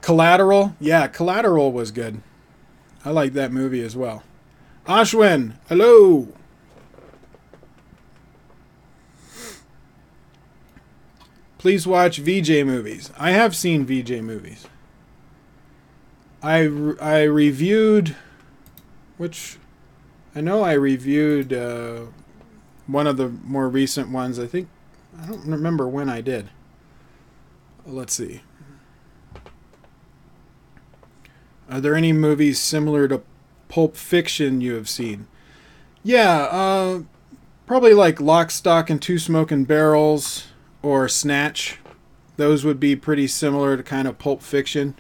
Collateral. Yeah, Collateral was good. I like that movie as well. Ashwin, hello. Please watch VJ movies. I have seen VJ movies. I reviewed, I reviewed one of the more recent ones. I don't remember when I did. Let's see. Are there any movies similar to Pulp Fiction you have seen? Yeah, probably like Lock, Stock, and Two Smoking Barrels or Snatch. Those would be pretty similar to kind of Pulp Fiction.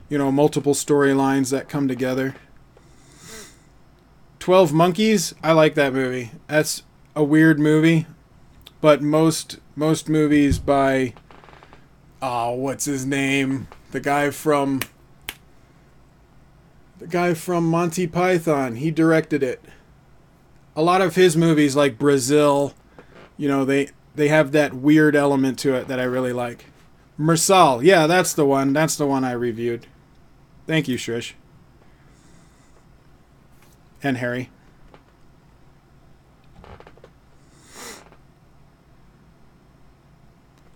Multiple storylines that come together. 12 Monkeys, I like that movie. That's a weird movie, but most movies by, what's his name? The guy from Monty Python, he directed it. A lot of his movies, like Brazil, they have that weird element to it that I really like. Mersal, yeah, that's the one I reviewed. Thank you, Shrish. And Harry.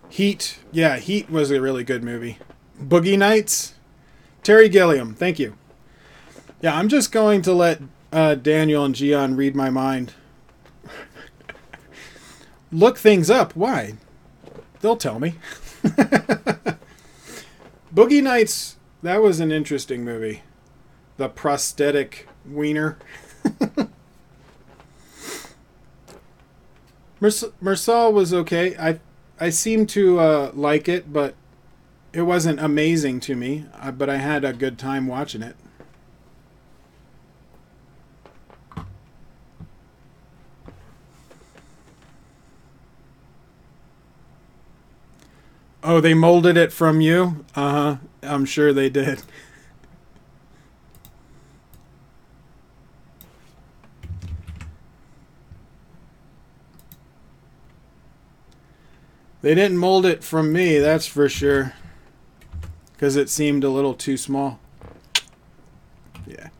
Heat. Yeah, Heat was a really good movie. Boogie Nights. Terry Gilliam. Thank you. Yeah, I'm just going to let Daniel and Chiyaan read my mind. Look things up. Why? They'll tell me. Boogie Nights, that was an interesting movie. The prosthetic wiener. Mersal was okay. I seem to like it, but it wasn't amazing to me. But I had a good time watching it. Oh, they molded it from you? Uh-huh. I'm sure they did. They didn't mold it from me, that's for sure. Because it seemed a little too small. Yeah.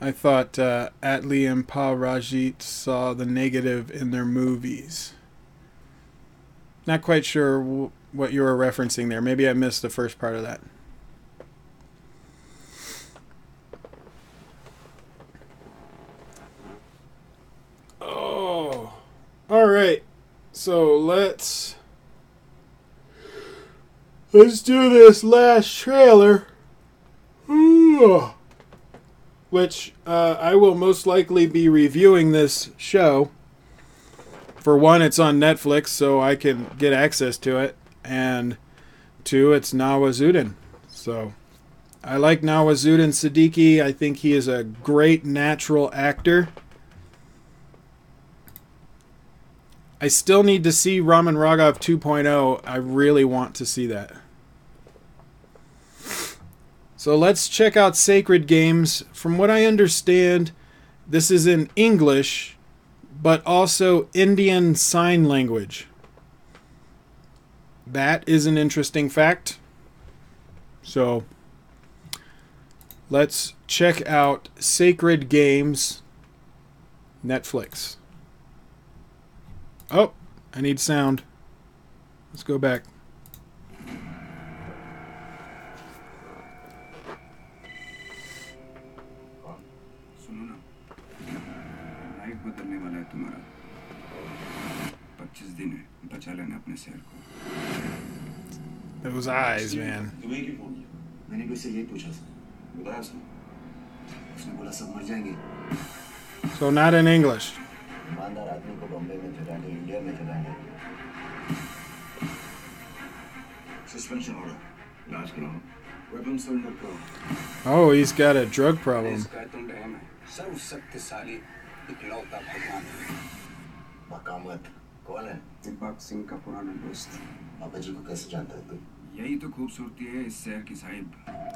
I thought Atli and Pa Rajit saw the negative in their movies. Not quite sure what you were referencing there. Maybe I missed the first part of that. Oh, all right. So let's do this last trailer. Ooh. Which I will most likely be reviewing this show. For one, it's on Netflix, so I can get access to it. And two, it's Nawazuddin. So I like Nawazuddin Siddiqui. I think he is a great natural actor. I still need to see Raman Raghav 2.0. I really want to see that. So let's check out Sacred Games. From what I understand, this is in English, but also Indian Sign Language. That is an interesting fact. So let's check out Sacred Games, Netflix. Oh, I need sound. Let's go back. Those eyes, man. So not in English. Oh, he's got a drug problem.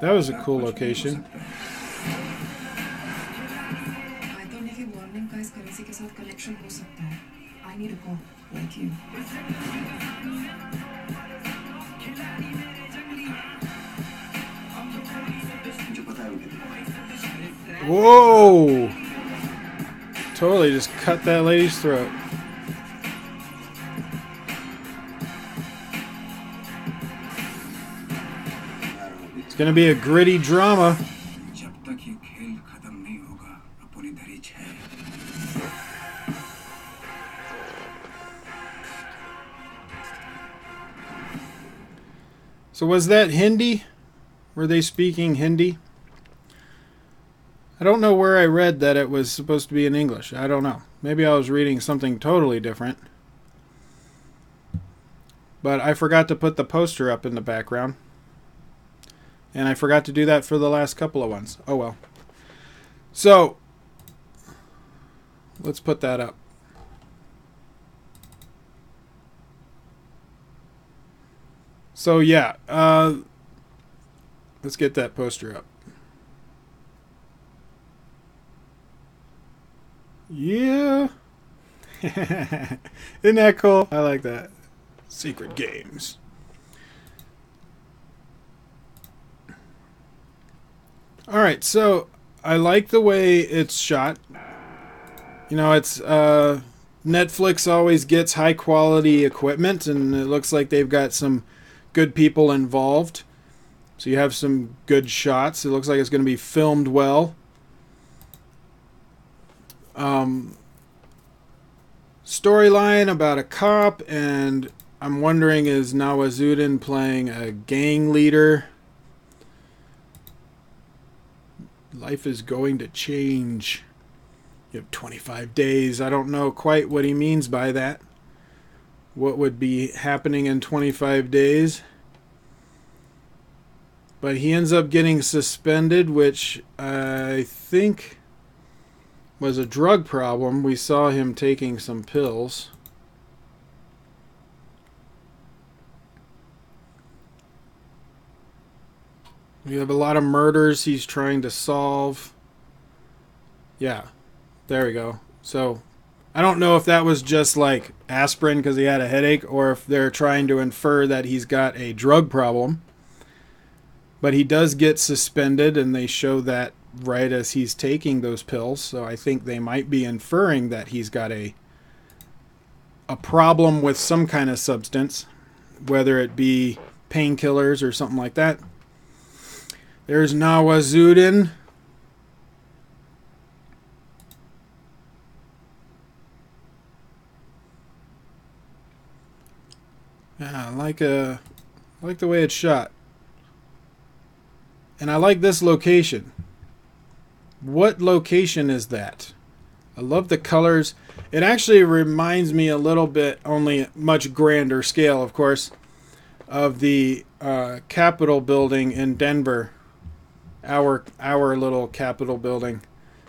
That was a cool location. I need a call, like you. Whoa! Totally just cut that lady's throat. It's gonna be a gritty drama. So was that Hindi? Were they speaking Hindi? I don't know where I read that it was supposed to be in English. I don't know. Maybe I was reading something totally different. But I forgot to put the poster up in the background. And I forgot to do that for the last couple of ones. Oh well. So, let's put that up. So yeah, Let's get that poster up. Yeah. Isn't that cool? I like that. Secret Games. Alright, so I like the way it's shot. You know, it's Netflix always gets high quality equipment, and it looks like they've got some good people involved. So you have some good shots. It looks like it's going to be filmed well. Storyline about a cop, and I'm wondering, is Nawazuddin playing a gang leader? Life is going to change. You have 25 days. I don't know quite what he means by that. What would be happening in 25 days? But he ends up getting suspended, which I think was a drug problem. We saw him taking some pills. We have a lot of murders he's trying to solve. Yeah, there we go. So, I don't know if that was just like aspirin because he had a headache, or if they're trying to infer that he's got a drug problem. But he does get suspended, and they show that right as he's taking those pills. So I think they might be inferring that he's got a problem with some kind of substance, whether it be painkillers or something like that. There's Nawazuddin. Yeah, I like the way it's shot. And I like this location. What location is that? I love the colors. It actually reminds me a little bit, only much grander scale, of course, of the Capitol building in Denver. Our little Capitol building.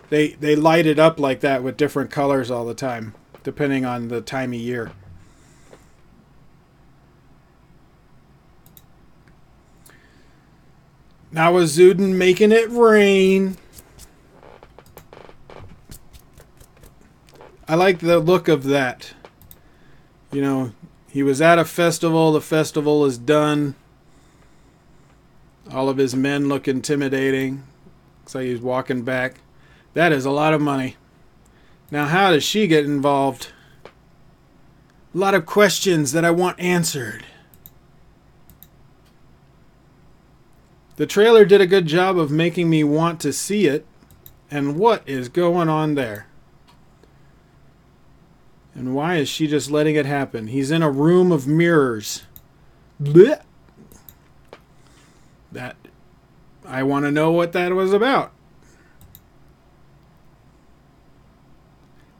They light it up like that with different colors all the time, depending on the time of year. Nawazuddin making it rain. I like the look of that. You know, he was at a festival. The festival is done. All of his men look intimidating. Looks like he's walking back. That is a lot of money. Now, how does she get involved? A lot of questions that I want answered. The trailer did a good job of making me want to see it. And what is going on there? And why is she just letting it happen? He's in a room of mirrors. Blech. That, I want to know what that was about.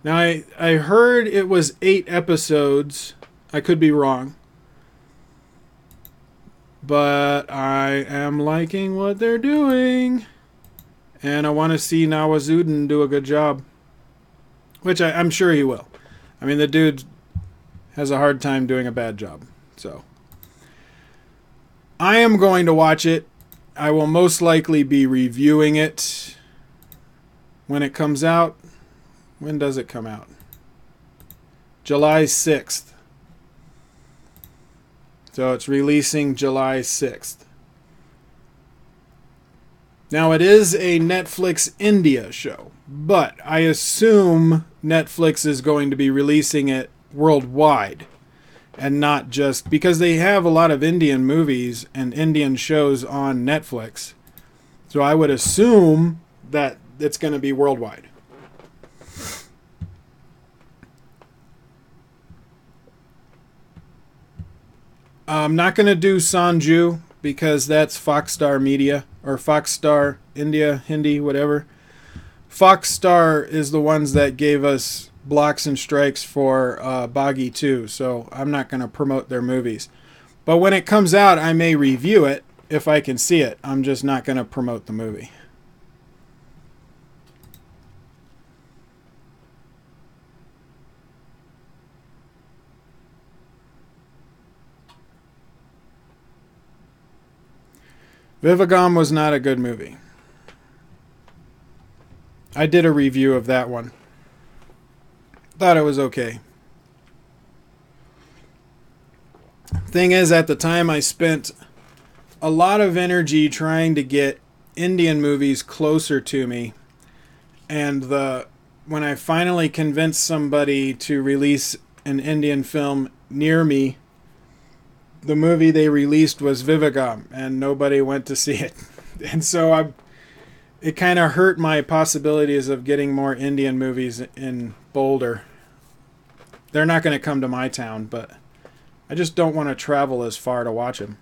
Now, I heard it was 8 episodes. I could be wrong. But I am liking what they're doing. And I want to see Nawazuddin do a good job. Which I'm sure he will. I mean, the dude has a hard time doing a bad job. So, I am going to watch it. I will most likely be reviewing it when it comes out. When does it come out? July 6th. So it's releasing July 6th. Now, it is a Netflix India show, but I assume Netflix is going to be releasing it worldwide, and not just because they have a lot of Indian movies and Indian shows on Netflix. So I would assume that it's going to be worldwide. I'm not going to do Sanju because that's Foxstar Media or Foxstar India, Hindi, whatever. Foxstar is the ones that gave us blocks and strikes for Boggy 2, so I'm not going to promote their movies. But when it comes out, I may review it if I can see it. I'm just not going to promote the movie. Vivagam was not a good movie. I did a review of that one. Thought it was okay. Thing is, at the time I spent a lot of energy trying to get Indian movies closer to me, and when I finally convinced somebody to release an Indian film near me, the movie they released was Vivagam, and nobody went to see it. And so it kind of hurt my possibilities of getting more Indian movies in Boulder. They're not going to come to my town, but I just don't want to travel as far to watch them.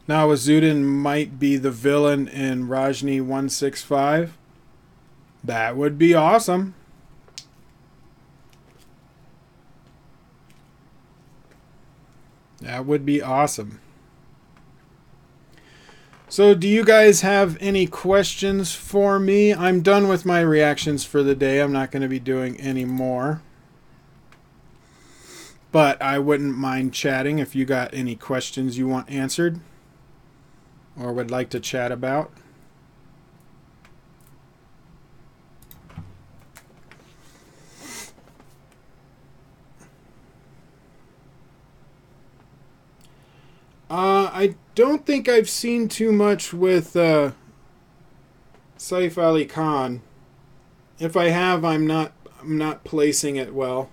Now, Vasudev might be the villain in Rajni 165. That would be awesome. That would be awesome. So, do you guys have any questions for me? I'm done with my reactions for the day. I'm not going to be doing any more. But I wouldn't mind chatting if you got any questions you want answered or would like to chat about. I don't think I've seen too much with Saif Ali Khan. If I have, I'm not placing it well.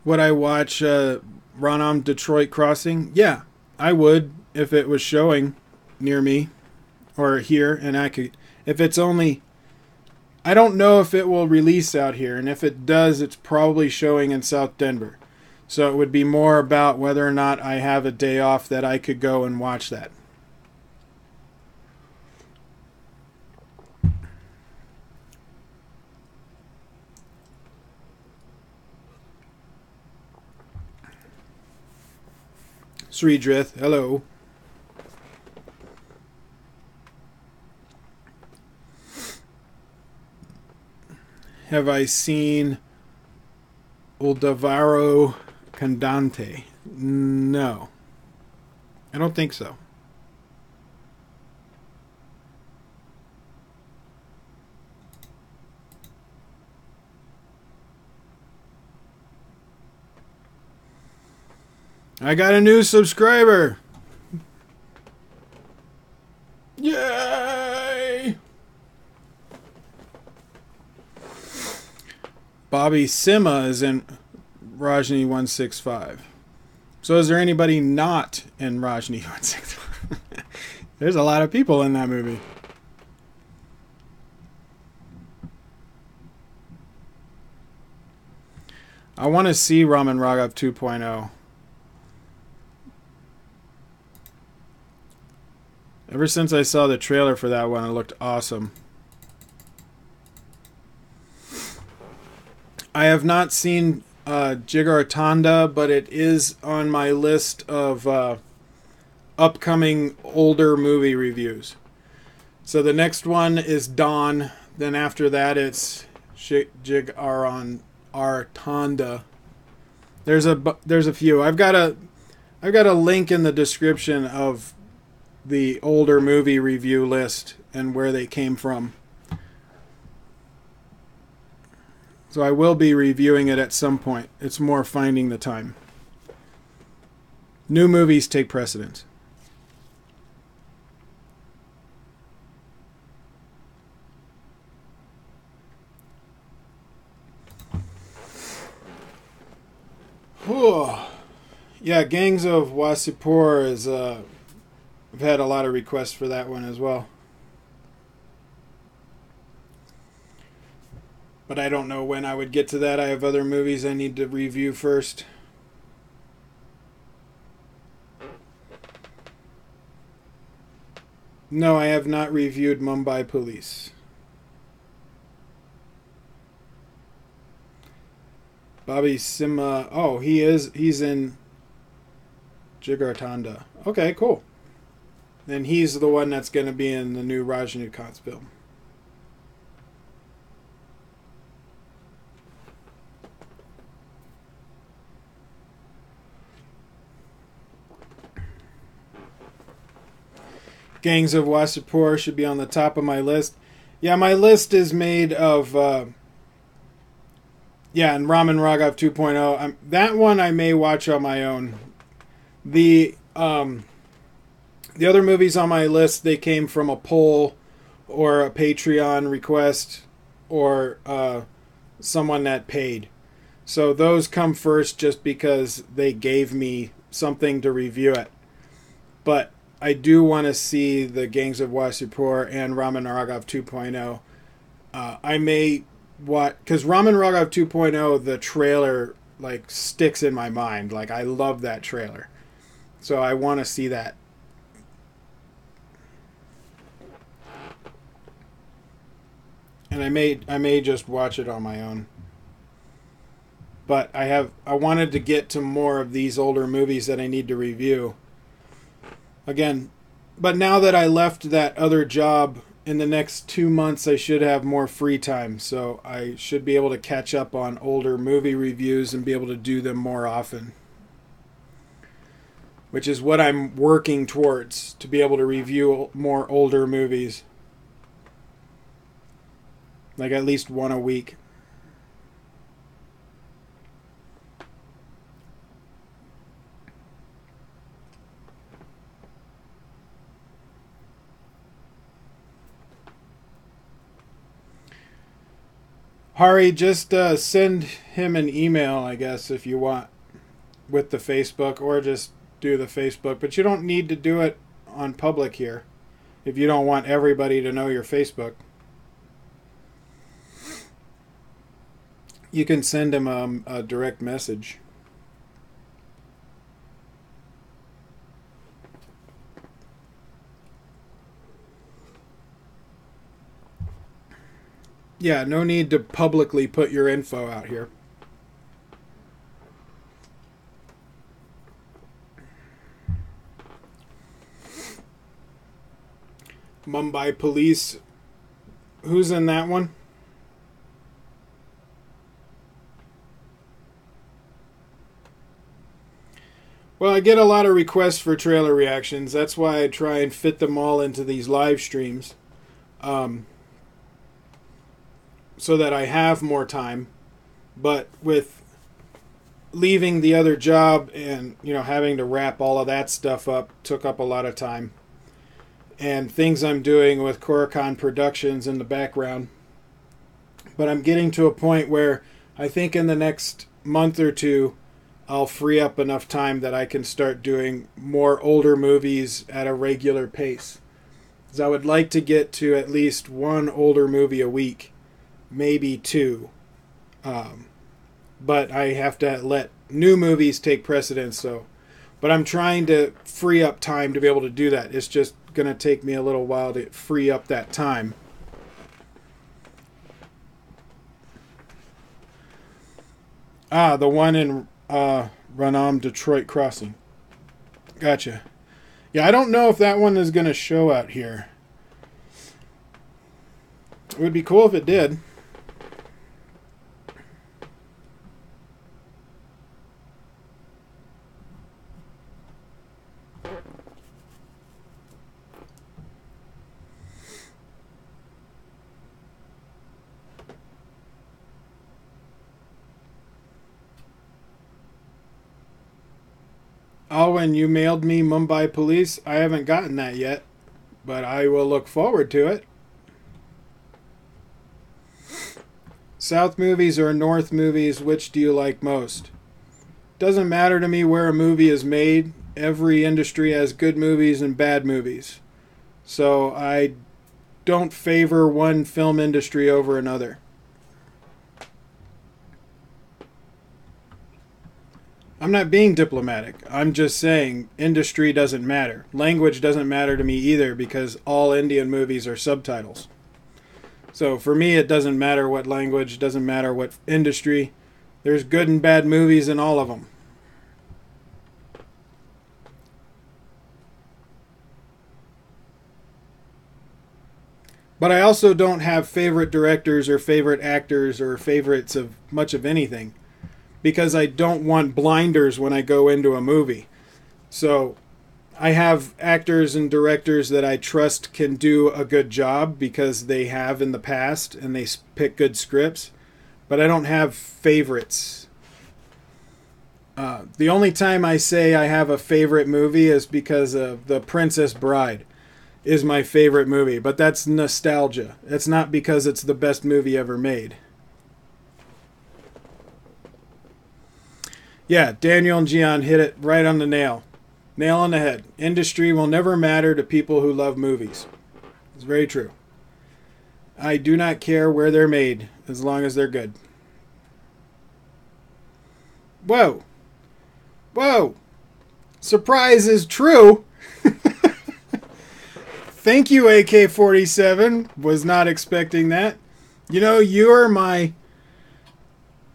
Would I watch Ranam Detroit Crossing? Yeah, I would if it was showing near me or here, and I could. If it's only, I don't know if it will release out here, and if it does, it's probably showing in South Denver. So it would be more about whether or not I have a day off that I could go and watch that. Sridrith, hello. Have I seen Uldavaro Candante? No. I don't think so. I got a new subscriber. Yay! Bobby Sima is in Rajni 165. So is there anybody not in Rajni 165? There's a lot of people in that movie. I want to see Raman Raghav 2.0. Ever since I saw the trailer for that one, it looked awesome. I have not seen Jigartanda, but it is on my list of upcoming older movie reviews. So the next one is Dawn. Then after that, it's Jigartanda. There's a few. I've got a link in the description of the older movie review list and where they came from. So I will be reviewing it at some point. It's more finding the time. New movies take precedence. Whew. Yeah, Gangs of Wasipur is I've had a lot of requests for that one as well. But I don't know when I would get to that. I have other movies I need to review first. No, I have not reviewed Mumbai Police. Bobby Sima. Oh, he's in Jigartanda. Okay, cool. And he's the one that's going to be in the new Rajinikanth film. Gangs of Wasipur should be on the top of my list. Yeah, my list is made of... and Raman Raghav 2.0. That one I may watch on my own. The other movies on my list, they came from a poll or a Patreon request or someone that paid. So those come first just because they gave me something to review it. But I do want to see the Gangs of Wasipur and Raman Raghav 2.0. I may watch, because Raman Raghav 2.0, the trailer like sticks in my mind. Like, I love that trailer. So I want to see that. And I may just watch it on my own. But I wanted to get to more of these older movies that I need to review. Again, but now that I left that other job, in the next 2 months I should have more free time. So I should be able to catch up on older movie reviews and be able to do them more often. Which is what I'm working towards, to be able to review more older movies. Like at least one a week. Hari, just send him an email, I guess, if you want, with the Facebook, or just do the Facebook. But you don't need to do it on public here if you don't want everybody to know your Facebook. You can send him a direct message. Yeah, no need to publicly put your info out here. Mumbai Police. Who's in that one? Well, I get a lot of requests for trailer reactions. That's why I try and fit them all into these live streams. So that I have more time. But with leaving the other job and, having to wrap all of that stuff up took up a lot of time. And things I'm doing with Koricon Productions in the background. But I'm getting to a point where I think in the next month or two, I'll free up enough time that I can start doing more older movies at a regular pace. Because I would like to get to at least one older movie a week. Maybe two. But I have to let new movies take precedence. But I'm trying to free up time to be able to do that. It's just going to take me a little while to free up that time. The one in Ranam Detroit Crossing. Gotcha. Yeah, I don't know if that one is going to show out here. It would be cool if it did. Oh, and you mailed me Mumbai Police? I haven't gotten that yet, but I will look forward to it. South movies or North movies, which do you like most? Doesn't matter to me where a movie is made. Every industry has good movies and bad movies. So I don't favor one film industry over another. I'm not being diplomatic. I'm just saying industry doesn't matter. Language doesn't matter to me either, because all Indian movies are subtitles. So for me, it doesn't matter what language, doesn't matter what industry. There's good and bad movies in all of them. But I also don't have favorite directors or favorite actors or favorites of much of anything, because I don't want blinders when I go into a movie. So I have actors and directors that I trust can do a good job because they have in the past and they pick good scripts, but I don't have favorites. The only time I say I have a favorite movie is because of The Princess Bride is my favorite movie, but that's nostalgia. It's not because it's the best movie ever made. Yeah, Daniel and Chiyaan hit it right on the nail. Nail on the head. Industry will never matter to people who love movies. It's very true. I do not care where they're made, as long as they're good. Whoa. Whoa. Surprise is true. Thank you, AK-47. Was not expecting that. You know, you're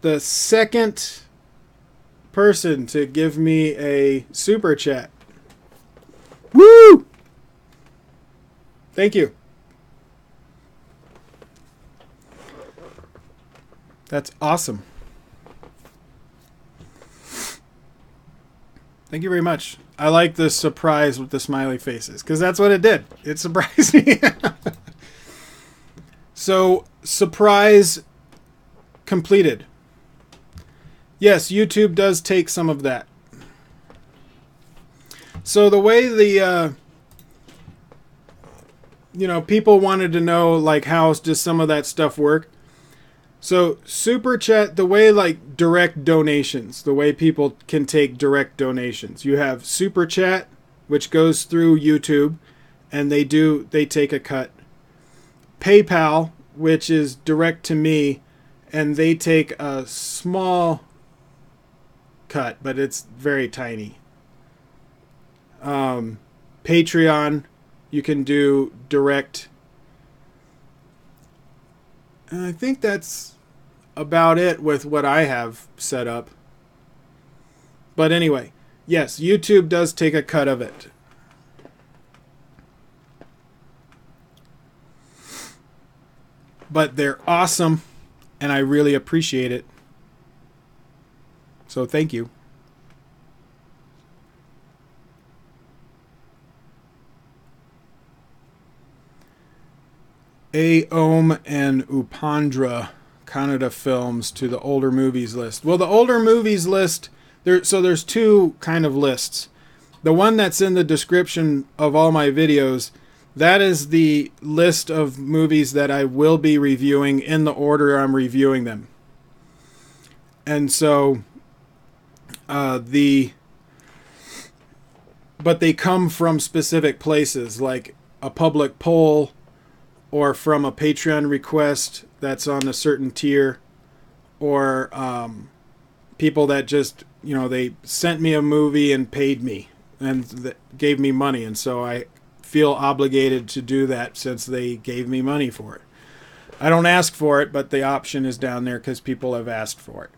the second person to give me a super chat. Woo! Thank you. That's awesome. Thank you very much. I like the surprise with the smiley faces, because that's what it did. It surprised me. So, surprise completed. Yes, YouTube does take some of that. So the way people wanted to know, like, how does some of that stuff work? So super chat, the way like direct donations, the way people can take direct donations. You have super chat, which goes through YouTube, and they take a cut. PayPal, which is direct to me, and they take a small cut, but it's very tiny. Patreon, you can do direct. And I think that's about it with what I have set up. But anyway, yes, YouTube does take a cut of it. But they're awesome, and I really appreciate it. So thank you. Om and Upandra Kannada films to the older movies list. Well, the older movies list, there's two kind of lists. The one that's in the description of all my videos, that is the list of movies that I will be reviewing in the order I'm reviewing them. And so, but they come from specific places, like a public poll, or from a Patreon request that's on a certain tier, or people that just, they sent me a movie and paid me and gave me money, and so I feel obligated to do that since they gave me money for it. I don't ask for it, but the option is down there because people have asked for it.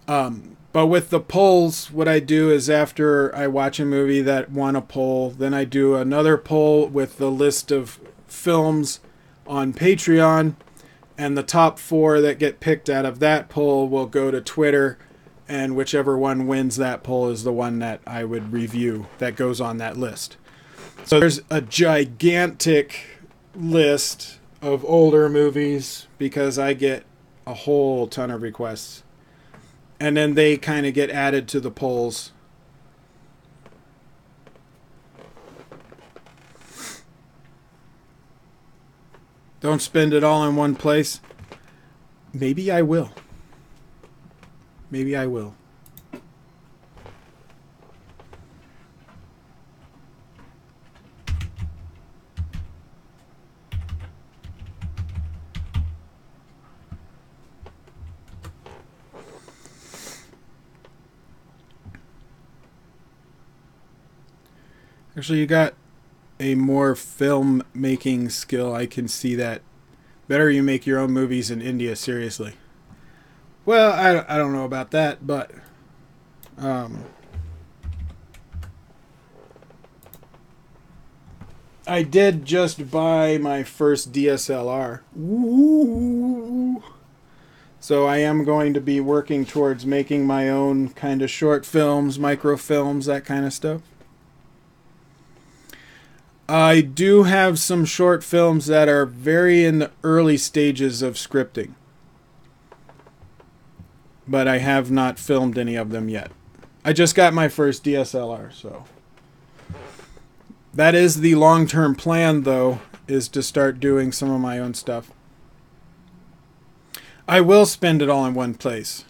But with the polls, what I do is after I watch a movie that won a poll, then I do another poll with the list of films on Patreon, and the top 4 that get picked out of that poll will go to Twitter, and whichever one wins that poll is the one that I would review that goes on that list. So there's a gigantic list of older movies because I get a whole ton of requests, and then they kind of get added to the polls. Don't spend it all in one place. Maybe I will. Maybe I will. Actually, you got a more film-making skill. I can see that. Better you make your own movies in India, seriously. Well, I don't know about that, but... I did just buy my first DSLR. Ooh. So I am going to be working towards making my own kind of short films, microfilms, that kind of stuff. I do have some short films that are very in the early stages of scripting. But I have not filmed any of them yet. I just got my first DSLR, so... That is the long-term plan, though, is to start doing some of my own stuff. I will spend it all in one place.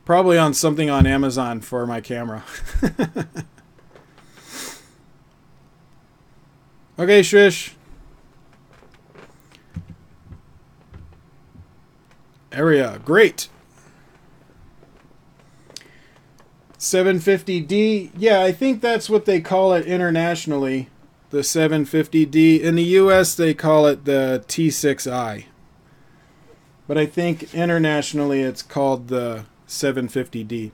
Probably on something on Amazon for my camera. Okay, Shrish. Area, great. 750D, yeah, I think that's what they call it internationally, the 750D. In the US, they call it the T6i. But I think internationally it's called the 750D.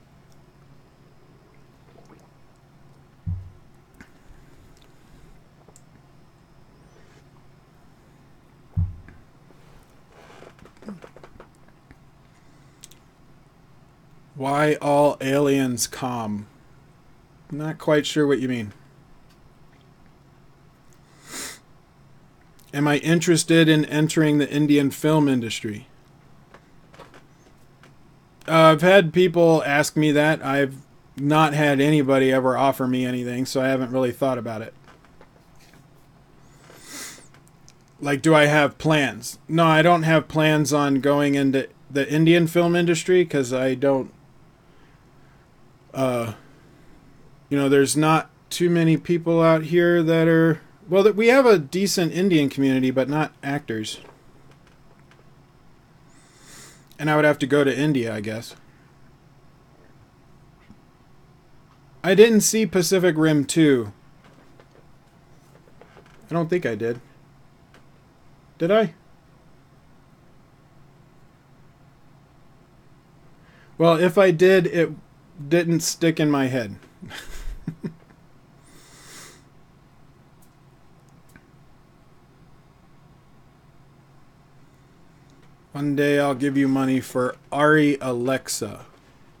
Why all aliens calm? Not quite sure what you mean. Am I interested in entering the Indian film industry? I've had people ask me that. I've not had anybody ever offer me anything, so I haven't really thought about it. Like, do I have plans? No, I don't have plans on going into the Indian film industry because I don't... you know, there's not too many people out here that are... Well, that we have a decent Indian community, but not actors. And I would have to go to India, I guess. I didn't see Pacific Rim 2. I don't think I did. Did I? Well, if I did, it didn't stick in my head. One day I'll give you money for Ari Alexa.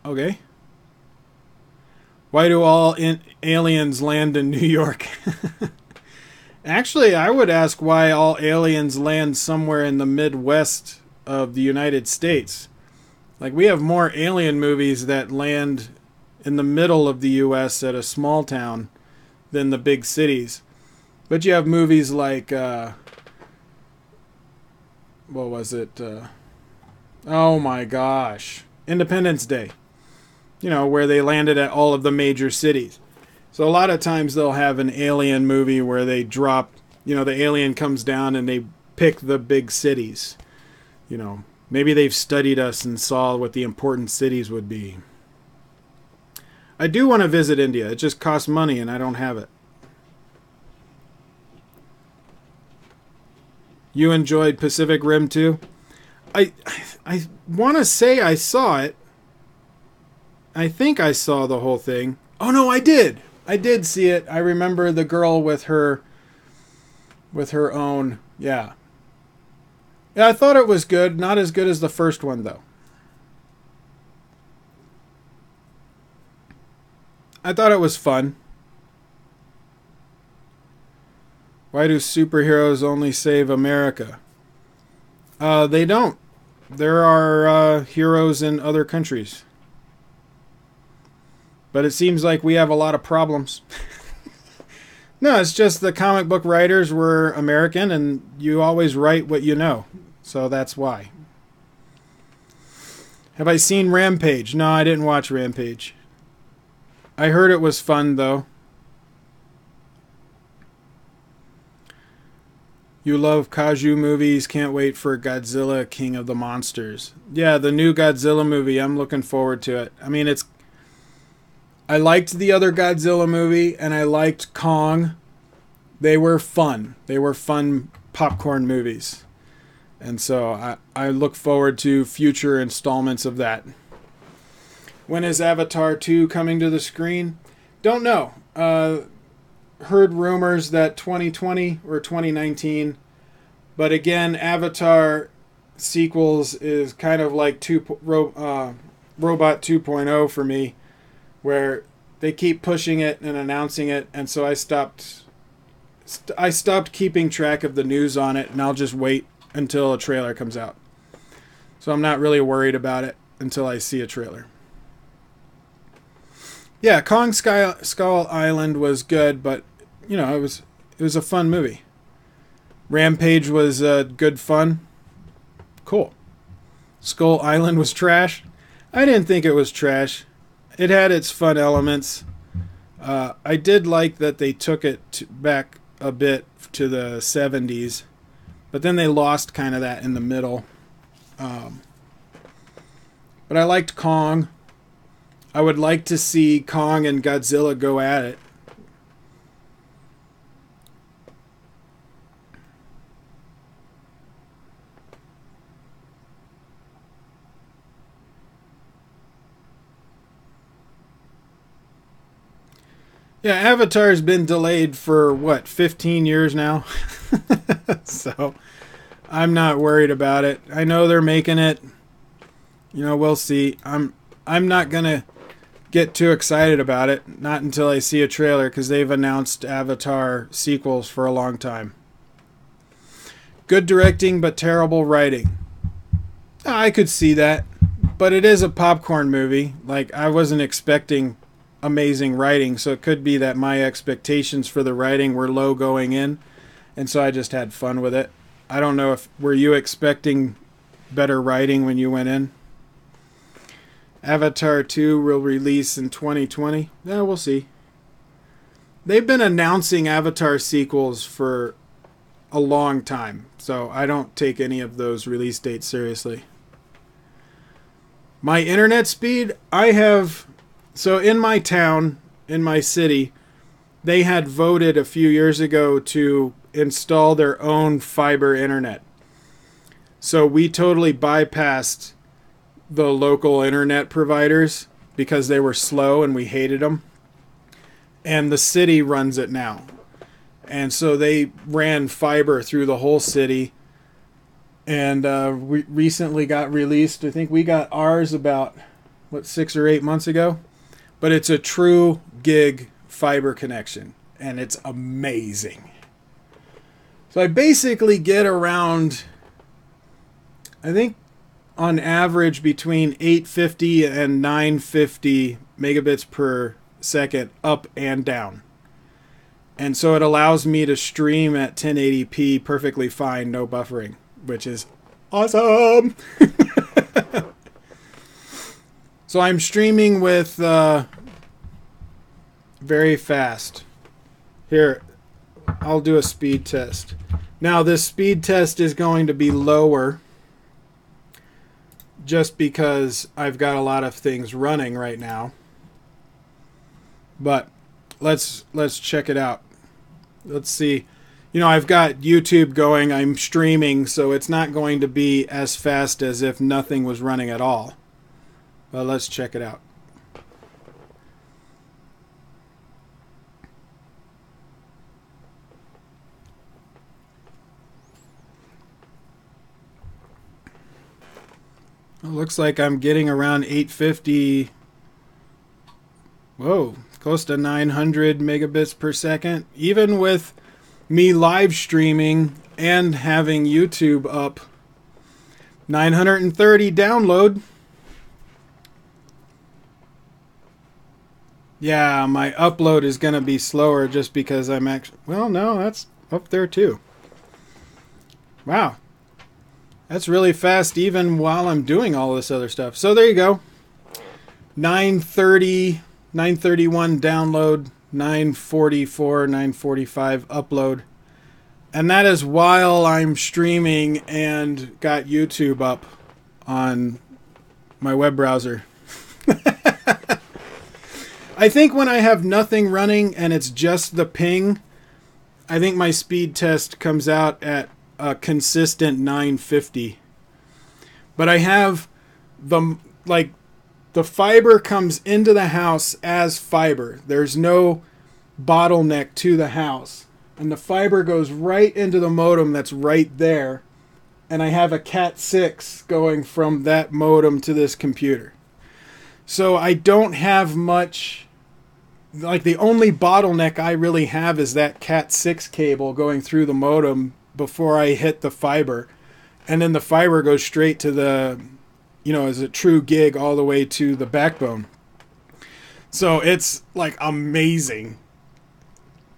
Okay. Why do all aliens land in New York? Actually, I would ask why all aliens land somewhere in the Midwest of the United States. Like, we have more alien movies that land in the middle of the U.S. at a small town than the big cities. But you have movies like... what was it? Oh my gosh. Independence Day. You know, where they landed at all of the major cities. So a lot of times they'll have an alien movie where they drop, you know, the alien comes down and they pick the big cities. You know, maybe they've studied us and saw what the important cities would be. I do want to visit India. It just costs money and I don't have it. You enjoyed Pacific Rim 2? I want to say I saw it. I think I saw the whole thing. Oh no, I did. I did see it. I remember the girl with her own, yeah. Yeah, I thought it was good. Not as good as the first one though. I thought it was fun. Why do superheroes only save America? They don't. There are heroes in other countries. But it seems like we have a lot of problems. No, it's just the comic book writers were American and you always write what you know. So that's why. Have I seen Rampage? No, I didn't watch Rampage. I heard it was fun though. You love kaiju movies. Can't wait for Godzilla, King of the Monsters. Yeah, the new Godzilla movie. I'm looking forward to it. I mean, I liked the other Godzilla movie, and I liked Kong. They were fun. They were fun popcorn movies. And so I look forward to future installments of that. When is Avatar 2 coming to the screen? Don't know. heard rumors that 2020 or 2019, but again, Avatar sequels is kind of like Robot 2.0 for me, where they keep pushing it and announcing it, and so I stopped keeping track of the news on it, and I'll just wait until a trailer comes out. So I'm not really worried about it until I see a trailer. Yeah, Kong Skull Island was good, but you know, it was a fun movie. Rampage was good fun. Cool. Skull Island was trash. I didn't think it was trash. It had its fun elements. I did like that they took it back a bit to the 70s, but then they lost kind of that in the middle. But I liked Kong. I would like to see Kong and Godzilla go at it. Yeah, Avatar's been delayed for, what, 15 years now? So, I'm not worried about it. I know they're making it. You know, we'll see. I'm not going to get too excited about it. Not until I see a trailer, because they've announced Avatar sequels for a long time. Good directing, but terrible writing. I could see that. But it is a popcorn movie. Like, I wasn't expecting amazing writing, so it could be that my expectations for the writing were low going in, and so I just had fun with it. I don't know if were you expecting better writing when you went in? Avatar 2 will release in 2020. Yeah, we'll see. They've been announcing Avatar sequels for a long time, so I don't take any of those release dates seriously. My internet speed, so in my town, in my city, they had voted a few years ago to install their own fiber internet. So we totally bypassed the local internet providers because they were slow and we hated them. And the city runs it now. And so they ran fiber through the whole city. And we recently got released. I think we got ours about, 6 or 8 months ago? But it's a true gig fiber connection, and it's amazing. So I basically get around, I think on average between 850 and 950 megabits per second up and down. And so it allows me to stream at 1080p perfectly fine, no buffering, which is awesome. So I'm streaming with very fast. Here, I'll do a speed test. Now this speed test is going to be lower just because I've got a lot of things running right now. But let's check it out. Let's see. You know, I've got YouTube going. I'm streaming, so it's not going to be as fast as if nothing was running at all. But let's check it out. It looks like I'm getting around 850. Whoa, close to 900 megabits per second. Even with me live streaming and having YouTube up. 930 download. Yeah, my upload is going to be slower just because I'm actually... Well, no, that's up there too. Wow. That's really fast even while I'm doing all this other stuff. So there you go. 930, 931 download, 944, 945 upload. And that is while I'm streaming and got YouTube up on my web browser. I think when I have nothing running and it's just the ping, I think my speed test comes out at a consistent 950. But I have the fiber comes into the house as fiber. There's no bottleneck to the house. And the fiber goes right into the modem that's right there. And I have a Cat 6 going from that modem to this computer. So I don't have much... Like, the only bottleneck I really have is that Cat 6 cable going through the modem before I hit the fiber. And then the fiber goes straight to the, you know, as a true gig all the way to the backbone. So it's, like, amazing.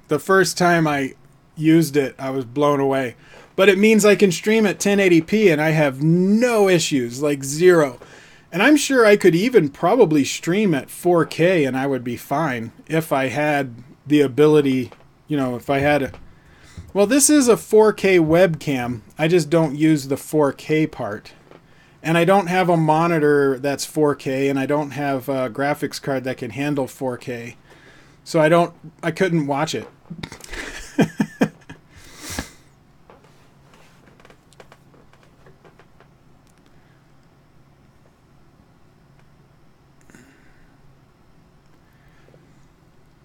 The first time I used it, I was blown away. But it means I can stream at 1080p and I have no issues, like zero. And I'm sure I could even probably stream at 4K and I would be fine if I had the ability, you know, if I had a... Well, this is a 4K webcam. I just don't use the 4K part. And I don't have a monitor that's 4K, and I don't have a graphics card that can handle 4K. So I couldn't watch it.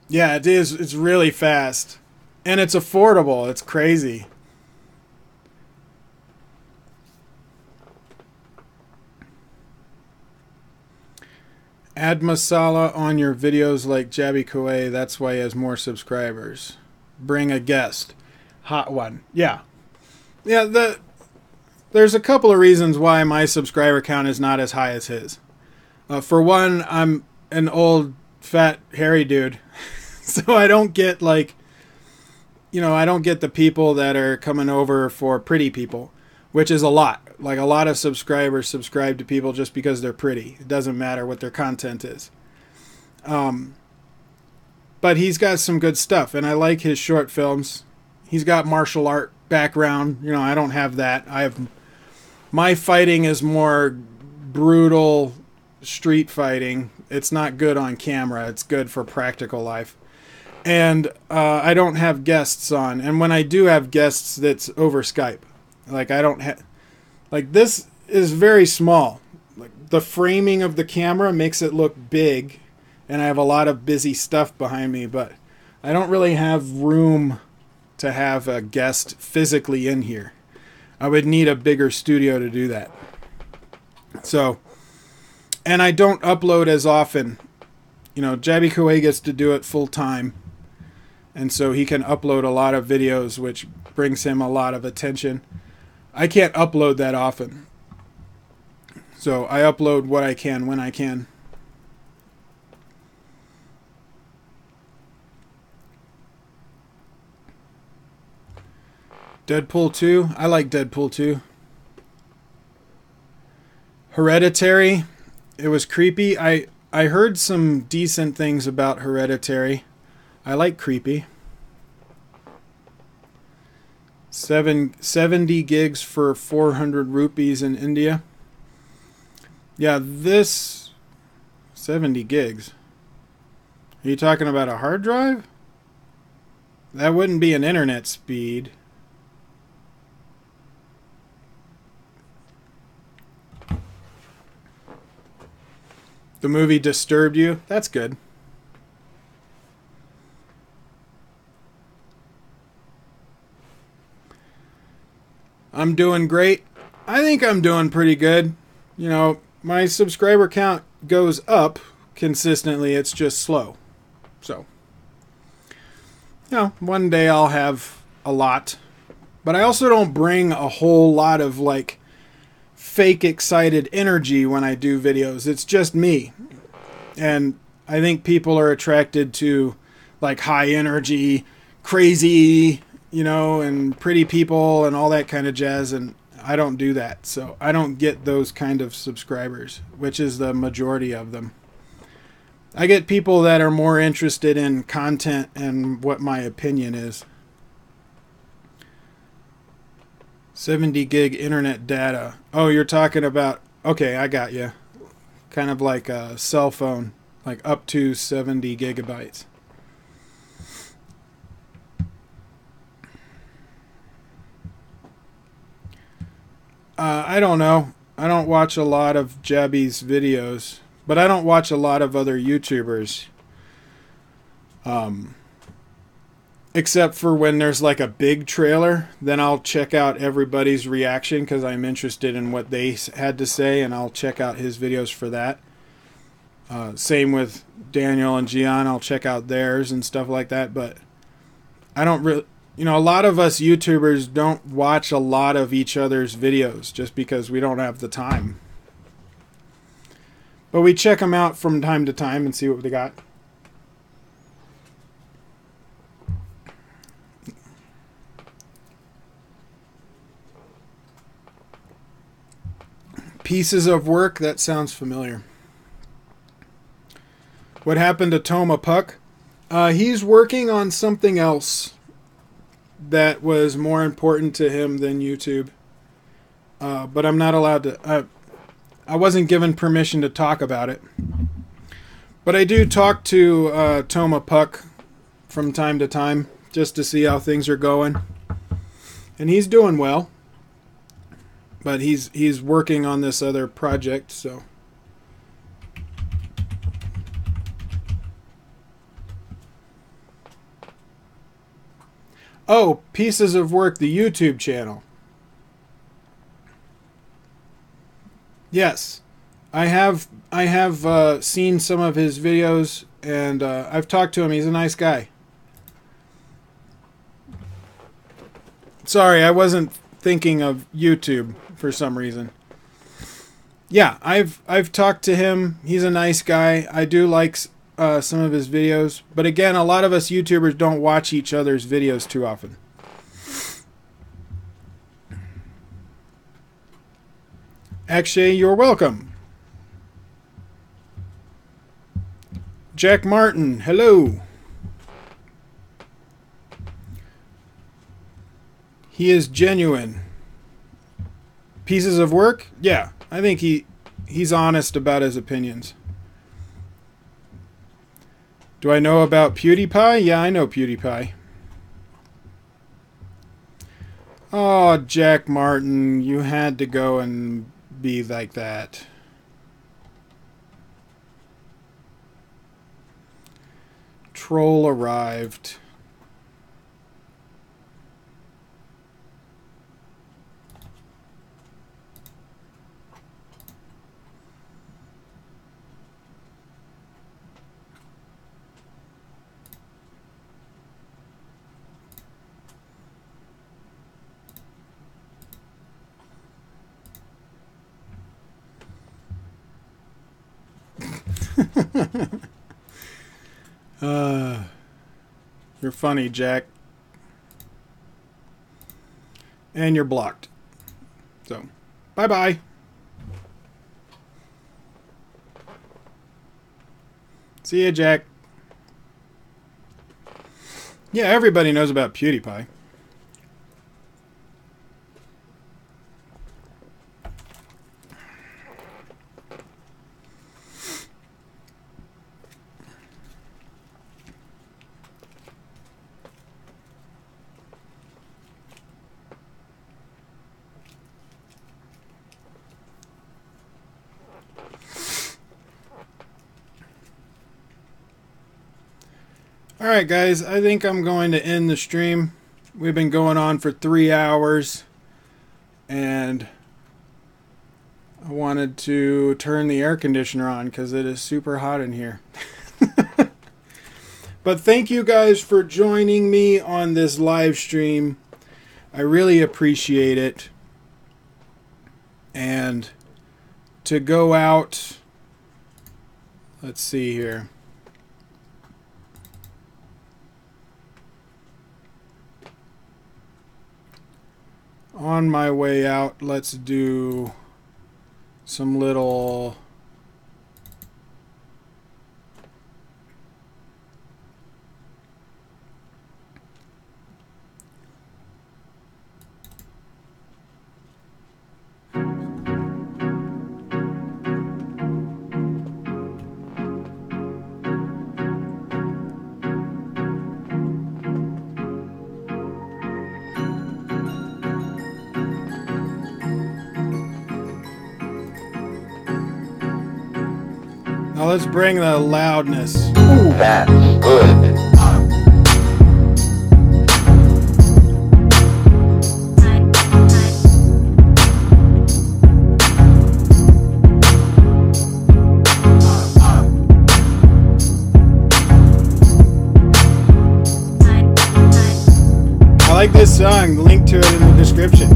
Yeah, it is. It's really fast. And it's affordable. It's crazy. Add masala on your videos like Jabi Koué. That's why he has more subscribers. Bring a guest. Hot one. Yeah. Yeah, there's a couple of reasons why my subscriber count is not as high as his. For one, I'm an old, fat, hairy dude. So I don't get, like, you know, I don't get the people that are coming over for pretty people, which is a lot. Like, a lot of subscribers subscribe to people just because they're pretty. It doesn't matter what their content is. But he's got some good stuff, and I like his short films. He's got martial art background. You know, I don't have that. My fighting is more brutal street fighting. It's not good on camera. It's good for practical life. And I don't have guests on. And when I do have guests, that's over Skype. Like, I don't have... Like, this is very small. Like, the framing of the camera makes it look big. And I have a lot of busy stuff behind me. But I don't really have room to have a guest physically in here. I would need a bigger studio to do that. So... And I don't upload as often. You know, Jabi Koué gets to do it full time. And so he can upload a lot of videos, which brings him a lot of attention. I can't upload that often. So I upload what I can when I can. Deadpool 2. I like Deadpool 2. Hereditary. It was creepy. I heard some decent things about Hereditary. I like creepy. 70 gigs for 400 rupees in India. Yeah, this 70 gigs. Are you talking about a hard drive? That wouldn't be an internet speed. The movie disturbed you? That's good. I'm doing great. I think I'm doing pretty good. You know, my subscriber count goes up consistently. It's just slow. So, you know, one day I'll have a lot. But I also don't bring a whole lot of, like, fake excited energy when I do videos. It's just me. And I think people are attracted to, like, high energy, crazy, you know, and pretty people and all that kind of jazz, and I don't do that. So I don't get those kind of subscribers, which is the majority of them. I get people that are more interested in content and what my opinion is. 70 gig internet data. Oh, you're talking about... Okay, I got you. Kind of like a cell phone, like up to 70 gigabytes. I don't know. I don't watch a lot of Jabi's videos, but I don't watch a lot of other YouTubers. except for when there's like a big trailer, then I'll check out everybody's reaction because I'm interested in what they had to say, and I'll check out his videos for that. Same with Daniel and Chiyaan, I'll check out theirs and stuff like that, but I don't really, you know, a lot of us YouTubers don't watch a lot of each other's videos just because we don't have the time. But we check them out from time to time and see what they got. Pieces of work, that sounds familiar. What happened to Toma Puck? He's working on something else that was more important to him than YouTube. But I'm not allowed to... I wasn't given permission to talk about it. But I do talk to Toma Puck from time to time, just to see how things are going. And he's doing well. But he's working on this other project, so... Oh, Pieces of Work, the YouTube channel. Yes, I have seen some of his videos, and I've talked to him. He's a nice guy. Sorry, I wasn't thinking of YouTube for some reason. Yeah, I've talked to him. He's a nice guy. I do like some of his videos, but again, a lot of us YouTubers don't watch each other's videos too often. Akshay, you're welcome. Jack Martin, hello. He is genuine. Pieces of Work? Yeah, I think he's honest about his opinions. Do I know about PewDiePie? Yeah, I know PewDiePie. Oh, Jack Martin, you had to go and be like that. Troll arrived. You're funny, Jack. And you're blocked. So, bye-bye. See ya, Jack. Yeah, everybody knows about PewDiePie. Alright guys, I think I'm going to end the stream. We've been going on for 3 hours, and I wanted to turn the air conditioner on because it is super hot in here. But thank you guys for joining me on this live stream. I really appreciate it. And to go out, let's see here. On my way out, let's do some little now let's bring the loudness. Ooh. That's good. like this song, link to it in the description.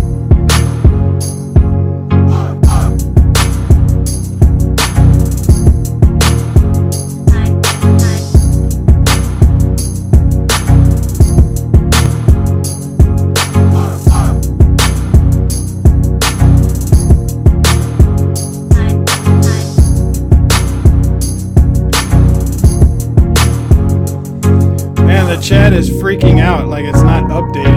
Chat is freaking out like it's not updated.